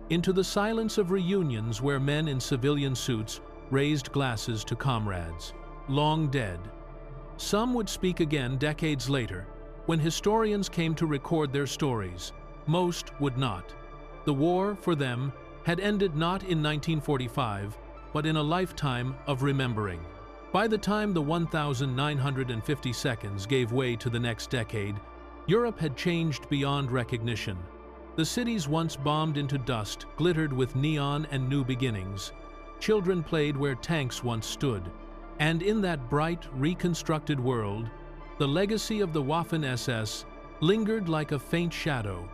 into the silence of reunions where men in civilian suits raised glasses to comrades, long dead. Some would speak again decades later, when historians came to record their stories. Most would not. The war, for them, had ended not in 1945, but in a lifetime of remembering. By the time the 1950s gave way to the next decade, Europe had changed beyond recognition. The cities once bombed into dust glittered with neon and new beginnings. Children played where tanks once stood. And in that bright, reconstructed world, the legacy of the Waffen-SS lingered like a faint shadow,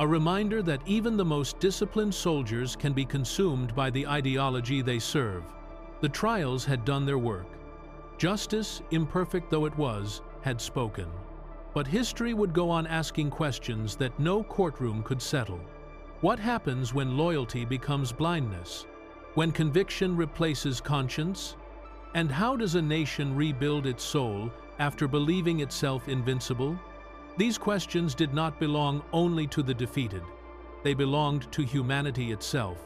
a reminder that even the most disciplined soldiers can be consumed by the ideology they serve. The trials had done their work. Justice, imperfect though it was, had spoken. But history would go on asking questions that no courtroom could settle. What happens when loyalty becomes blindness? When conviction replaces conscience? And how does a nation rebuild its soul after believing itself invincible? These questions did not belong only to the defeated. They belonged to humanity itself.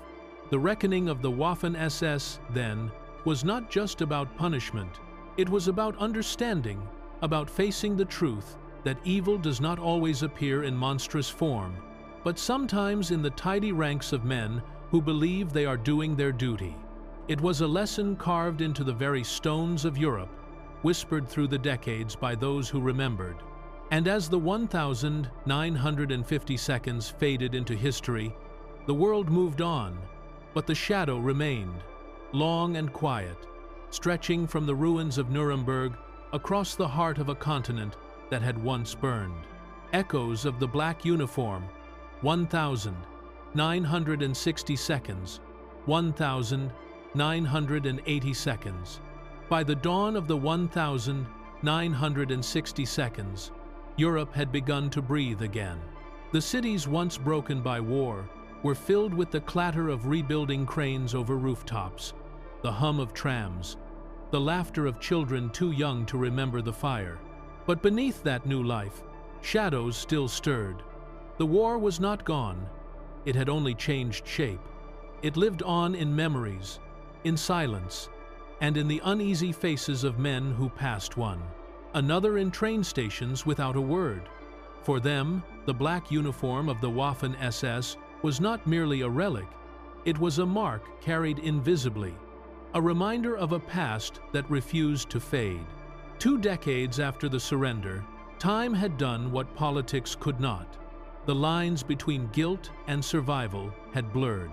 The reckoning of the Waffen-SS, then, was not just about punishment. It was about understanding, about facing the truth that evil does not always appear in monstrous form, but sometimes in the tidy ranks of men who believe they are doing their duty. It was a lesson carved into the very stones of Europe, whispered through the decades by those who remembered. And as the 1,950 seconds faded into history, the world moved on, but the shadow remained, long and quiet, stretching from the ruins of Nuremberg across the heart of a continent that had once burned. Echoes of the black uniform, 1,960 seconds, 1,980 seconds. By the dawn of the 1,960 seconds, Europe had begun to breathe again. The cities once broken by war were filled with the clatter of rebuilding cranes over rooftops, the hum of trams, the laughter of children too young to remember the fire. But beneath that new life, shadows still stirred. The war was not gone. It had only changed shape. It lived on in memories, in silence, and in the uneasy faces of men who passed one another in train stations without a word. For them, the black uniform of the Waffen-SS was not merely a relic. It was a mark carried invisibly, a reminder of a past that refused to fade. 2 decades after the surrender, time had done what politics could not. The lines between guilt and survival had blurred.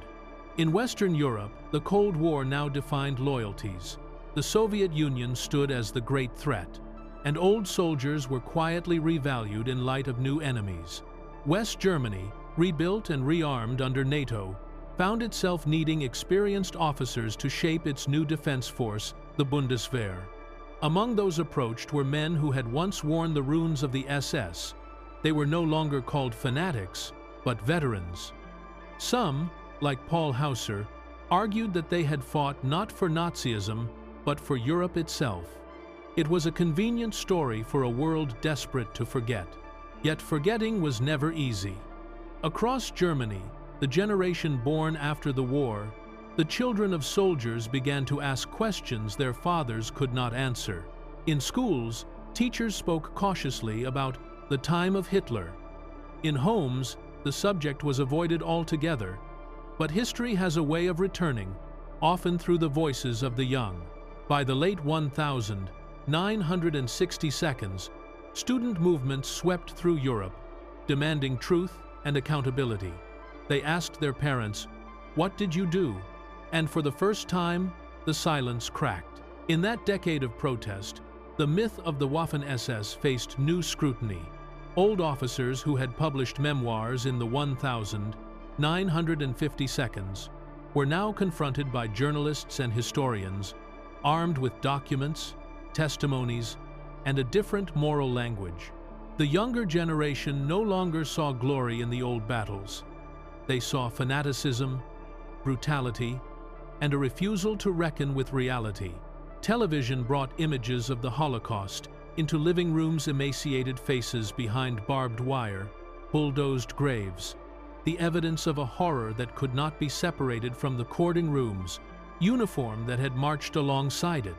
In Western Europe, the Cold War now defined loyalties. The Soviet Union stood as the great threat, and old soldiers were quietly revalued in light of new enemies. West Germany, rebuilt and rearmed under NATO, found itself needing experienced officers to shape its new defense force, the Bundeswehr. Among those approached were men who had once worn the runes of the SS. They were no longer called fanatics, but veterans. Some, like Paul Hauser, argued that they had fought not for Nazism, but for Europe itself. It was a convenient story for a world desperate to forget. Yet forgetting was never easy. Across Germany, the generation born after the war, the children of soldiers began to ask questions their fathers could not answer. In schools, teachers spoke cautiously about the time of Hitler. In homes, the subject was avoided altogether. But history has a way of returning, often through the voices of the young. By the late 1,960 seconds, student movements swept through Europe, demanding truth and accountability. They asked their parents, "What did you do?" And for the first time, the silence cracked. In that decade of protest, the myth of the Waffen-SS faced new scrutiny. Old officers who had published memoirs in the 1,950 seconds were now confronted by journalists and historians, armed with documents, testimonies, and a different moral language. The younger generation no longer saw glory in the old battles. They saw fanaticism, brutality, and a refusal to reckon with reality. Television brought images of the Holocaust into living rooms, emaciated faces behind barbed wire, bulldozed graves, the evidence of a horror that could not be separated from the courting rooms, uniform that had marched alongside it.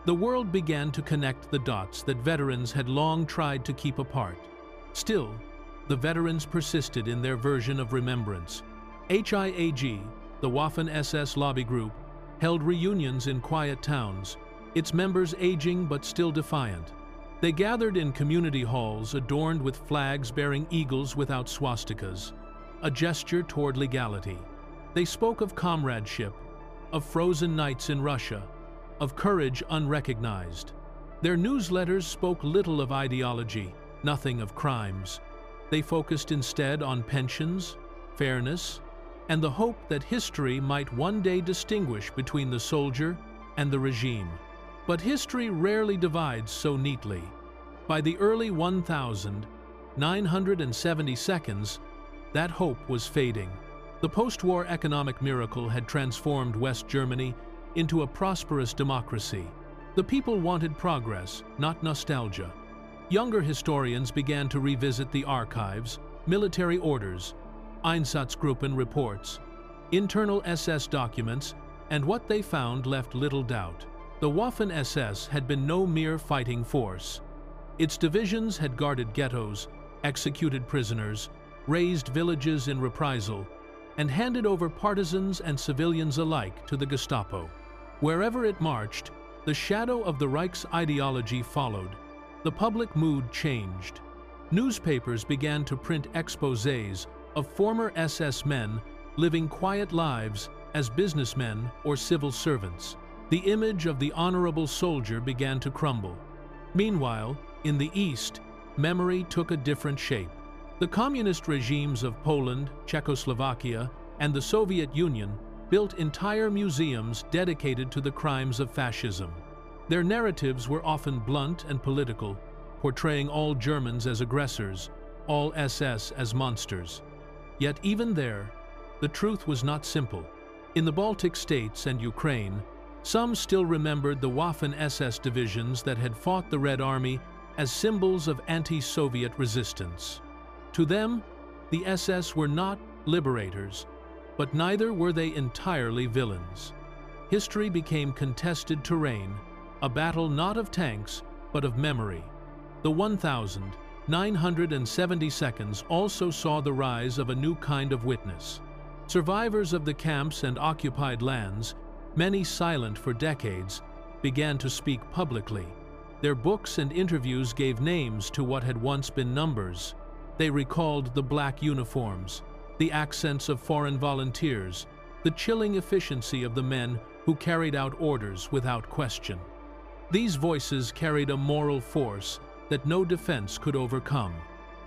The world began to connect the dots that veterans had long tried to keep apart. Still, the veterans persisted in their version of remembrance. HIAG, the Waffen-SS lobby group, held reunions in quiet towns, its members aging but still defiant. They gathered in community halls adorned with flags bearing eagles without swastikas, a gesture toward legality. They spoke of comradeship, of frozen nights in Russia, of courage unrecognized. Their newsletters spoke little of ideology, nothing of crimes. They focused instead on pensions, fairness, and the hope that history might one day distinguish between the soldier and the regime. But history rarely divides so neatly. By the early 1,970 seconds, that hope was fading. The post-war economic miracle had transformed West Germany into a prosperous democracy. The people wanted progress, not nostalgia. Younger historians began to revisit the archives, military orders, Einsatzgruppen reports, internal SS documents, and what they found left little doubt. The Waffen-SS had been no mere fighting force. Its divisions had guarded ghettos, executed prisoners, razed villages in reprisal, and handed over partisans and civilians alike to the Gestapo. Wherever it marched, the shadow of the Reich's ideology followed. The public mood changed. Newspapers began to print exposés of former SS men living quiet lives as businessmen or civil servants. The image of the honorable soldier began to crumble. Meanwhile, in the East, memory took a different shape. The communist regimes of Poland, Czechoslovakia, and the Soviet Union built entire museums dedicated to the crimes of fascism. Their narratives were often blunt and political, portraying all Germans as aggressors, all SS as monsters. Yet even there, the truth was not simple. In the Baltic states and Ukraine, some still remembered the Waffen-SS divisions that had fought the Red Army as symbols of anti-Soviet resistance. To them, the SS were not liberators, but neither were they entirely villains. History became contested terrain, a battle not of tanks, but of memory. The 1972nd also saw the rise of a new kind of witness. Survivors of the camps and occupied lands, many silent for decades, began to speak publicly. Their books and interviews gave names to what had once been numbers. They recalled the black uniforms, the accents of foreign volunteers, the chilling efficiency of the men who carried out orders without question. These voices carried a moral force that no defense could overcome.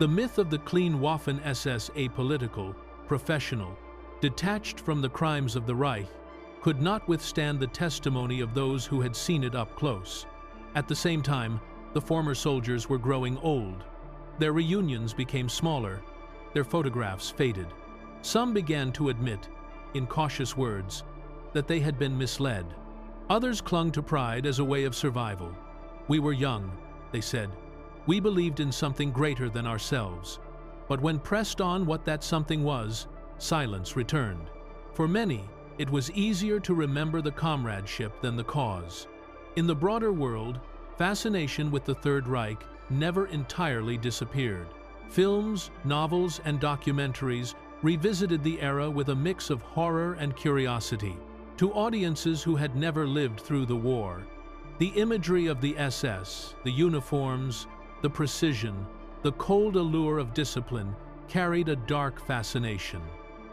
The myth of the clean Waffen-SS, apolitical, professional, detached from the crimes of the Reich, could not withstand the testimony of those who had seen it up close. At the same time, the former soldiers were growing old. Their reunions became smaller, their photographs faded. Some began to admit, in cautious words, that they had been misled. Others clung to pride as a way of survival. "We were young," they said. "We believed in something greater than ourselves." But when pressed on what that something was, silence returned. For many, it was easier to remember the comradeship than the cause. In the broader world, fascination with the Third Reich never entirely disappeared. Films, novels, and documentaries revisited the era with a mix of horror and curiosity. To audiences who had never lived through the war, the imagery of the SS, the uniforms, the precision, the cold allure of discipline carried a dark fascination.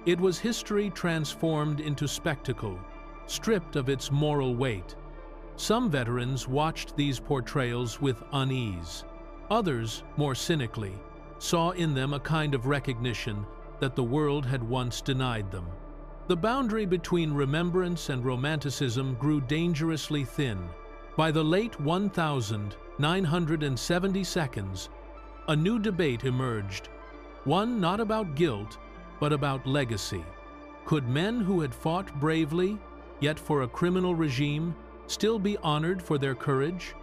It was history transformed into spectacle, stripped of its moral weight. Some veterans watched these portrayals with unease. Others, more cynically, saw in them a kind of recognition that the world had once denied them. The boundary between remembrance and romanticism grew dangerously thin. By the late 1972, a new debate emerged, one not about guilt, but about legacy. Could men who had fought bravely, yet for a criminal regime, still be honored for their courage?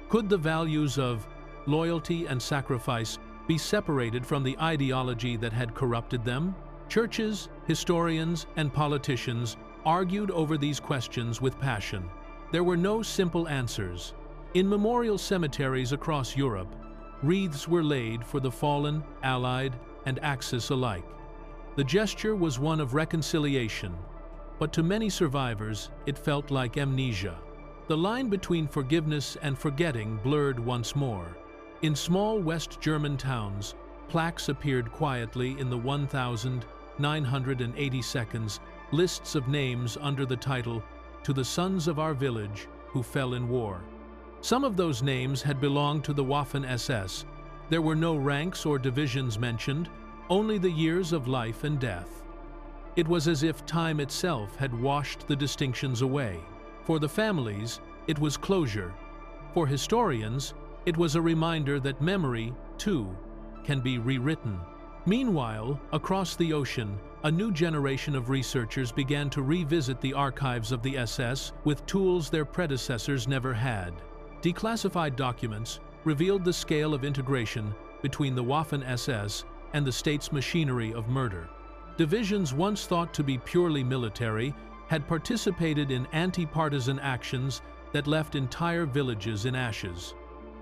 Could the values of loyalty and sacrifice be separated from the ideology that had corrupted them? Churches, historians, and politicians argued over these questions with passion. There were no simple answers. In memorial cemeteries across Europe, wreaths were laid for the fallen, Allied, and Axis alike. The gesture was one of reconciliation, but to many survivors, it felt like amnesia. The line between forgiveness and forgetting blurred once more. In small West German towns, plaques appeared quietly in the 1982 lists of names under the title, "To the Sons of Our Village Who Fell in War." Some of those names had belonged to the Waffen-SS. There were no ranks or divisions mentioned, only the years of life and death. It was as if time itself had washed the distinctions away. For the families, it was closure. For historians, it was a reminder that memory, too, can be rewritten. Meanwhile, across the ocean, a new generation of researchers began to revisit the archives of the SS with tools their predecessors never had. Declassified documents revealed the scale of integration between the Waffen-SS and the state's machinery of murder. Divisions once thought to be purely military had participated in anti-partisan actions that left entire villages in ashes.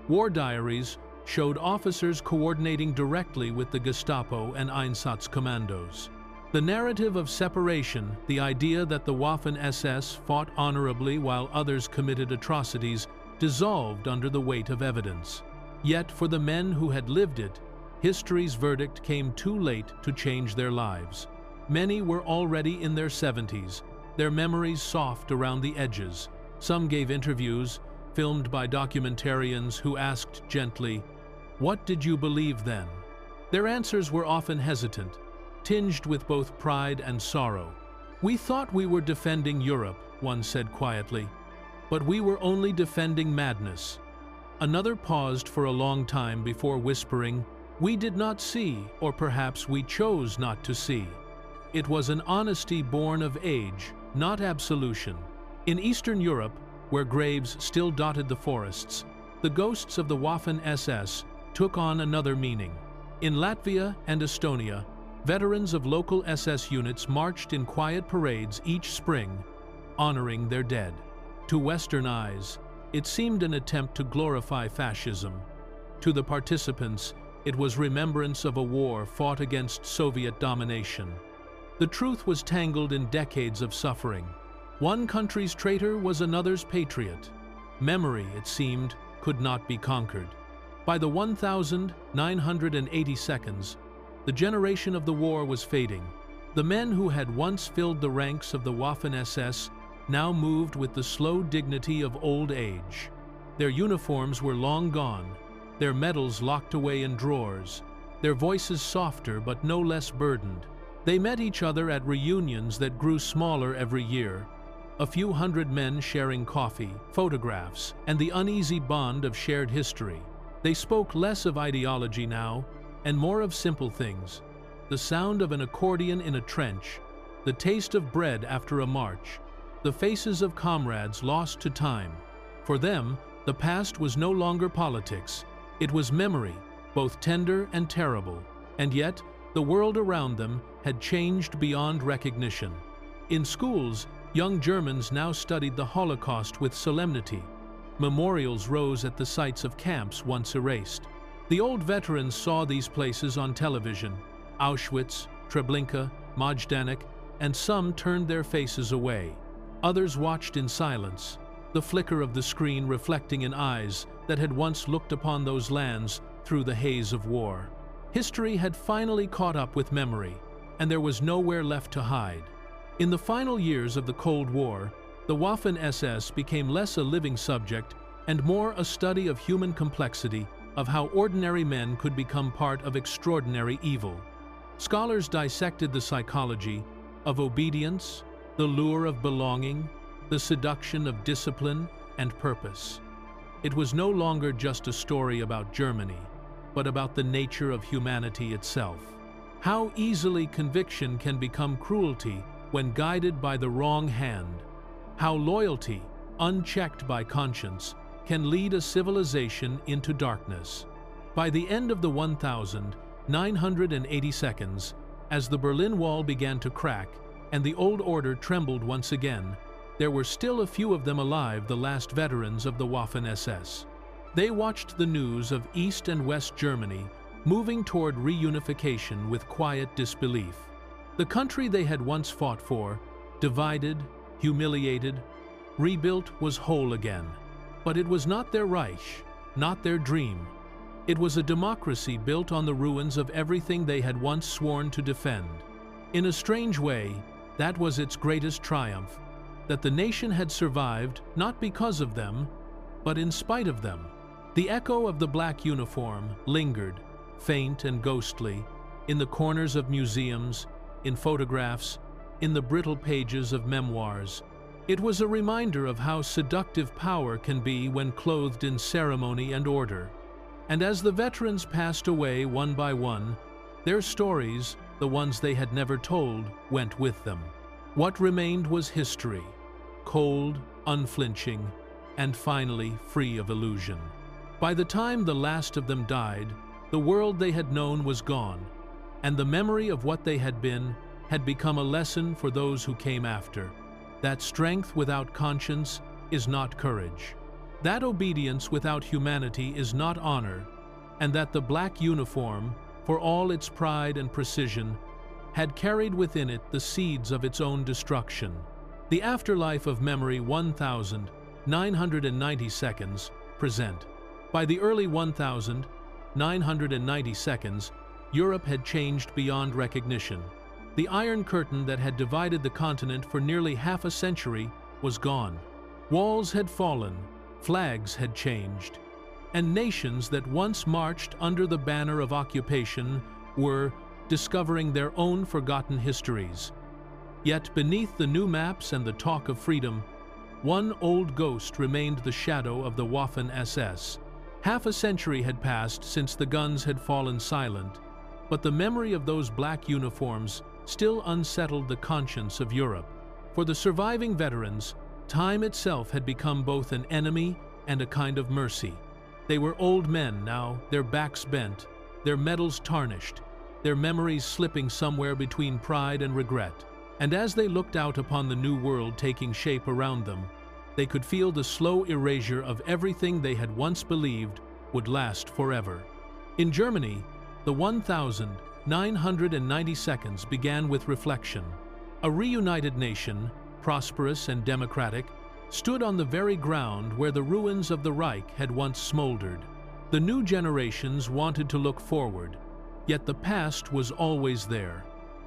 War diaries showed officers coordinating directly with the Gestapo and Einsatzkommandos. The narrative of separation, the idea that the Waffen-SS fought honorably while others committed atrocities, dissolved under the weight of evidence. Yet for the men who had lived it, history's verdict came too late to change their lives. Many were already in their 70s, their memories soft around the edges. Some gave interviews, filmed by documentarians who asked gently, "What did you believe then?" Their answers were often hesitant, tinged with both pride and sorrow. "We thought we were defending Europe," one said quietly, "but we were only defending madness." Another paused for a long time before whispering, "We did not see, or perhaps we chose not to see." It was an honesty born of age, not absolution. In Eastern Europe, where graves still dotted the forests, the ghosts of the Waffen-SS took on another meaning. In Latvia and Estonia, veterans of local SS units marched in quiet parades each spring, honoring their dead. To Western eyes, it seemed an attempt to glorify fascism. To the participants, it was remembrance of a war fought against Soviet domination. The truth was tangled in decades of suffering. One country's traitor was another's patriot. Memory, it seemed, could not be conquered. By the 1982nd, the generation of the war was fading. The men who had once filled the ranks of the Waffen-SS now moved with the slow dignity of old age. Their uniforms were long gone, their medals locked away in drawers, their voices softer but no less burdened. They met each other at reunions that grew smaller every year, a few hundred men sharing coffee, photographs, and the uneasy bond of shared history. They spoke less of ideology now, and more of simple things: the sound of an accordion in a trench, the taste of bread after a march, the faces of comrades lost to time. For them, the past was no longer politics. It was memory, both tender and terrible. And yet, the world around them had changed beyond recognition. In schools, young Germans now studied the Holocaust with solemnity. Memorials rose at the sites of camps once erased. The old veterans saw these places on television: Auschwitz, Treblinka, Majdanek, and some turned their faces away. Others watched in silence, the flicker of the screen reflecting in eyes that had once looked upon those lands through the haze of war. History had finally caught up with memory, and there was nowhere left to hide. In the final years of the Cold War, the Waffen-SS became less a living subject and more a study of human complexity, of how ordinary men could become part of extraordinary evil. Scholars dissected the psychology of obedience, the lure of belonging, the seduction of discipline and purpose. It was no longer just a story about Germany, but about the nature of humanity itself. How easily conviction can become cruelty when guided by the wrong hand. How loyalty, unchecked by conscience, can lead a civilization into darkness. By the end of the 1982nd, as the Berlin Wall began to crack and the old order trembled once again, there were still a few of them alive, the last veterans of the Waffen-SS. They watched the news of East and West Germany moving toward reunification with quiet disbelief. The country they had once fought for, divided, humiliated, rebuilt, was whole again. But it was not their Reich, not their dream. It was a democracy built on the ruins of everything they had once sworn to defend. In a strange way, that was its greatest triumph, that the nation had survived not because of them, but in spite of them. The echo of the black uniform lingered, faint and ghostly, in the corners of museums, in photographs, in the brittle pages of memoirs. It was a reminder of how seductive power can be when clothed in ceremony and order. And as the veterans passed away one by one, Their stories, the ones they had never told, went with them. What remained was history, cold, unflinching, and finally free of illusion. By the time the last of them died, the world they had known was gone, and the memory of what they had been had become a lesson for those who came after. That strength without conscience is not courage. That obedience without humanity is not honor, and that the black uniform, for all its pride and precision, had carried within it the seeds of its own destruction. The Afterlife of Memory 1990 seconds present. By the early 1990 seconds, Europe had changed beyond recognition. The Iron Curtain that had divided the continent for nearly half a century was gone. Walls had fallen, flags had changed, and nations that once marched under the banner of occupation were discovering their own forgotten histories. Yet beneath the new maps and the talk of freedom, one old ghost remained the shadow of the Waffen-SS. Half a century had passed since the guns had fallen silent, but the memory of those black uniforms still unsettled the conscience of Europe. For the surviving veterans, time itself had become both an enemy and a kind of mercy. They were old men now, their backs bent, their medals tarnished, their memories slipping somewhere between pride and regret. And as they looked out upon the new world taking shape around them, they could feel the slow erasure of everything they had once believed would last forever. In Germany, the 1990 seconds began with reflection. A reunited nation, prosperous and democratic, stood on the very ground where the ruins of the Reich had once smoldered. The new generations wanted to look forward, yet the past was always there,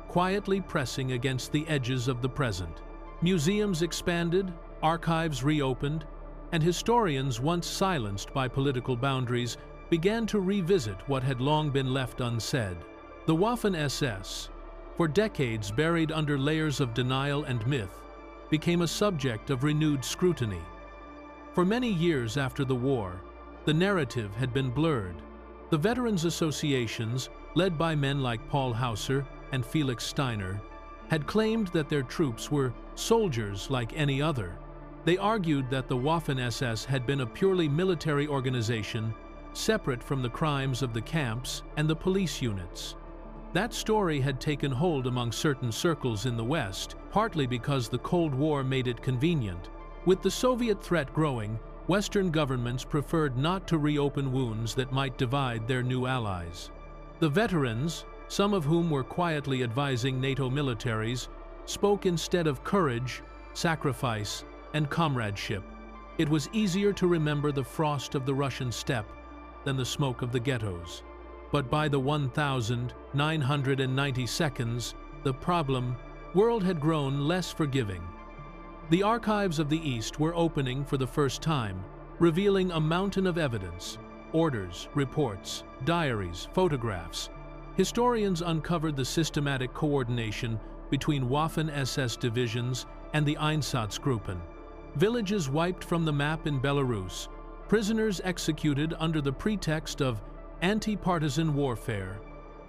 quietly pressing against the edges of the present. Museums expanded, archives reopened, and historians, once silenced by political boundaries, began to revisit what had long been left unsaid. The Waffen-SS, for decades buried under layers of denial and myth, became a subject of renewed scrutiny. For many years after the war, the narrative had been blurred. The veterans' associations, led by men like Paul Hauser and Felix Steiner, had claimed that their troops were soldiers like any other. They argued that the Waffen-SS had been a purely military organization, separate from the crimes of the camps and the police units. That story had taken hold among certain circles in the West, partly because the Cold War made it convenient. With the Soviet threat growing, Western governments preferred not to reopen wounds that might divide their new allies. The veterans, some of whom were quietly advising NATO militaries, spoke instead of courage, sacrifice, and comradeship. It was easier to remember the frost of the Russian steppe than the smoke of the ghettos. But by the 1990 seconds, the world had grown less forgiving. The archives of the East were opening for the first time, revealing a mountain of evidence: orders, reports, diaries, photographs. Historians uncovered the systematic coordination between Waffen-SS divisions and the Einsatzgruppen. Villages wiped from the map in Belarus, prisoners executed under the pretext of anti-partisan warfare,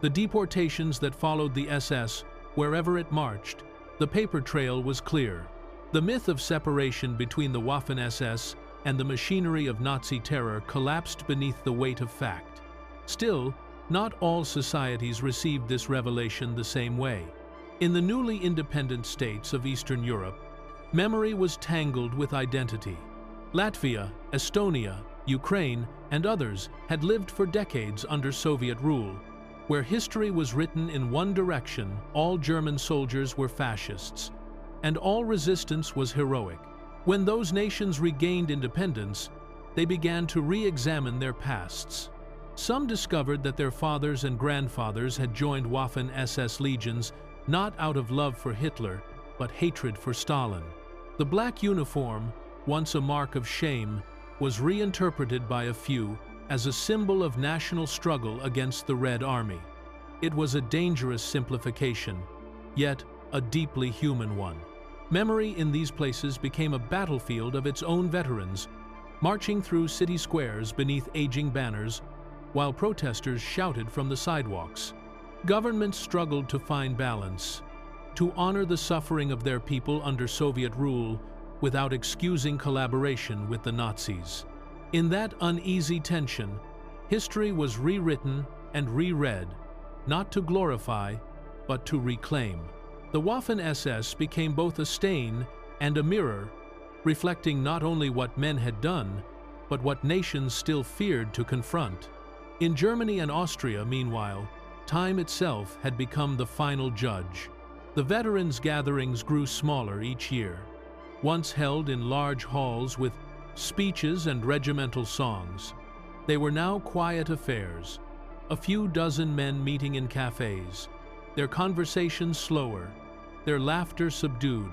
the deportations that followed the SS wherever it marched. The paper trail was clear. The myth of separation between the Waffen-SS and the machinery of Nazi terror collapsed beneath the weight of fact. Still, not all societies received this revelation the same way. In the newly independent states of Eastern Europe, memory was tangled with identity. Latvia, Estonia, Ukraine, and others had lived for decades under Soviet rule. Where history was written in one direction, all German soldiers were fascists, and all resistance was heroic. When those nations regained independence, they began to re-examine their pasts. Some discovered that their fathers and grandfathers had joined Waffen-SS legions not out of love for Hitler, but hatred for Stalin. The black uniform, once a mark of shame, was reinterpreted by a few as a symbol of national struggle against the Red Army. It was a dangerous simplification, yet a deeply human one. Memory in these places became a battlefield of its own veterans, marching through city squares beneath aging banners, while protesters shouted from the sidewalks. Governments struggled to find balance, to honor the suffering of their people under Soviet rule without excusing collaboration with the Nazis. In that uneasy tension, history was rewritten and reread, not to glorify, but to reclaim. The Waffen-SS became both a stain and a mirror, reflecting not only what men had done, but what nations still feared to confront. In Germany and Austria, meanwhile, time itself had become the final judge. The veterans' gatherings grew smaller each year. Once held in large halls with speeches and regimental songs, they were now quiet affairs, a few dozen men meeting in cafes, their conversations slower, their laughter subdued.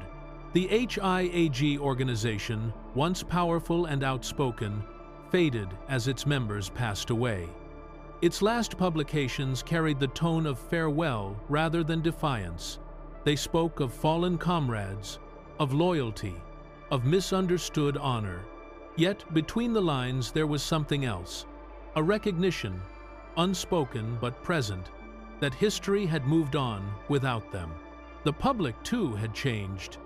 The HIAG organization, once powerful and outspoken, faded as its members passed away. Its last publications carried the tone of farewell rather than defiance. They spoke of fallen comrades, of loyalty, of misunderstood honor. Yet, between the lines, there was something else, a recognition, unspoken but present, that history had moved on without them. The public, too, had changed.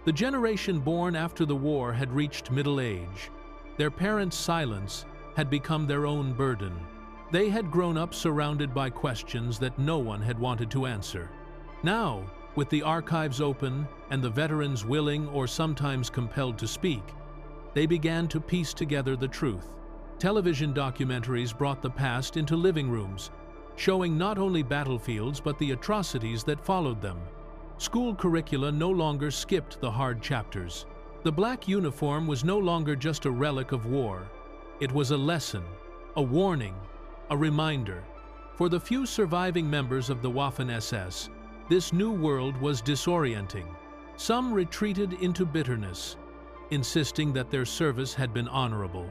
The generation born after the war had reached middle age. Their parents' silence had become their own burden. They had grown up surrounded by questions that no one had wanted to answer. Now, with the archives open and the veterans willing or sometimes compelled to speak, they began to piece together the truth. Television documentaries brought the past into living rooms, showing not only battlefields but the atrocities that followed them. School curricula no longer skipped the hard chapters. The black uniform was no longer just a relic of war. It was a lesson, a warning, a reminder. For the few surviving members of the Waffen-SS, this new world was disorienting. Some retreated into bitterness, insisting that their service had been honorable.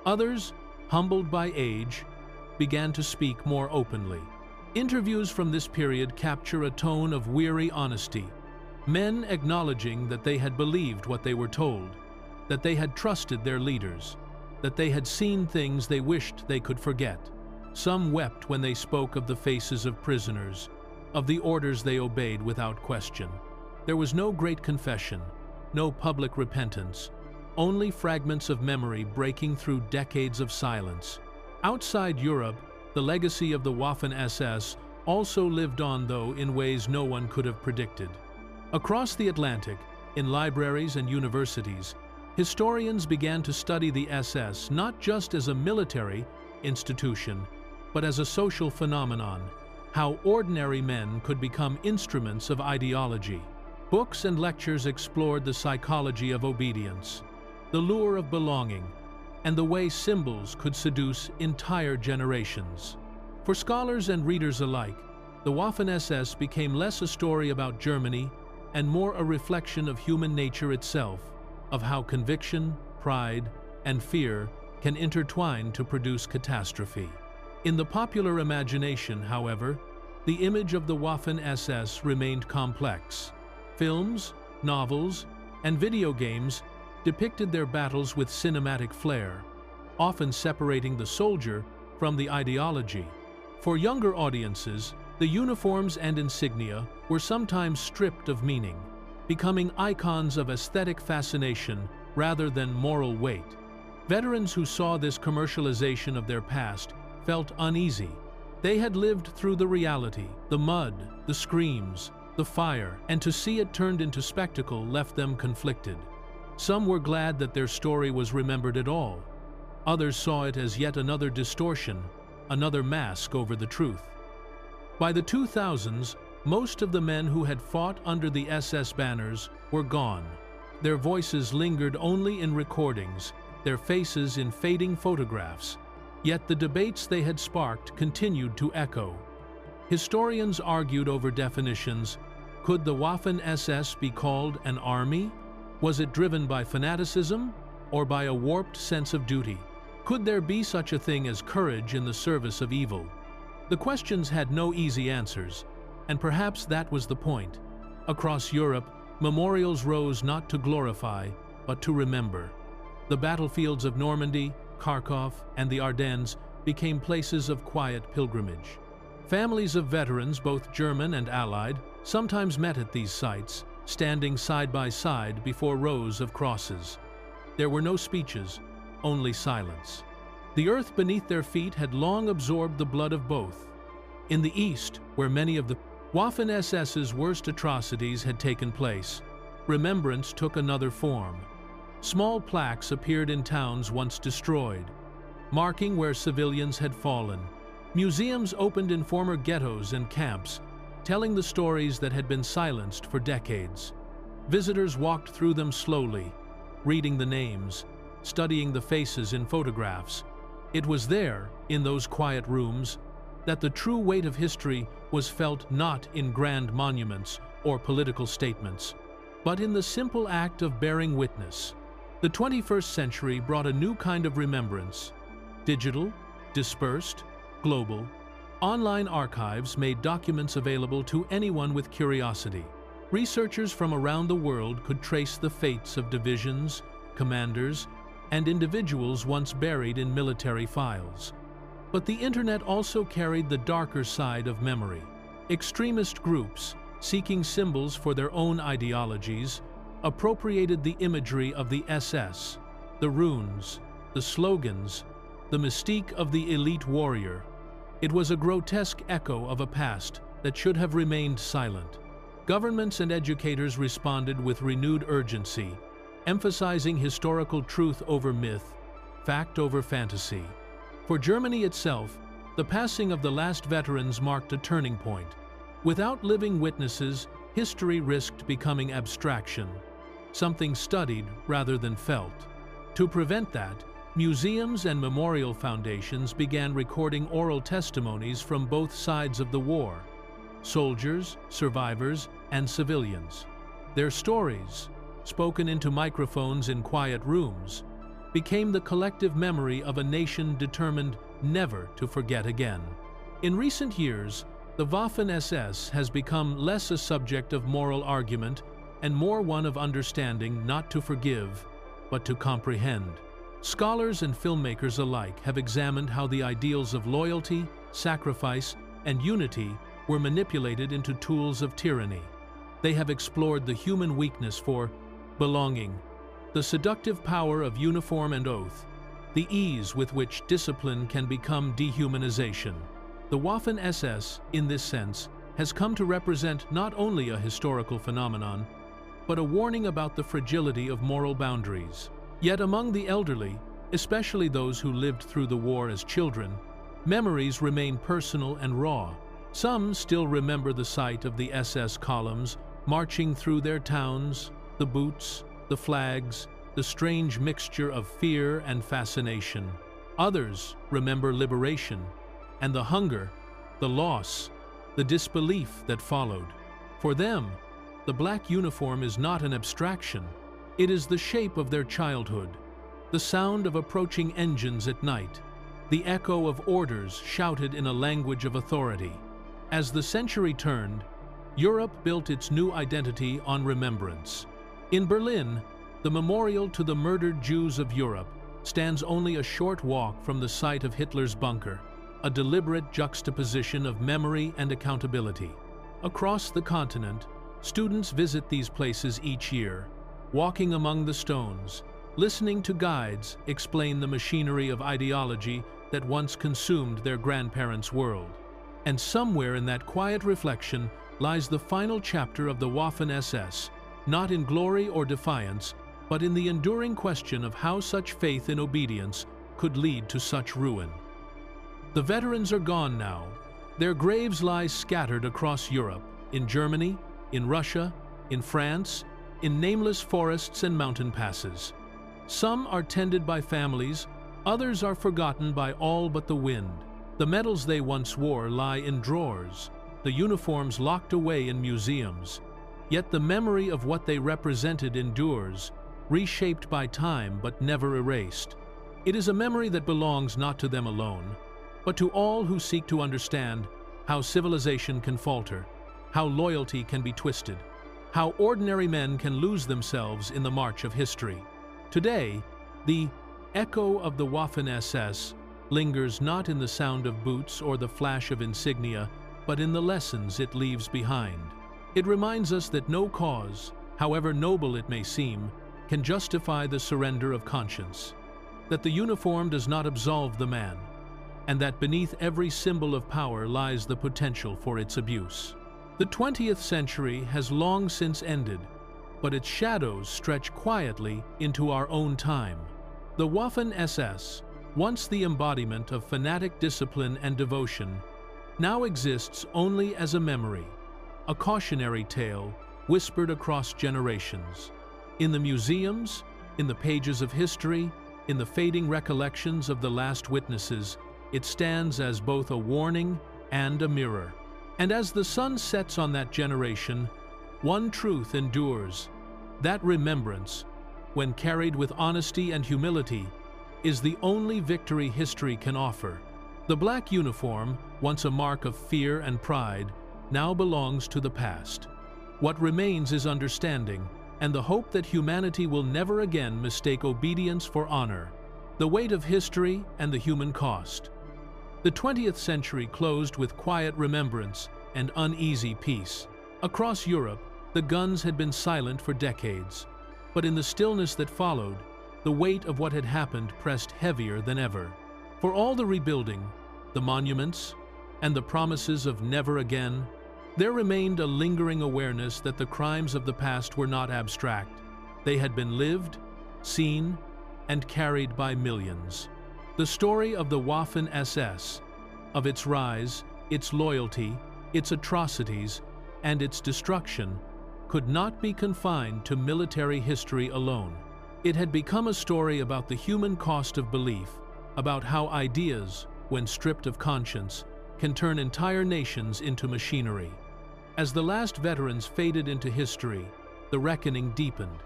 Others, humbled by age, began to speak more openly. Interviews from this period capture a tone of weary honesty, men acknowledging that they had believed what they were told, that they had trusted their leaders, that they had seen things they wished they could forget. Some wept when they spoke of the faces of prisoners, of the orders they obeyed without question. There was no great confession, no public repentance, only fragments of memory breaking through decades of silence. Outside Europe, the legacy of the Waffen-SS also lived on, though in ways no one could have predicted. Across the Atlantic, in libraries and universities, historians began to study the SS not just as a military institution, but as a social phenomenon, how ordinary men could become instruments of ideology. Books and lectures explored the psychology of obedience, the lure of belonging, and the way symbols could seduce entire generations. For scholars and readers alike, the Waffen-SS became less a story about Germany and more a reflection of human nature itself, of how conviction, pride, and fear can intertwine to produce catastrophe. In the popular imagination, however, the image of the Waffen-SS remained complex. Films, novels, and video games depicted their battles with cinematic flair, often separating the soldier from the ideology. For younger audiences, the uniforms and insignia were sometimes stripped of meaning, becoming icons of aesthetic fascination rather than moral weight. Veterans who saw this commercialization of their past felt uneasy. They had lived through the reality, the mud, the screams, the fire, and to see it turned into spectacle left them conflicted. Some were glad that their story was remembered at all. Others saw it as yet another distortion, another mask over the truth. By the 2000s, most of the men who had fought under the SS banners were gone. Their voices lingered only in recordings, their faces in fading photographs. Yet the debates they had sparked continued to echo. Historians argued over definitions. Could the Waffen-SS be called an army? Was it driven by fanaticism or by a warped sense of duty? Could there be such a thing as courage in the service of evil? The questions had no easy answers, and perhaps that was the point. Across Europe, memorials rose not to glorify, but to remember. The battlefields of Normandy, Kharkov, and the Ardennes became places of quiet pilgrimage. Families of veterans, both German and Allied, sometimes met at these sites, standing side by side before rows of crosses. There were no speeches, only silence. The earth beneath their feet had long absorbed the blood of both. In the east, where many of the Waffen-SS's worst atrocities had taken place, remembrance took another form. Small plaques appeared in towns once destroyed, marking where civilians had fallen. Museums opened in former ghettos and camps, telling the stories that had been silenced for decades. Visitors walked through them slowly, reading the names, studying the faces in photographs. It was there, in those quiet rooms, that the true weight of history was felt, not in grand monuments or political statements, but in the simple act of bearing witness. The 21st century brought a new kind of remembrance. Digital, dispersed, global, online archives made documents available to anyone with curiosity. Researchers from around the world could trace the fates of divisions, commanders, and individuals once buried in military files. But the internet also carried the darker side of memory. Extremist groups, seeking symbols for their own ideologies, appropriated the imagery of the SS, the runes, the slogans, the mystique of the elite warrior. It was a grotesque echo of a past that should have remained silent. Governments and educators responded with renewed urgency, emphasizing historical truth over myth, fact over fantasy. For Germany itself, the passing of the last veterans marked a turning point. Without living witnesses, history risked becoming abstraction, something studied rather than felt. To prevent that, museums and memorial foundations began recording oral testimonies from both sides of the war: soldiers, survivors, and civilians. Their stories, spoken into microphones in quiet rooms, became the collective memory of a nation determined never to forget again. In recent years, the Waffen-SS has become less a subject of moral argument and more one of understanding, not to forgive, but to comprehend. Scholars and filmmakers alike have examined how the ideals of loyalty, sacrifice, and unity were manipulated into tools of tyranny. They have explored the human weakness for belonging, the seductive power of uniform and oath, the ease with which discipline can become dehumanization. The Waffen-SS, in this sense, has come to represent not only a historical phenomenon, but a warning about the fragility of moral boundaries. Yet among the elderly, especially those who lived through the war as children, memories remain personal and raw. Some still remember the sight of the SS columns marching through their towns, the boots, the flags, the strange mixture of fear and fascination. Others remember liberation and the hunger, the loss, the disbelief that followed. For them, the black uniform is not an abstraction. It is the shape of their childhood, the sound of approaching engines at night, the echo of orders shouted in a language of authority. As the century turned, Europe built its new identity on remembrance. In Berlin, the memorial to the murdered Jews of Europe stands only a short walk from the site of Hitler's bunker, a deliberate juxtaposition of memory and accountability. Across the continent, students visit these places each year, walking among the stones, listening to guides explain the machinery of ideology that once consumed their grandparents' world. And somewhere in that quiet reflection lies the final chapter of the Waffen-SS, not in glory or defiance, but in the enduring question of how such faith in obedience could lead to such ruin. The veterans are gone now. Their graves lie scattered across Europe, in Germany, in Russia, in France, in nameless forests and mountain passes. Some are tended by families, others are forgotten by all but the wind. The medals they once wore lie in drawers, the uniforms locked away in museums. Yet the memory of what they represented endures, reshaped by time but never erased. It is a memory that belongs not to them alone, but to all who seek to understand how civilization can falter, how loyalty can be twisted, how ordinary men can lose themselves in the march of history. Today, the echo of the Waffen-SS lingers not in the sound of boots or the flash of insignia, but in the lessons it leaves behind. It reminds us that no cause, however noble it may seem, can justify the surrender of conscience, that the uniform does not absolve the man, and that beneath every symbol of power lies the potential for its abuse. The 20th century has long since ended, but its shadows stretch quietly into our own time. The Waffen-SS, once the embodiment of fanatic discipline and devotion, now exists only as a memory, a cautionary tale whispered across generations. In the museums, in the pages of history, in the fading recollections of the last witnesses, it stands as both a warning and a mirror. And as the sun sets on that generation, one truth endures: that remembrance, when carried with honesty and humility, is the only victory history can offer. The black uniform, once a mark of fear and pride, now belongs to the past. What remains is understanding, and the hope that humanity will never again mistake obedience for honor, the weight of history and the human cost. The 20th century closed with quiet remembrance and uneasy peace. Across Europe, the guns had been silent for decades, but in the stillness that followed, the weight of what had happened pressed heavier than ever. For all the rebuilding, the monuments, and the promises of never again, there remained a lingering awareness that the crimes of the past were not abstract. They had been lived, seen, and carried by millions. The story of the Waffen-SS, of its rise, its loyalty, its atrocities, and its destruction, could not be confined to military history alone. It had become a story about the human cost of belief, about how ideas, when stripped of conscience, can turn entire nations into machinery. As the last veterans faded into history, the reckoning deepened.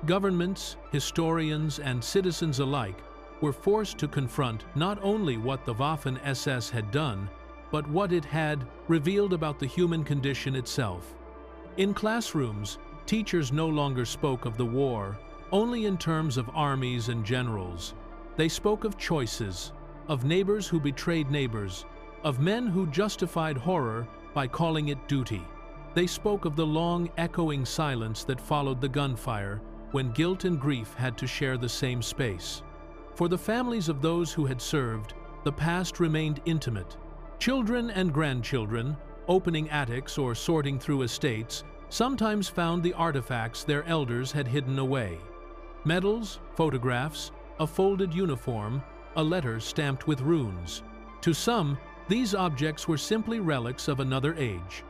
Governments, historians, and citizens alike were forced to confront not only what the Waffen-SS had done, but what it had revealed about the human condition itself. In classrooms, teachers no longer spoke of the war only in terms of armies and generals. They spoke of choices, of neighbors who betrayed neighbors, of men who justified horror by calling it duty. They spoke of the long, echoing silence that followed the gunfire when guilt and grief had to share the same space. For the families of those who had served, the past remained intimate. Children and grandchildren, opening attics or sorting through estates, sometimes found the artifacts their elders had hidden away. Medals, photographs, a folded uniform, a letter stamped with runes. To some, these objects were simply relics of another age.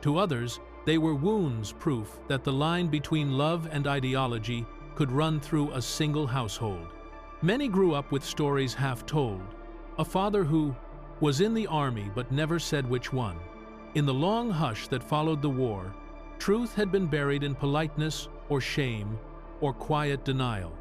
To others, they were wounds, proof that the line between love and ideology could run through a single household. Many grew up with stories half told. A father who was in the army but never said which one. In the long hush that followed the war, truth had been buried in politeness or shame or quiet denial.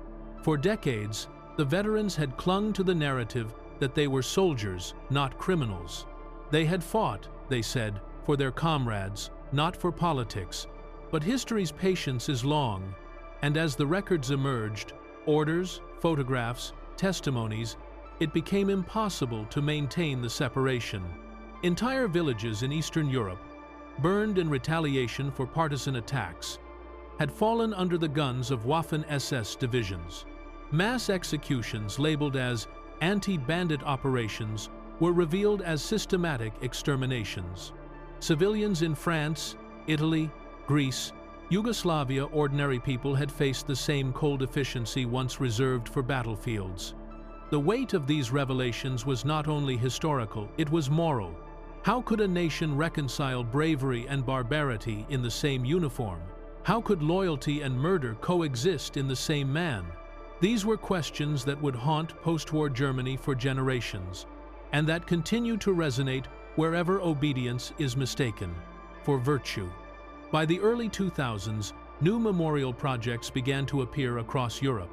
For decades, the veterans had clung to the narrative that they were soldiers, not criminals. They had fought, they said, for their comrades, not for politics. But history's patience is long, and as the records emerged, orders, photographs, testimonies, it became impossible to maintain the separation. Entire villages in Eastern Europe, burned in retaliation for partisan attacks, had fallen under the guns of Waffen-SS divisions. Mass executions labeled as anti-bandit operations were revealed as systematic exterminations. Civilians in France, Italy, Greece, Yugoslavia, ordinary people had faced the same cold efficiency once reserved for battlefields. The weight of these revelations was not only historical, it was moral. How could a nation reconcile bravery and barbarity in the same uniform? How could loyalty and murder coexist in the same man? These were questions that would haunt post-war Germany for generations, and that continue to resonate wherever obedience is mistaken for virtue. By the early 2000s, new memorial projects began to appear across Europe.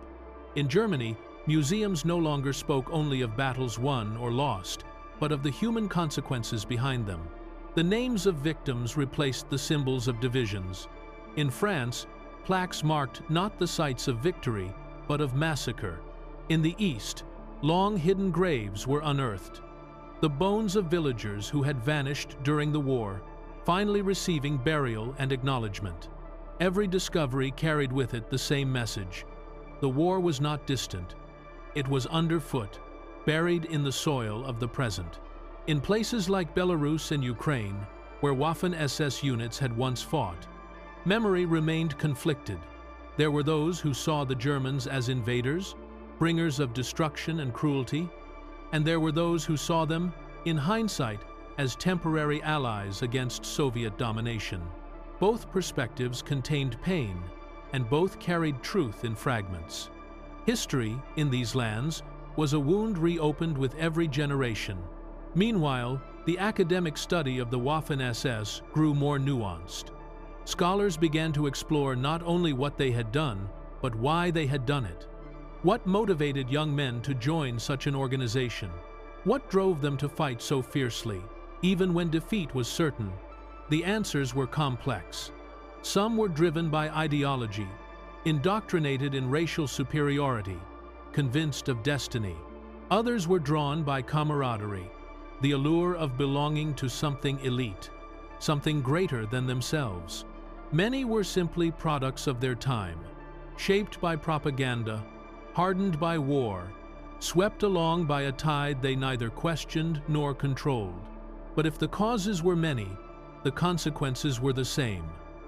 In Germany, museums no longer spoke only of battles won or lost, but of the human consequences behind them. The names of victims replaced the symbols of divisions. In France, plaques marked not the sites of victory, but of massacre. In the East, long hidden graves were unearthed. the bones of villagers who had vanished during the war, finally receiving burial and acknowledgement. Every discovery carried with it the same message. The war was not distant. It was underfoot, buried in the soil of the present. In places like Belarus and Ukraine, where Waffen-SS units had once fought, memory remained conflicted. There were those who saw the Germans as invaders, bringers of destruction and cruelty, and there were those who saw them, in hindsight, as temporary allies against Soviet domination. Both perspectives contained pain, and both carried truth in fragments. History, in these lands, was a wound reopened with every generation. Meanwhile, the academic study of the Waffen-SS grew more nuanced. Scholars began to explore not only what they had done, but why they had done it. What motivated young men to join such an organization? What drove them to fight so fiercely, even when defeat was certain? The answers were complex. Some were driven by ideology, indoctrinated in racial superiority, convinced of destiny. Others were drawn by camaraderie, the allure of belonging to something elite, something greater than themselves. Many were simply products of their time, shaped by propaganda, hardened by war, swept along by a tide they neither questioned nor controlled. But if the causes were many, the consequences were the same.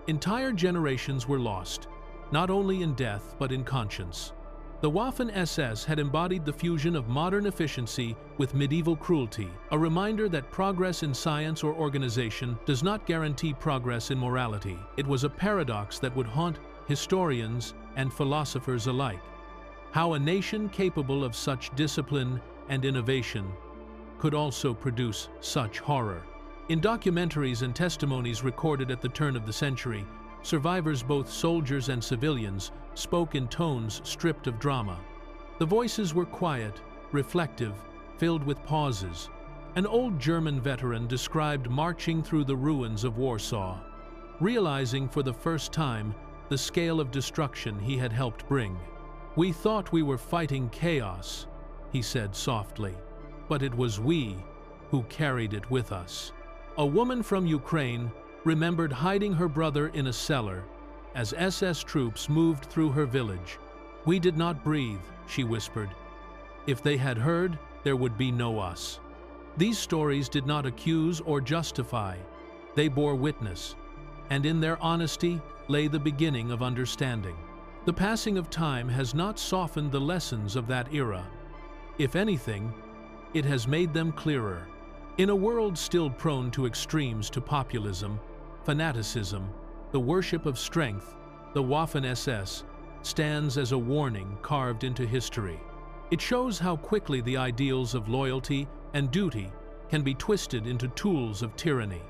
Entire generations were lost, not only in death but in conscience. The Waffen-SS had embodied the fusion of modern efficiency with medieval cruelty, a reminder that progress in science or organization does not guarantee progress in morality. It was a paradox that would haunt historians and philosophers alike. How a nation capable of such discipline and innovation could also produce such horror. In documentaries and testimonies recorded at the turn of the century, survivors, both soldiers and civilians, spoke in tones stripped of drama. The voices were quiet, reflective, filled with pauses. An old German veteran described marching through the ruins of Warsaw, realizing for the first time the scale of destruction he had helped bring. "We thought we were fighting chaos," he said softly, "but it was we who carried it with us." A woman from Ukraine remembered hiding her brother in a cellar as SS troops moved through her village. "We did not breathe," she whispered. "If they had heard, there would be no us." These stories did not accuse or justify. They bore witness, and in their honesty lay the beginning of understanding. The passing of time has not softened the lessons of that era. If anything, it has made them clearer. In a world still prone to extremes, to populism, fanaticism, the worship of strength, the Waffen-SS stands as a warning carved into history. It shows how quickly the ideals of loyalty and duty can be twisted into tools of tyranny.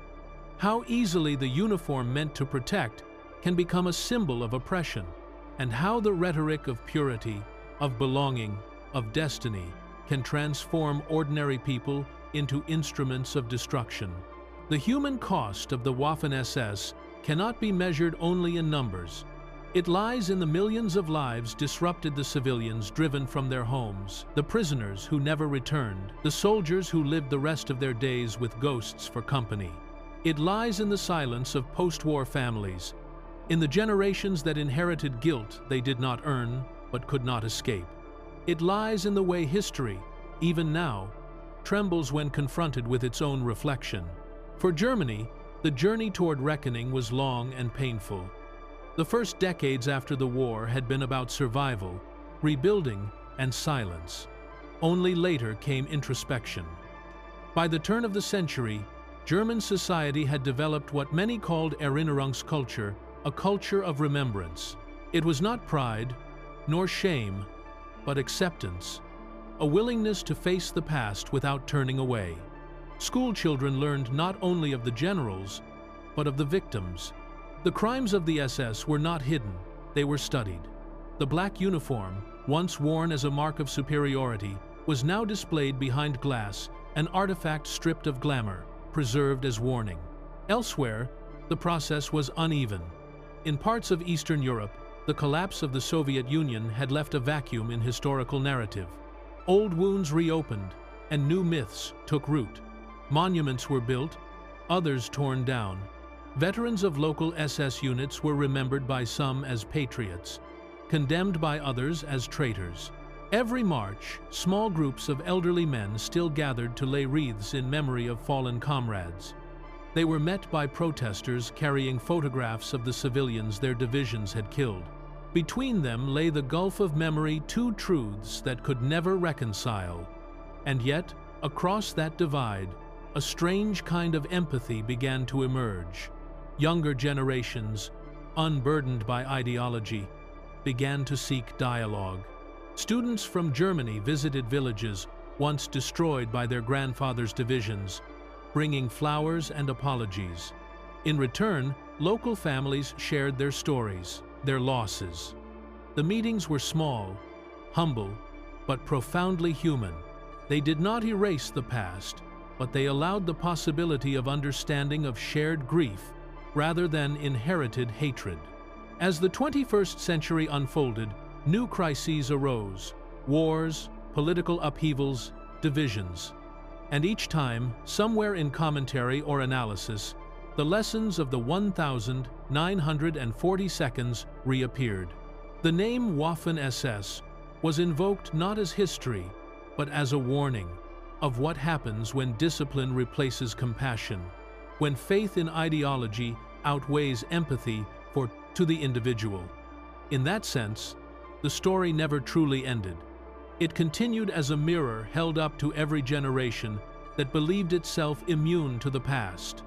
How easily the uniform meant to protect can become a symbol of oppression, and how the rhetoric of purity, of belonging, of destiny can transform ordinary people into instruments of destruction. The human cost of the Waffen-SS cannot be measured only in numbers. It lies in the millions of lives disrupted, the civilians driven from their homes, the prisoners who never returned, the soldiers who lived the rest of their days with ghosts for company. It lies in the silence of post-war families, in the generations that inherited guilt they did not earn but could not escape. It lies in the way history, even now, trembles when confronted with its own reflection. For Germany, the journey toward reckoning was long and painful. The first decades after the war had been about survival, rebuilding, and silence. Only later came introspection. By the turn of the century, German society had developed what many called Erinnerungskultur, a culture of remembrance. It was not pride, nor shame, but acceptance, a willingness to face the past without turning away. School children learned not only of the generals, but of the victims. The crimes of the SS were not hidden, they were studied. The black uniform, once worn as a mark of superiority, was now displayed behind glass, an artifact stripped of glamour, preserved as warning. Elsewhere, the process was uneven. In parts of Eastern Europe, the collapse of the Soviet Union had left a vacuum in historical narrative. Old wounds reopened, and new myths took root. Monuments were built, others torn down. Veterans of local SS units were remembered by some as patriots, condemned by others as traitors. Every March, small groups of elderly men still gathered to lay wreaths in memory of fallen comrades. They were met by protesters carrying photographs of the civilians their divisions had killed. Between them lay the gulf of memory, two truths that could never reconcile. And yet, across that divide, a strange kind of empathy began to emerge. Younger generations, unburdened by ideology, began to seek dialogue. Students from Germany visited villages once destroyed by their grandfathers' divisions, bringing flowers and apologies. In return, local families shared their stories, their losses. The meetings were small, humble, but profoundly human. They did not erase the past, but they allowed the possibility of understanding of shared grief rather than inherited hatred. As the 21st century unfolded, new crises arose: wars, political upheavals, divisions. And each time, somewhere in commentary or analysis, the lessons of the 1942 reappeared. The name Waffen-SS was invoked not as history, but as a warning of what happens when discipline replaces compassion, when faith in ideology outweighs empathy to the individual. In that sense, the story never truly ended. It continued as a mirror held up to every generation that believed itself immune to the past.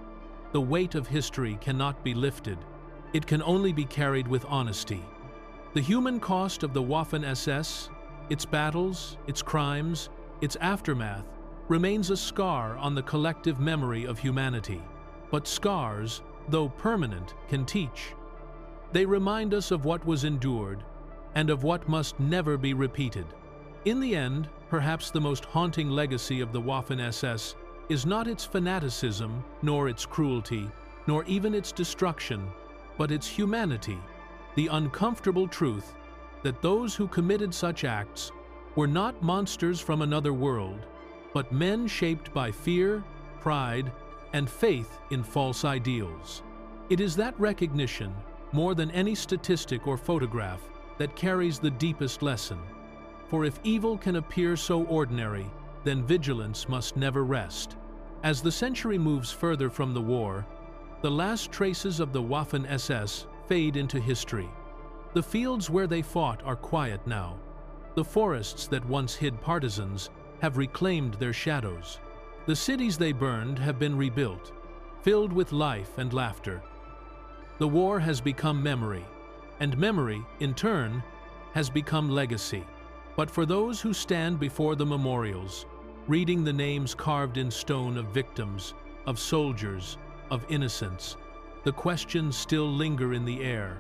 The weight of history cannot be lifted. It can only be carried with honesty. The human cost of the Waffen-SS, its battles, its crimes, its aftermath, remains a scar on the collective memory of humanity. But scars, though permanent, can teach. They remind us of what was endured and of what must never be repeated. In the end, perhaps the most haunting legacy of the Waffen-SS is not its fanaticism, nor its cruelty, nor even its destruction, but its humanity, the uncomfortable truth that those who committed such acts were not monsters from another world, but men shaped by fear, pride, and faith in false ideals. It is that recognition, more than any statistic or photograph, that carries the deepest lesson. For if evil can appear so ordinary, then vigilance must never rest. As the century moves further from the war, the last traces of the Waffen-SS fade into history. The fields where they fought are quiet now. The forests that once hid partisans have reclaimed their shadows. The cities they burned have been rebuilt, filled with life and laughter. The war has become memory, and memory, in turn, has become legacy. But for those who stand before the memorials, reading the names carved in stone of victims, of soldiers, of innocents, the questions still linger in the air.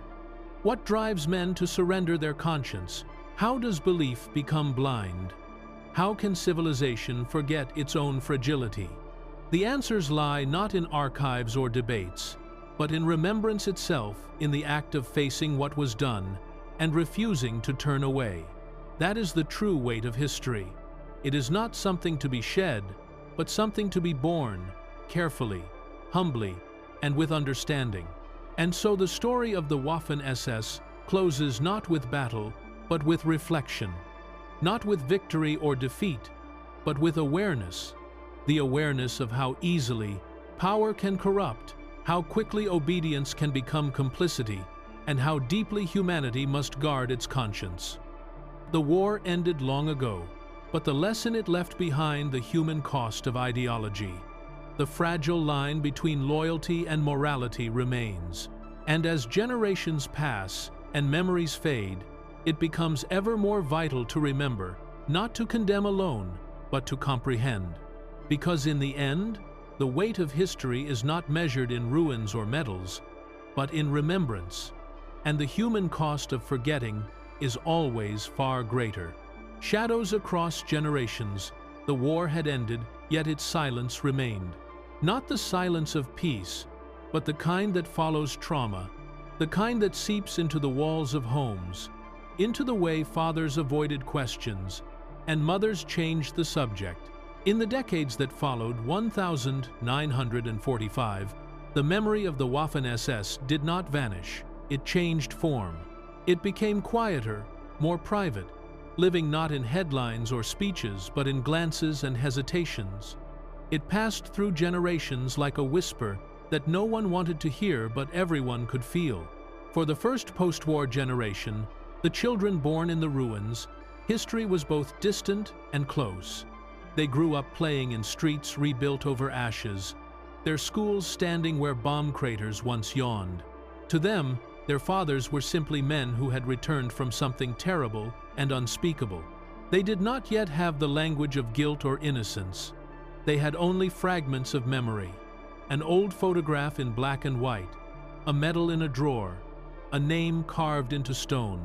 What drives men to surrender their conscience? How does belief become blind? How can civilization forget its own fragility? The answers lie not in archives or debates, but in remembrance itself, in the act of facing what was done and refusing to turn away. That is the true weight of history. It is not something to be shed, but something to be borne, carefully, humbly, and with understanding. And so the story of the Waffen-SS closes not with battle, but with reflection. Not with victory or defeat, but with awareness. The awareness of how easily power can corrupt, how quickly obedience can become complicity, and how deeply humanity must guard its conscience. The war ended long ago, but the lesson it left behind, the human cost of ideology. The fragile line between loyalty and morality remains. And as generations pass and memories fade, it becomes ever more vital to remember, not to condemn alone, but to comprehend. Because in the end, the weight of history is not measured in ruins or medals, but in remembrance. And the human cost of forgetting is always far greater. Shadows across generations, the war had ended, yet its silence remained. Not the silence of peace, but the kind that follows trauma, the kind that seeps into the walls of homes, into the way fathers avoided questions and mothers changed the subject, In the decades that followed 1945, the memory of the Waffen-SS did not vanish. It changed form. It became quieter, more private, living not in headlines or speeches, but in glances and hesitations. It passed through generations like a whisper that no one wanted to hear but everyone could feel. For the first post-war generation, the children born in the ruins, history was both distant and close. They grew up playing in streets rebuilt over ashes, their schools standing where bomb craters once yawned. To them, their fathers were simply men who had returned from something terrible and unspeakable. They did not yet have the language of guilt or innocence. They had only fragments of memory, an old photograph in black and white, a medal in a drawer, a name carved into stone.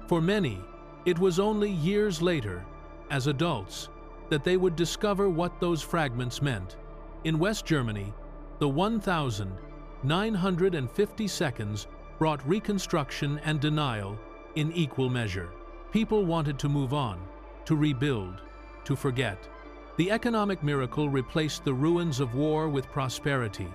For many, it was only years later, as adults, that they would discover what those fragments meant. In West Germany, the 1,950 seconds brought reconstruction and denial in equal measure. People wanted to move on, to rebuild, to forget. The economic miracle replaced the ruins of war with prosperity,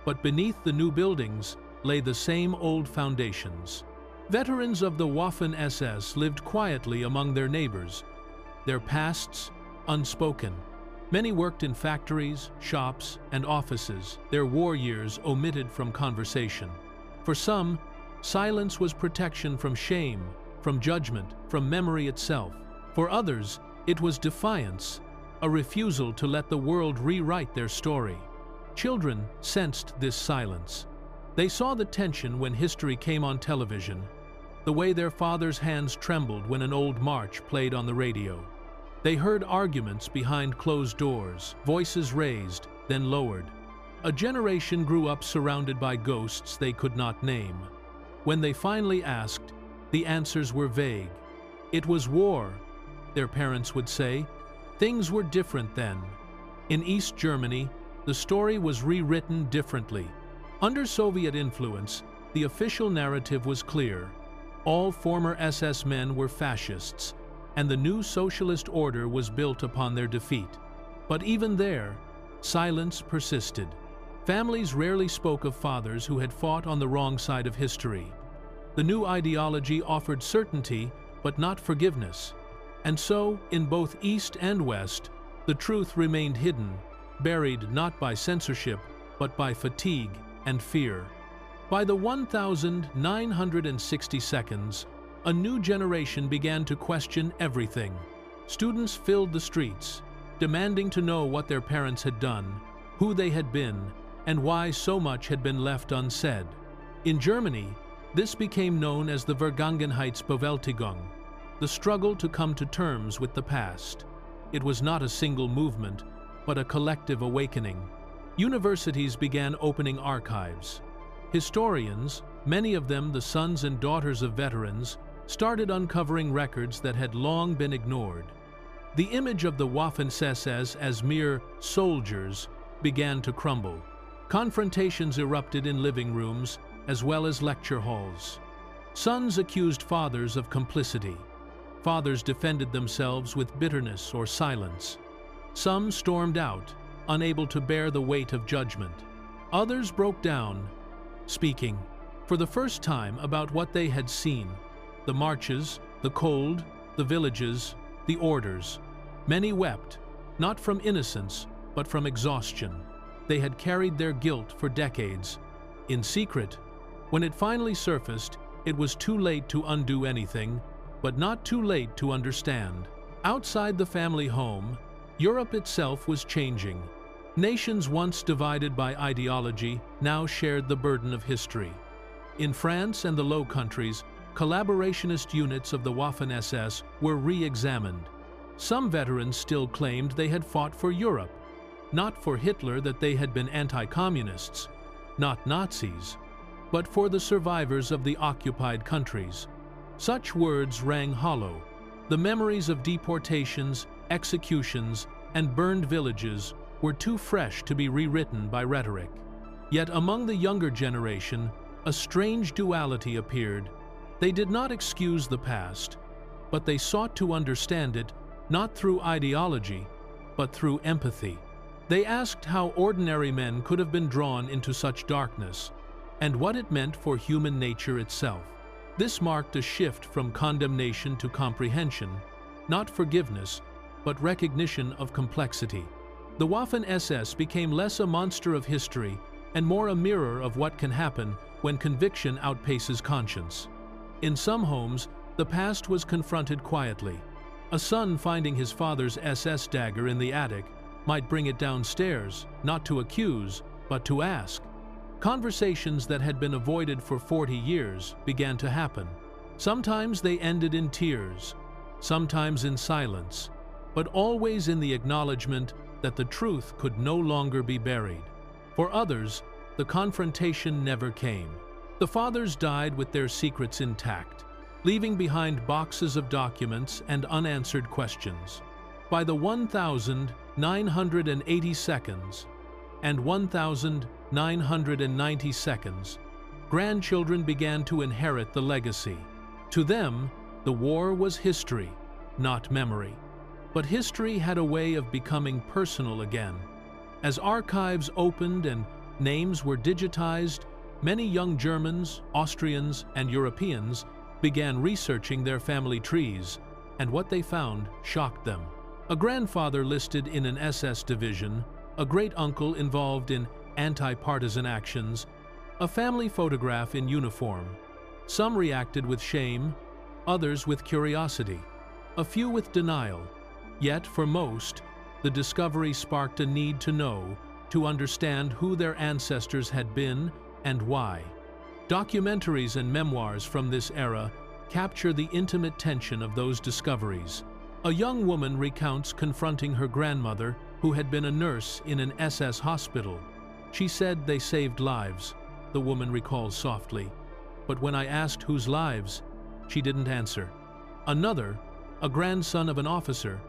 but beneath the new buildings lay the same old foundations. Veterans of the Waffen-SS lived quietly among their neighbors, their pasts unspoken. Many worked in factories, shops, and offices, their war years omitted from conversation. For some, silence was protection from shame, from judgment, from memory itself. For others, it was defiance, a refusal to let the world rewrite their story. Children sensed this silence. They saw the tension when history came on television, the way their fathers' hands trembled when an old march played on the radio. They heard arguments behind closed doors, voices raised, then lowered. A generation grew up surrounded by ghosts they could not name. When they finally asked, the answers were vague. It was war, their parents would say. Things were different then. In East Germany, the story was rewritten differently. Under Soviet influence, the official narrative was clear. All former SS men were fascists, and the new socialist order was built upon their defeat. But even there, silence persisted. Families rarely spoke of fathers who had fought on the wrong side of history. The new ideology offered certainty, but not forgiveness. And so, in both East and West, the truth remained hidden, buried not by censorship, but by fatigue and fear. By the 1,960 seconds, a new generation began to question everything. Students filled the streets, demanding to know what their parents had done, who they had been, and why so much had been left unsaid. In Germany, this became known as the Vergangenheitsbewältigung, the struggle to come to terms with the past. It was not a single movement, but a collective awakening. Universities began opening archives. Historians, many of them the sons and daughters of veterans, started uncovering records that had long been ignored. The image of the Waffen-SS as mere soldiers began to crumble. Confrontations erupted in living rooms as well as lecture halls. Sons accused fathers of complicity. Fathers defended themselves with bitterness or silence. Some stormed out, unable to bear the weight of judgment. Others broke down, speaking, for the first time, about what they had seen. The marches, the cold, the villages, the orders. Many wept, not from innocence, but from exhaustion. They had carried their guilt for decades. In secret, when it finally surfaced, it was too late to undo anything, but not too late to understand. Outside the family home, Europe itself was changing. Nations once divided by ideology now shared the burden of history. In France and the Low Countries, collaborationist units of the Waffen-SS were re-examined. Some veterans still claimed they had fought for Europe, not for Hitler, that they had been anti-communists, not Nazis, but for the survivors of the occupied countries. Such words rang hollow. The memories of deportations, executions, and burned villages were too fresh to be rewritten by rhetoric. Yet among the younger generation, a strange duality appeared. They did not excuse the past, but they sought to understand it not through ideology, but through empathy. They asked how ordinary men could have been drawn into such darkness, and what it meant for human nature itself. This marked a shift from condemnation to comprehension, not forgiveness, but recognition of complexity. The Waffen-SS became less a monster of history and more a mirror of what can happen when conviction outpaces conscience. In some homes, the past was confronted quietly. A son finding his father's SS dagger in the attic might bring it downstairs, not to accuse, but to ask. Conversations that had been avoided for 40 years began to happen. Sometimes they ended in tears, sometimes in silence, but always in the acknowledgement that the truth could no longer be buried. For others, the confrontation never came. The fathers died with their secrets intact, leaving behind boxes of documents and unanswered questions. By the 1980s and 1990s, grandchildren began to inherit the legacy. To them, the war was history, not memory. But history had a way of becoming personal again. As archives opened and names were digitized, many young Germans, Austrians, and Europeans began researching their family trees, and what they found shocked them. A grandfather listed in an SS division, a great-uncle involved in anti-partisan actions, a family photograph in uniform. Some reacted with shame, others with curiosity, a few with denial. Yet, for most, the discovery sparked a need to know, to understand who their ancestors had been and why. Documentaries and memoirs from this era capture the intimate tension of those discoveries. A young woman recounts confronting her grandmother, who had been a nurse in an SS hospital. She said they saved lives, the woman recalls softly. But when I asked whose lives, she didn't answer. Another, a grandson of an officer,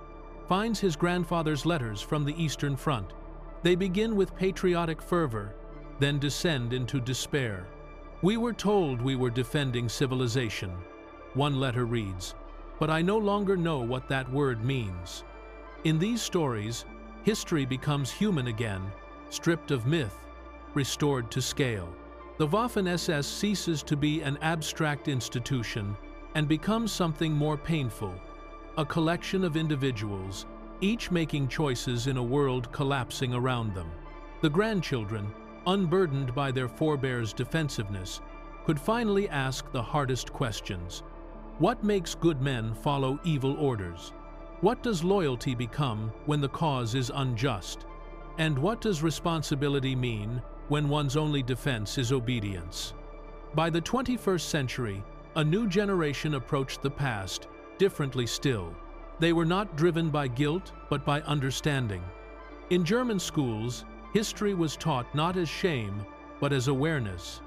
finds his grandfather's letters from the Eastern Front. They begin with patriotic fervor, then descend into despair. "We were told we were defending civilization," one letter reads, "but I no longer know what that word means." In these stories, history becomes human again, stripped of myth, restored to scale. The Waffen-SS ceases to be an abstract institution and becomes something more painful, a collection of individuals, each making choices in a world collapsing around them. The grandchildren, unburdened by their forebears' defensiveness, could finally ask the hardest questions. What makes good men follow evil orders? What does loyalty become when the cause is unjust? And what does responsibility mean when one's only defense is obedience? By the 21st century, a new generation approached the past, differently still. They were not driven by guilt, but by understanding. In German schools, history was taught not as shame, but as awareness,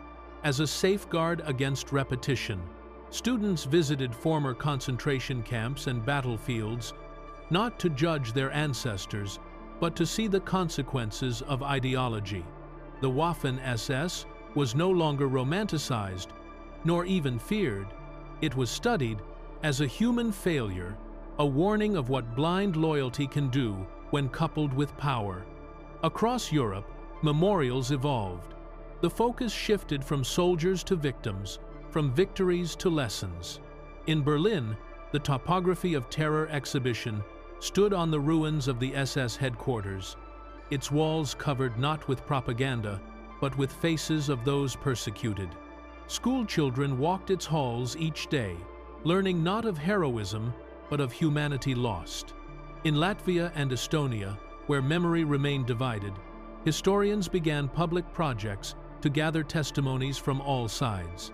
as a safeguard against repetition. Students visited former concentration camps and battlefields, not to judge their ancestors, but to see the consequences of ideology. The Waffen-SS was no longer romanticized, nor even feared. It was studied as a human failure, a warning of what blind loyalty can do when coupled with power. Across Europe, memorials evolved. The focus shifted from soldiers to victims, from victories to lessons. In Berlin, the Topography of Terror exhibition stood on the ruins of the SS headquarters, its walls covered not with propaganda, but with faces of those persecuted. School children walked its halls each day, learning not of heroism, but of humanity lost. In Latvia and Estonia, where memory remained divided, historians began public projects to gather testimonies from all sides.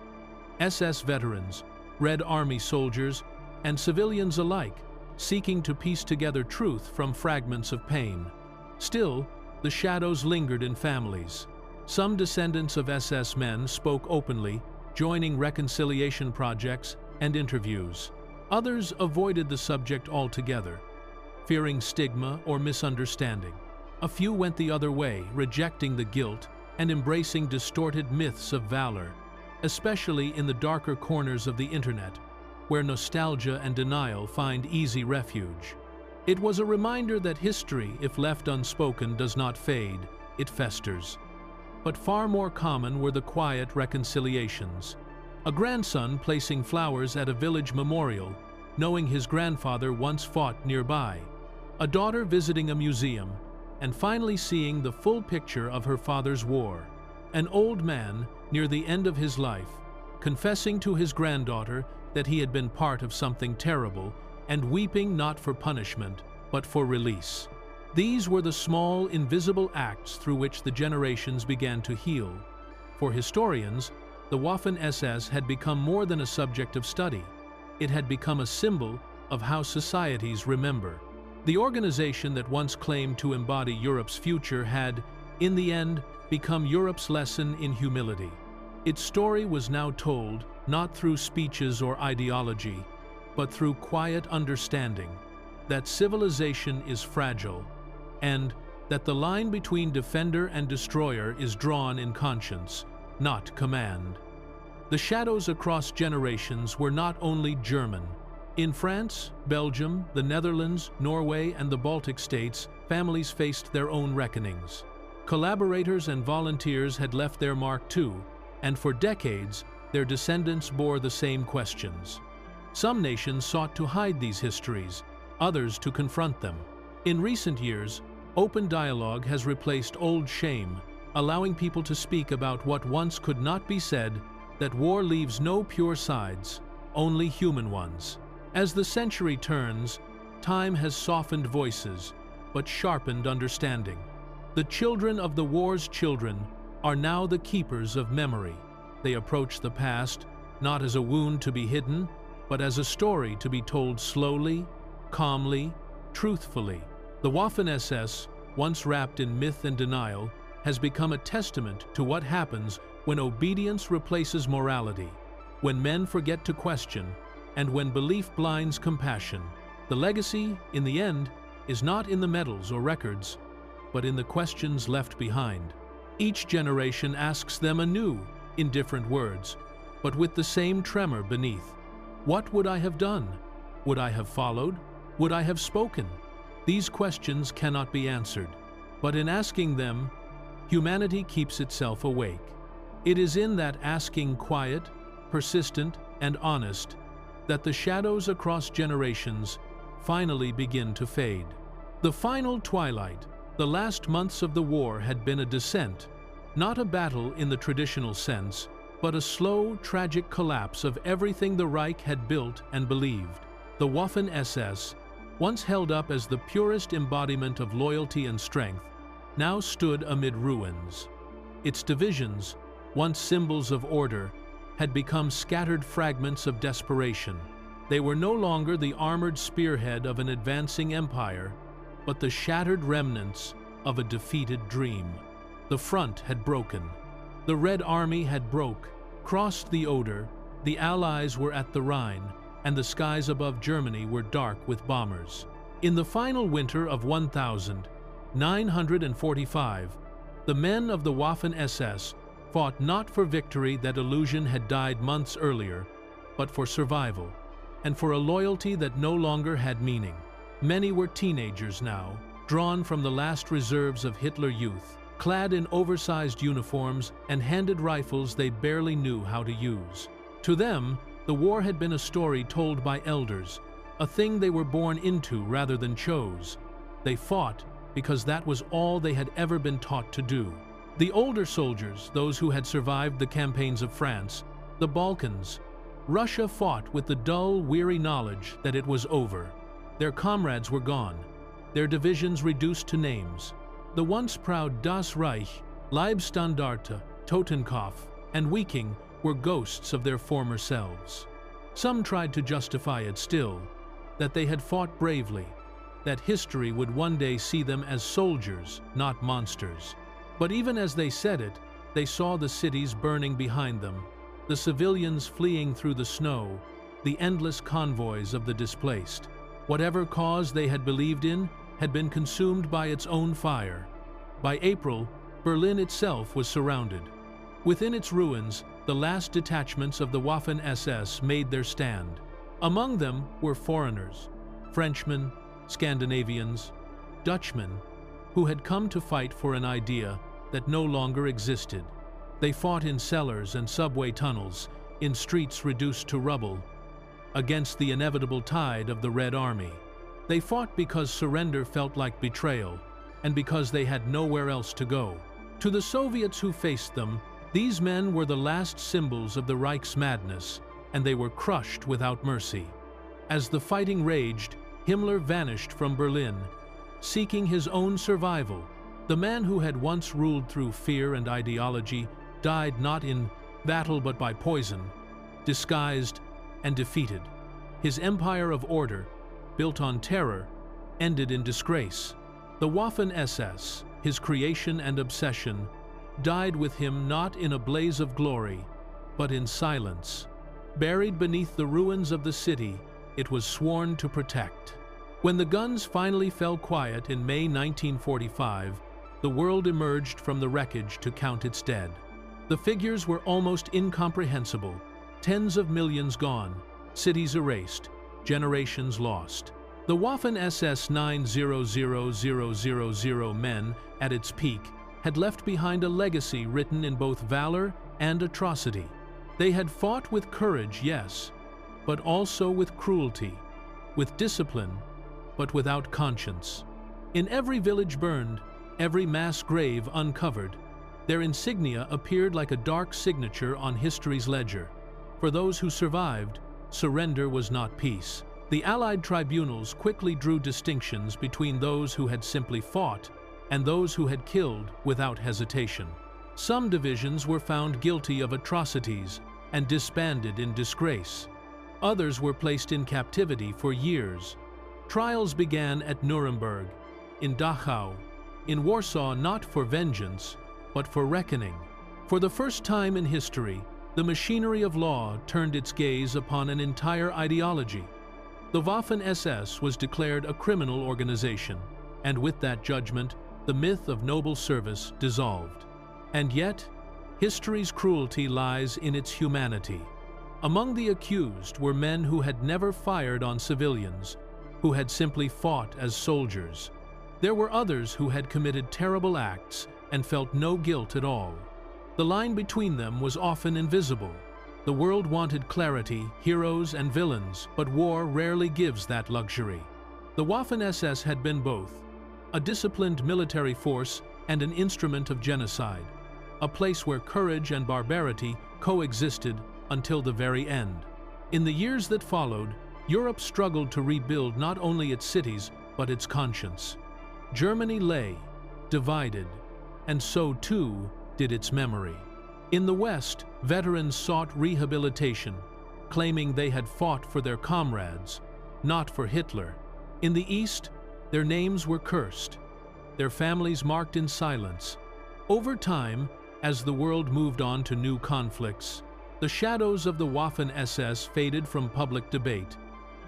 SS veterans, Red Army soldiers, and civilians alike, seeking to piece together truth from fragments of pain. Still, the shadows lingered in families. Some descendants of SS men spoke openly, joining reconciliation projects and interviews. Others avoided the subject altogether, fearing stigma or misunderstanding. A few went the other way, rejecting the guilt and embracing distorted myths of valor, especially in the darker corners of the internet, where nostalgia and denial find easy refuge. It was a reminder that history, if left unspoken, does not fade, it festers. But far more common were the quiet reconciliations. A grandson placing flowers at a village memorial, knowing his grandfather once fought nearby. A daughter visiting a museum, and finally seeing the full picture of her father's war. An old man, near the end of his life, confessing to his granddaughter that he had been part of something terrible, and weeping not for punishment, but for release. These were the small, invisible acts through which the generations began to heal. For historians, the Waffen-SS had become more than a subject of study. It had become a symbol of how societies remember. The organization that once claimed to embody Europe's future had, in the end, become Europe's lesson in humility. Its story was now told not through speeches or ideology, but through quiet understanding that civilization is fragile, and that the line between defender and destroyer is drawn in conscience, not command. The shadows across generations were not only German. In France, Belgium, the Netherlands, Norway, and the Baltic states, families faced their own reckonings. Collaborators and volunteers had left their mark too, and for decades, their descendants bore the same questions. Some nations sought to hide these histories, others to confront them. In recent years, open dialogue has replaced old shame, allowing people to speak about what once could not be said, that war leaves no pure sides, only human ones. As the century turns, time has softened voices, but sharpened understanding. The children of the war's children are now the keepers of memory. They approach the past, not as a wound to be hidden, but as a story to be told slowly, calmly, truthfully. The Waffen-SS, once wrapped in myth and denial, has become a testament to what happens when obedience replaces morality, when men forget to question, and when belief blinds compassion. The legacy, in the end, is not in the medals or records, but in the questions left behind. Each generation asks them anew, in different words, but with the same tremor beneath. What would I have done? Would I have followed? Would I have spoken? These questions cannot be answered, but in asking them, humanity keeps itself awake. It is in that asking quiet, persistent, and honest that the shadows across generations finally begin to fade. The final twilight, the last months of the war, had been a descent, not a battle in the traditional sense, but a slow, tragic collapse of everything the Reich had built and believed. The Waffen-SS, once held up as the purest embodiment of loyalty and strength, now stood amid ruins. Its divisions, once symbols of order, had become scattered fragments of desperation. They were no longer the armored spearhead of an advancing empire, but the shattered remnants of a defeated dream. The front had broken. The Red Army had crossed the Oder, the Allies were at the Rhine, and the skies above Germany were dark with bombers. In the final winter of 1945, the men of the Waffen-SS fought not for victory that illusion had died months earlier, but for survival, and for a loyalty that no longer had meaning. Many were teenagers now, drawn from the last reserves of Hitler youth, clad in oversized uniforms and handed rifles they barely knew how to use. To them, the war had been a story told by elders, a thing they were born into rather than chose. They fought because that was all they had ever been taught to do. The older soldiers, those who had survived the campaigns of France, the Balkans, Russia, fought with the dull, weary knowledge that it was over. Their comrades were gone, their divisions reduced to names. The once proud Das Reich, Leibstandarte, Totenkopf, and Wiking were ghosts of their former selves. Some tried to justify it still, that they had fought bravely, that history would one day see them as soldiers, not monsters. But even as they said it, they saw the cities burning behind them, the civilians fleeing through the snow, the endless convoys of the displaced. Whatever cause they had believed in had been consumed by its own fire. By April, Berlin itself was surrounded. Within its ruins, the last detachments of the Waffen-SS made their stand. Among them were foreigners, Frenchmen, Scandinavians, Dutchmen, who had come to fight for an idea that no longer existed. They fought in cellars and subway tunnels, in streets reduced to rubble, against the inevitable tide of the Red Army. They fought because surrender felt like betrayal, and because they had nowhere else to go. To the Soviets who faced them, these men were the last symbols of the Reich's madness, and they were crushed without mercy. As the fighting raged, Himmler vanished from Berlin, seeking his own survival. The man who had once ruled through fear and ideology died not in battle but by poison, disguised and defeated. His empire of order, built on terror, ended in disgrace. The Waffen-SS, his creation and obsession, died with him not in a blaze of glory, but in silence. Buried beneath the ruins of the city it was sworn to protect. When the guns finally fell quiet in May 1945, the world emerged from the wreckage to count its dead. The figures were almost incomprehensible. Tens of millions gone, cities erased, generations lost. The Waffen-SS 900,000 men, at its peak, had left behind a legacy written in both valor and atrocity. They had fought with courage, yes, but also with cruelty, with discipline, but without conscience. In every village burned, every mass grave uncovered, their insignia appeared like a dark signature on history's ledger. For those who survived, surrender was not peace. The Allied tribunals quickly drew distinctions between those who had simply fought and those who had killed without hesitation. Some divisions were found guilty of atrocities and disbanded in disgrace. Others were placed in captivity for years. Trials began at Nuremberg, in Dachau, in Warsaw, not for vengeance, but for reckoning. For the first time in history, the machinery of law turned its gaze upon an entire ideology. The Waffen-SS was declared a criminal organization, and with that judgment, the myth of noble service dissolved. And yet, history's cruelty lies in its humanity. Among the accused were men who had never fired on civilians, who had simply fought as soldiers. There were others who had committed terrible acts and felt no guilt at all. The line between them was often invisible. The world wanted clarity, heroes and villains, but war rarely gives that luxury. The Waffen-SS had been both, a disciplined military force and an instrument of genocide, a place where courage and barbarity coexisted until the very end. In the years that followed, Europe struggled to rebuild not only its cities, but its conscience. Germany lay, divided, and so too did its memory. In the West, veterans sought rehabilitation, claiming they had fought for their comrades, not for Hitler. In the East, their names were cursed, their families marked in silence. Over time, as the world moved on to new conflicts, the shadows of the Waffen-SS faded from public debate,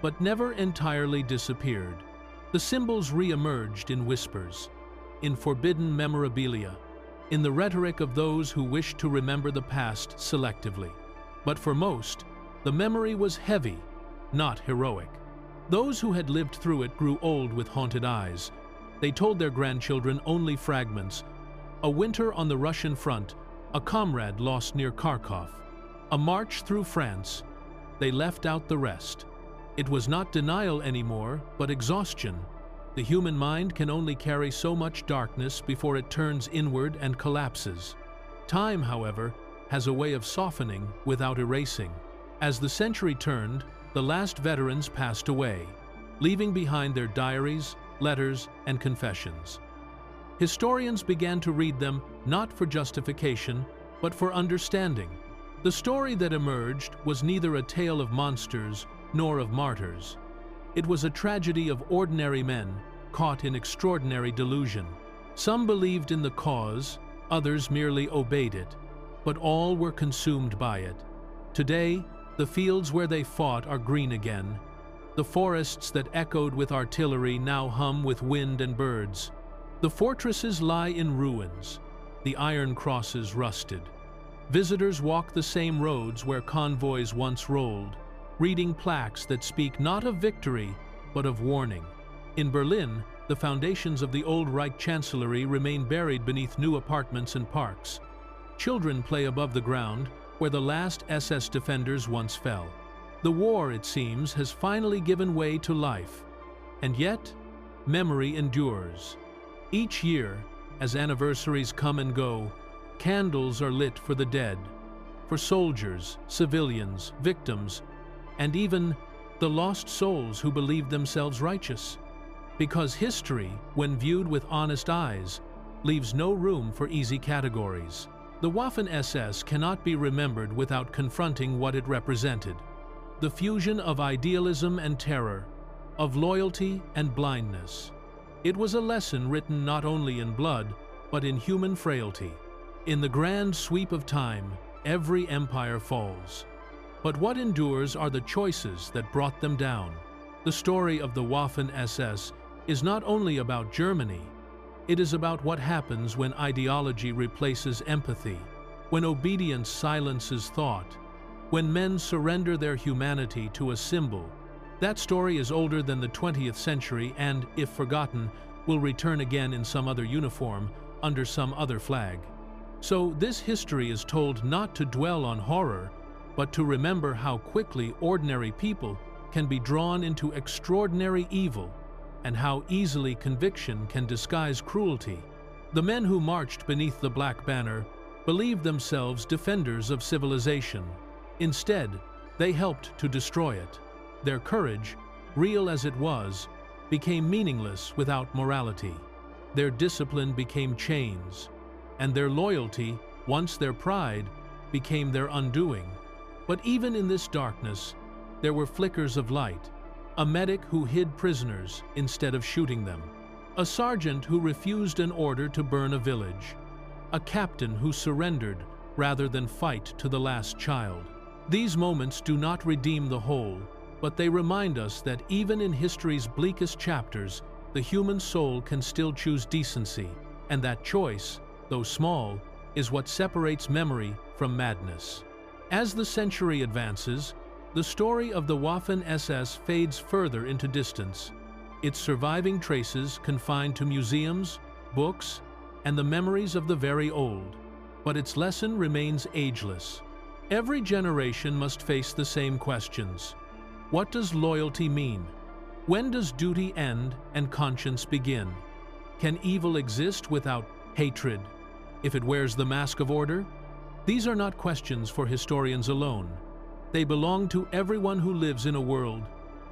but never entirely disappeared. The symbols re-emerged in whispers, in forbidden memorabilia, in the rhetoric of those who wished to remember the past selectively. But for most, the memory was heavy, not heroic. Those who had lived through it grew old with haunted eyes. They told their grandchildren only fragments. A winter on the Russian front, a comrade lost near Kharkov, a march through France. They left out the rest. It was not denial anymore, but exhaustion. The human mind can only carry so much darkness before it turns inward and collapses. Time, however, has a way of softening without erasing. As the century turned, the last veterans passed away, leaving behind their diaries, letters, and confessions. Historians began to read them not for justification, but for understanding. The story that emerged was neither a tale of monsters nor of martyrs. It was a tragedy of ordinary men caught in extraordinary delusion. Some believed in the cause, others merely obeyed it, but all were consumed by it. Today, the fields where they fought are green again. The forests that echoed with artillery now hum with wind and birds. The fortresses lie in ruins, the iron crosses rusted. Visitors walk the same roads where convoys once rolled, reading plaques that speak not of victory, but of warning. In Berlin, the foundations of the old Reich Chancellery remain buried beneath new apartments and parks. Children play above the ground, where the last SS defenders once fell. The war, it seems, has finally given way to life. And yet, memory endures. Each year, as anniversaries come and go, candles are lit for the dead, for soldiers, civilians, victims, and even the lost souls who believed themselves righteous. Because history, when viewed with honest eyes, leaves no room for easy categories. The Waffen-SS cannot be remembered without confronting what it represented. The fusion of idealism and terror, of loyalty and blindness. It was a lesson written not only in blood, but in human frailty. In the grand sweep of time, every empire falls. But what endures are the choices that brought them down. The story of the Waffen-SS is not only about Germany, it is about what happens when ideology replaces empathy, when obedience silences thought, when men surrender their humanity to a symbol. That story is older than the 20th century and, if forgotten, will return again in some other uniform, under some other flag. So this history is told not to dwell on horror, but to remember how quickly ordinary people can be drawn into extraordinary evil, and how easily conviction can disguise cruelty. The men who marched beneath the black banner believed themselves defenders of civilization. Instead, they helped to destroy it. Their courage, real as it was, became meaningless without morality. Their discipline became chains, and their loyalty, once their pride, became their undoing. But even in this darkness, there were flickers of light. A medic who hid prisoners instead of shooting them. A sergeant who refused an order to burn a village. A captain who surrendered rather than fight to the last child. These moments do not redeem the whole, but they remind us that even in history's bleakest chapters, the human soul can still choose decency, and that choice, though small, is what separates memory from madness. As the century advances, the story of the Waffen-SS fades further into distance, its surviving traces confined to museums, books, and the memories of the very old. But its lesson remains ageless. Every generation must face the same questions. What does loyalty mean? When does duty end and conscience begin? Can evil exist without hatred, if it wears the mask of order? These are not questions for historians alone. They belong to everyone who lives in a world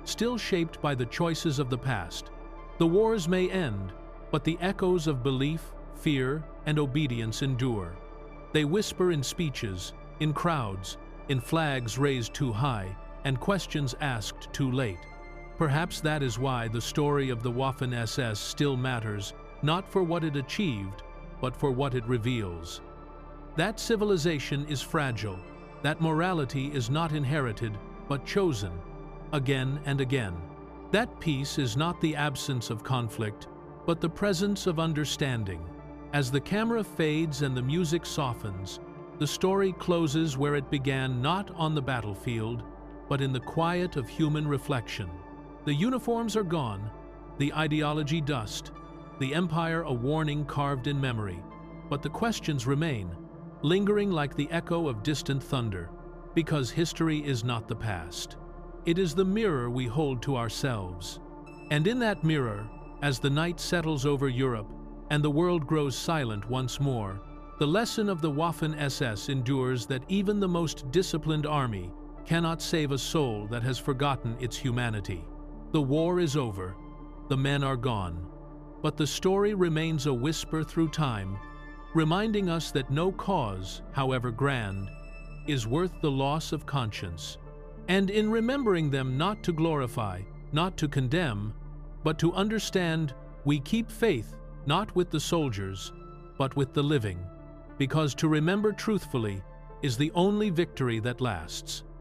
still shaped by the choices of the past. The wars may end, but the echoes of belief, fear, and obedience endure. They whisper in speeches, in crowds, in flags raised too high, and questions asked too late. Perhaps that is why the story of the Waffen-SS still matters, not for what it achieved, but for what it reveals. That civilization is fragile, that morality is not inherited, but chosen, again and again. That peace is not the absence of conflict, but the presence of understanding. As the camera fades and the music softens, the story closes where it began, not on the battlefield, but in the quiet of human reflection. The uniforms are gone, the ideology dust, the empire a warning carved in memory. But the questions remain, lingering like the echo of distant thunder, because history is not the past. It is the mirror we hold to ourselves. And in that mirror, as the night settles over Europe and the world grows silent once more, the lesson of the Waffen-SS endures that even the most disciplined army cannot save a soul that has forgotten its humanity. The war is over, the men are gone, but the story remains a whisper through time, reminding us that no cause, however grand, is worth the loss of conscience. And in remembering them, not to glorify, not to condemn, but to understand, we keep faith not with the soldiers, but with the living, because to remember truthfully is the only victory that lasts.